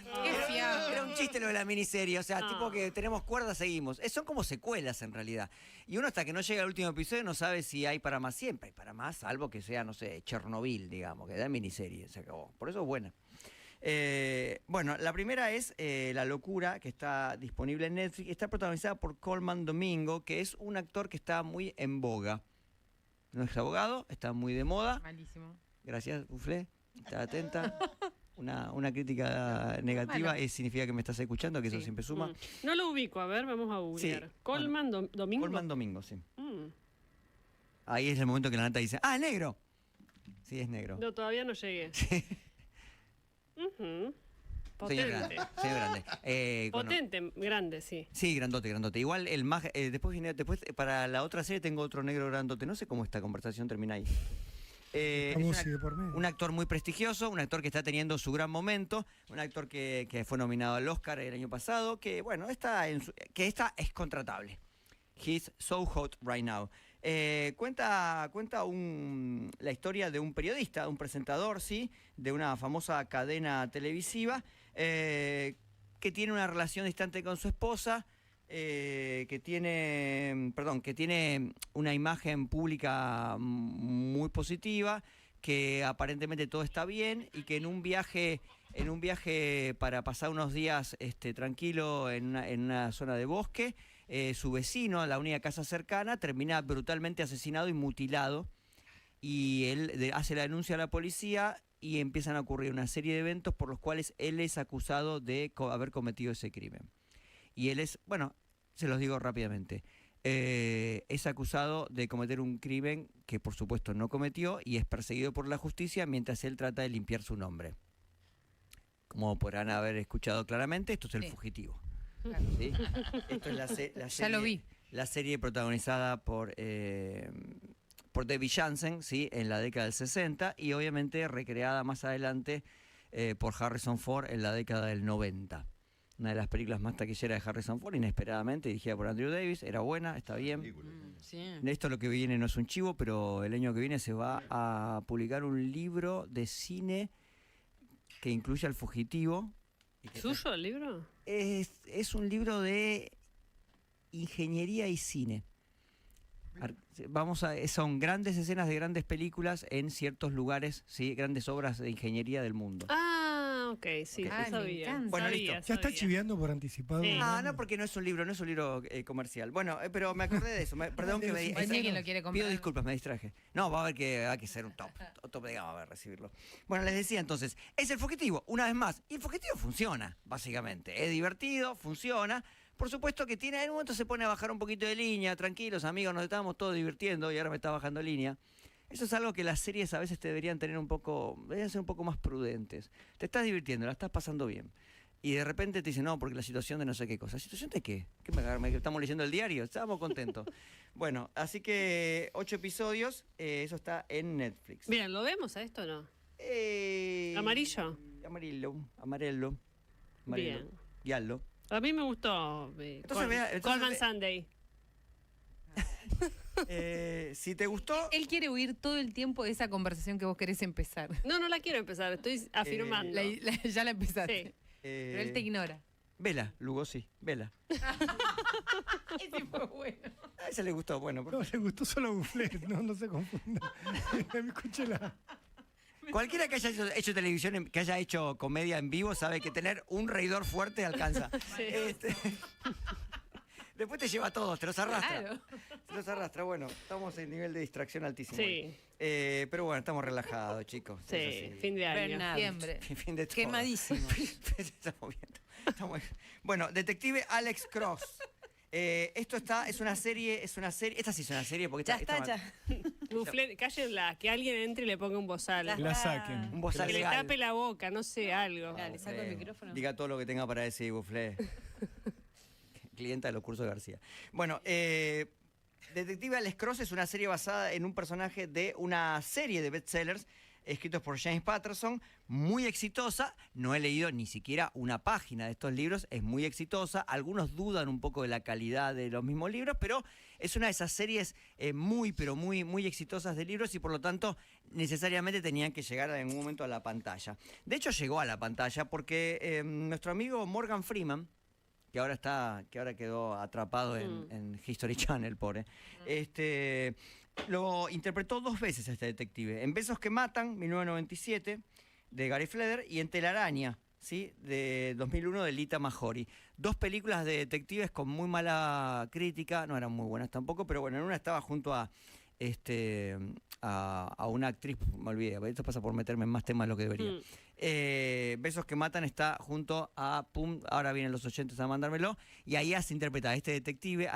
era un chiste lo de la miniserie, o sea, tipo que tenemos cuerda, seguimos. Son como secuelas en realidad. Y uno hasta que no llega al último episodio no sabe si hay para más, siempre hay para más, salvo que sea, no sé, Chernobyl, digamos, que da miniserie, se acabó. Por eso es buena. Bueno, la primera es La Locura, que está disponible en Netflix. Está protagonizada por Colman Domingo, que es un actor que está muy en boga. No es abogado, está muy de moda. Malísimo. Gracias, Buflé. Está atenta. Una crítica negativa significa que me estás escuchando, que eso siempre suma. No lo ubico, a ver, vamos a googlear. Sí, Colman Domingo. Colman Domingo, sí. Ahí es el momento que la nata dice, ¡ah, negro! Sí, es negro. No, todavía no llegué. Ujú. Señor Potente. grande. Señor grande. Potente, grande, sí. Sí, grandote. Igual el más. Después para la otra serie tengo otro negro grandote. No sé cómo esta conversación termina ahí. Es un actor muy prestigioso, un actor que está teniendo su gran momento, un actor que fue nominado al Oscar el año pasado, que bueno, esta es contratable. He's so hot right now. Cuenta la historia de un periodista, un presentador, sí, de una famosa cadena televisiva, que tiene una relación distante con su esposa, que tiene una imagen pública muy positiva, que aparentemente todo está bien y que en un viaje para pasar unos días tranquilo en una zona de bosque, su vecino, la única casa cercana, termina brutalmente asesinado y mutilado, y él hace la denuncia a la policía y empiezan a ocurrir una serie de eventos por los cuales él es acusado de haber cometido ese crimen. Y él es, bueno, se los digo rápidamente, es acusado de cometer un crimen que por supuesto no cometió y es perseguido por la justicia mientras él trata de limpiar su nombre. Como podrán haber escuchado claramente, esto es El Fugitivo. Claro. ¿Sí? Esto es la serie, ya lo vi. La serie protagonizada por David Janssen, ¿sí? En la década del 60 y obviamente recreada más adelante por Harrison Ford en la década del 90. Una de las películas más taquilleras de Harrison Ford, inesperadamente, dirigida por Andrew Davis. Era buena, está bien. Esto lo que viene no es un chivo, pero el año que viene se va a publicar un libro de cine que incluye al Fugitivo ¿Suyo el libro? Es un libro de ingeniería y cine. Son grandes escenas de grandes películas en ciertos lugares, ¿sí? Grandes obras de ingeniería del mundo. Ah, ok, sí, Ah, me sabía. encanta. Bueno, Sabía, listo. Ya está sabía. chiviando por anticipado. Sí. No, porque no es un libro comercial. Bueno, pero me acordé de eso. Perdón que me Pues sí, quien lo quiere comprar. pido disculpas, me distraje. No, va a haber que ser un top de gama para recibirlo. Bueno, les decía entonces, es el fugitivo, una vez más. Y el fugitivo funciona, básicamente. Es divertido, funciona. Por supuesto que en un momento se pone a bajar un poquito de línea, tranquilos amigos, nos estábamos todos divirtiendo y ahora me está bajando línea. Eso es algo que las series a veces deberían ser un poco más prudentes. Te estás divirtiendo, la estás pasando bien. Y de repente te dicen, no, porque la situación de no sé qué cosa. ¿Situación de qué? ¿Estamos leyendo el diario? Estábamos contentos. Bueno, así que 8 episodios, eso está en Netflix. Bien, ¿lo vemos a esto o no? ¿Amarillo? Amarelo. Bien. Giallo. A mí me gustó Coleman Sunday. Si te gustó... Él quiere huir todo el tiempo de esa conversación que vos querés empezar. No la quiero empezar, estoy afirmando. Ya la empezaste. Sí. Pero él te ignora. Vela, Lugosi, vela. Ese fue bueno. A ese le gustó, bueno. No, le gustó solo a Bufflet, no se confunda. Escúchela. Cualquiera que haya hecho televisión, que haya hecho comedia en vivo, sabe que tener un reidor fuerte alcanza. Sí. Después te lleva a todos, te los arrastra. Claro. Te los arrastra. Bueno, estamos en nivel de distracción altísimo. Sí. Pero bueno, estamos relajados, chicos. Sí, Es así. fin de año. Burnout. Siempre. Fin de todo. Quemadísimo. Estamos viendo. Bueno, Detective Alex Cross. Es una serie. Esta sí es una serie porque Ya está, ya. Bufflet, cállenla, que alguien entre y le ponga un bozal. Ya La está. saquen. Un bozal Que le legal. tape la boca, no sé, algo. Dale, saco el micrófono. Diga todo lo que tenga para decir, Bufflet. Clienta de los cursos de García. Bueno, Detective Alex Cross es una serie basada en un personaje de una serie de bestsellers escritos por James Patterson, muy exitosa. No he leído ni siquiera una página de estos libros, es muy exitosa. Algunos dudan un poco de la calidad de los mismos libros, pero es una de esas series muy exitosas de libros y por lo tanto necesariamente tenían que llegar en algún momento a la pantalla. De hecho llegó a la pantalla porque nuestro amigo Morgan Freeman, que ahora quedó atrapado en History Channel, pobre. Lo interpretó 2 veces a este detective. En Besos que Matan, 1997, de Gary Fleder, y en Telaraña, ¿sí? De 2001, de Lita Majori. 2 películas de detectives con muy mala crítica, no eran muy buenas tampoco, pero bueno, en una estaba junto a una actriz, me olvidé, esto pasa por meterme en más temas de lo que debería. Besos que Matan está junto a ahora vienen los 80 a mandármelo, y ahí se interpreta a este detective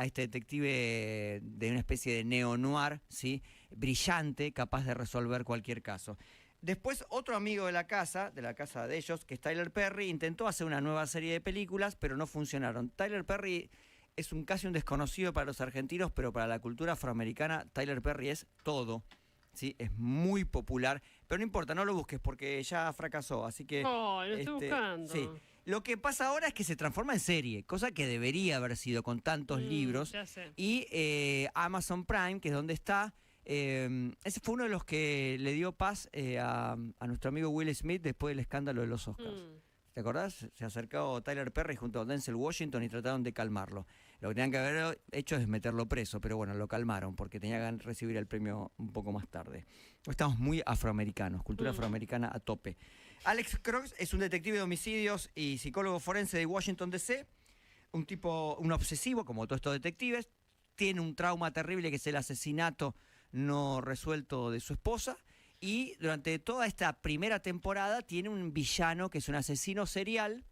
de una especie de neo-noir, ¿sí? Brillante, capaz de resolver cualquier caso. Después, otro amigo de la casa de ellos, que es Tyler Perry, intentó hacer una nueva serie de películas, pero no funcionaron. Tyler Perry es casi un desconocido para los argentinos, pero para la cultura afroamericana, Tyler Perry es todo. ¿Sí? Es muy popular, pero no importa, no lo busques porque ya fracasó, así que... Oh, lo estoy buscando. Sí. Lo que pasa ahora es que se transforma en serie, cosa que debería haber sido con tantos libros. Ya sé. Y Amazon Prime, que es donde está, ese fue uno de los que le dio paz a nuestro amigo Will Smith después del escándalo de los Oscars. ¿Te acordás? Se acercó Tyler Perry junto a Denzel Washington y trataron de calmarlo. Lo que tenían que haber hecho es meterlo preso, pero bueno, lo calmaron porque tenía que recibir el premio un poco más tarde. Estamos muy afroamericanos, cultura afroamericana a tope. Alex Cross es un detective de homicidios y psicólogo forense de Washington, D.C., un obsesivo, como todos estos detectives. Tiene un trauma terrible que es el asesinato no resuelto de su esposa. Y durante toda esta primera temporada tiene un villano que es un asesino serial,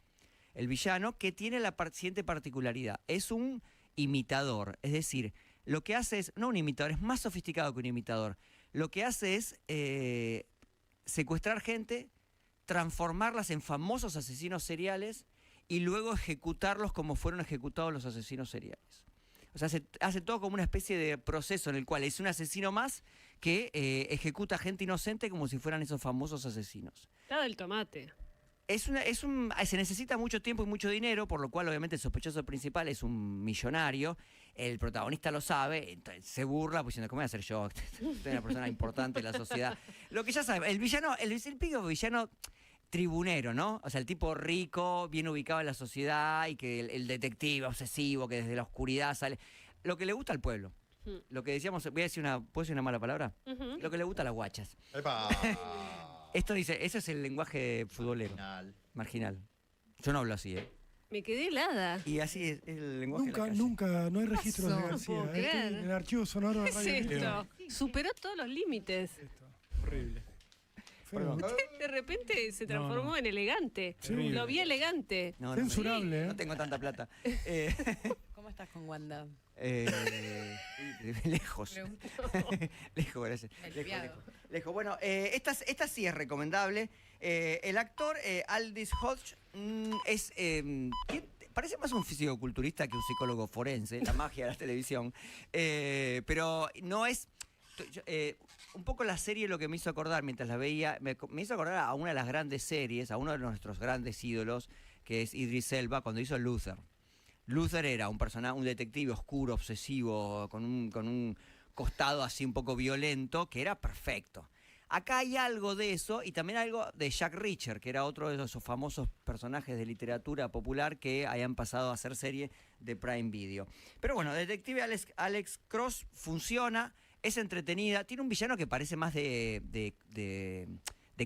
el villano, que tiene la siguiente particularidad. Es un imitador, es decir, lo que hace es, no un imitador, es más sofisticado que un imitador. Lo que hace es secuestrar gente, transformarlas en famosos asesinos seriales y luego ejecutarlos como fueron ejecutados los asesinos seriales. O sea, hace todo como una especie de proceso en el cual es un asesino más que ejecuta gente inocente como si fueran esos famosos asesinos. Está del tomate. Se necesita mucho tiempo y mucho dinero, por lo cual obviamente el sospechoso principal es un millonario. El protagonista lo sabe, entonces se burla, pues diciendo, ¿cómo voy a hacer yo? Soy una persona importante en la sociedad. Lo que ya sabe, el villano tribunero, ¿no? O sea, el tipo rico, bien ubicado en la sociedad y que el detective obsesivo que desde la oscuridad sale. Lo que le gusta al pueblo. Lo que decíamos, ¿puedo decir una mala palabra? Lo que le gusta a las guachas. ¡Epa! Esto dice, ese es el lenguaje futbolero. Marginal. Yo no hablo así, ¿eh? Me quedé helada. Y así es el lenguaje de la calle. Nunca, no hay registros de No García. puedo creer. En el archivo sonoro de ¿Qué Radio es Mitre. esto? Superó todos los límites. Horrible. Feo. De repente se transformó No. en elegante. Sí. Lo vi elegante. No, Censurable, ¿eh? No tengo tanta plata. ¿Cómo estás con Wanda? Lejos. Lejos, gracias. Lejos. Bueno, esta sí es recomendable. El actor Aldis Hodge parece más un fisicoculturista que un psicólogo forense, la magia de la televisión. Pero no es... un poco la serie lo que me hizo acordar mientras la veía, me hizo acordar a una de las grandes series, a uno de nuestros grandes ídolos, que es Idris Elba, cuando hizo Luther. Luther era un personaje, un detective oscuro, obsesivo, con un costado así un poco violento, que era perfecto. Acá hay algo de eso y también algo de Jack Reacher, que era otro de esos famosos personajes de literatura popular que hayan pasado a ser serie de Prime Video. Pero bueno, Detective Alex Cross funciona, es entretenida, tiene un villano que parece más de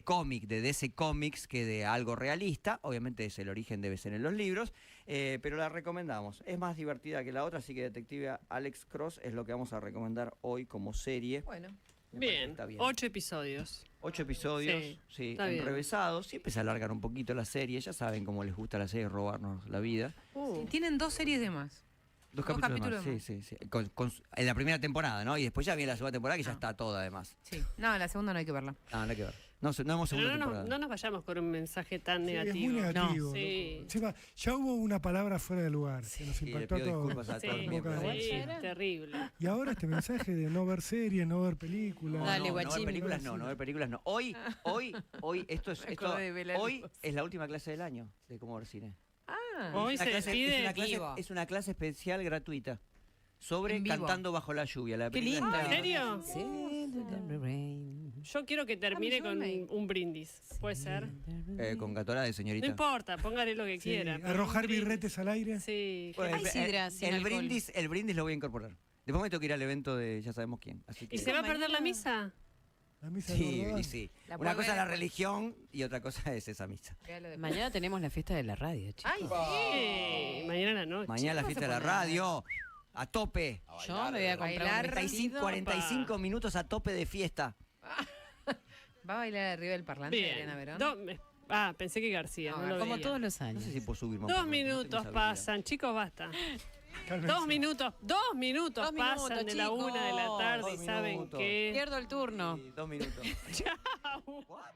cómic, de DC Comics, que de algo realista. Obviamente es el origen, debe ser en los libros, pero la recomendamos. Es más divertida que la otra, así que Detective Alex Cross es lo que vamos a recomendar hoy como serie. Bueno. Bien, está bien. 8 episodios. 8 episodios, sí, está bien. enrevesados. Siempre se alargan un poquito la serie. Ya saben cómo les gusta la serie, robarnos la vida. Sí, tienen 2 series de más. Dos capítulos más. Sí. En la primera temporada, ¿no? Y después ya viene la segunda temporada que ya está toda, además. Sí. No, la segunda no hay que verla. No hay que ver. No hemos segunda Pero temporada. no nos vayamos con un mensaje tan Sí, es negativo. muy negativo. No. Sí. Encima, ya hubo una palabra fuera de lugar que nos le impactó a pido todos. disculpas a todos los Sí, miembros. terrible. Y ahora este mensaje de no ver series, no ver películas. Dale, no ver guachín. películas no ver películas no. Hoy, hoy es la última clase del año de cómo ver cine. Hoy Es una se clase- despide. es una clase especial gratuita sobre En vivo. Cantando bajo la lluvia. La Qué película lindo. está- ¿En serio? Yo quiero que termine con un brindis. ¿Puede ser? Con Gatorade, No señorita. importa, póngale lo que Sí, quiera. pero arrojar un brindis. birretes al aire. Sí. Bueno, Hay sidra sin alcohol. el brindis lo voy a incorporar. Después me tengo que ir al evento de ya sabemos quién. Así que... ¿Y se va a perder la misa? La misa Sí, de y sí. La Una puede cosa es ver la después. religión y otra cosa es esa misa. Mañana tenemos la fiesta de la radio, chicos. Ay, Sí, mañana a la noche. Mañana la fiesta de la radio. A tope. Yo me voy a comprar Bailar. un vestido. 45 minutos a tope de fiesta. ¿Va a bailar arriba del parlante, Bien. Elena Verón? Pensé que García. No, No, lo Como veía. todos los No años. sé si puedo subir más. 2 porque no tengo minutos esa habilidad. pasan, chicos, basta. Cálmense. 2 minutos Dos pasan minutos, de la 1 de la chicos. tarde y 2 saben minutos. que... Pierdo el turno. Sí, 2 minutos. Chao.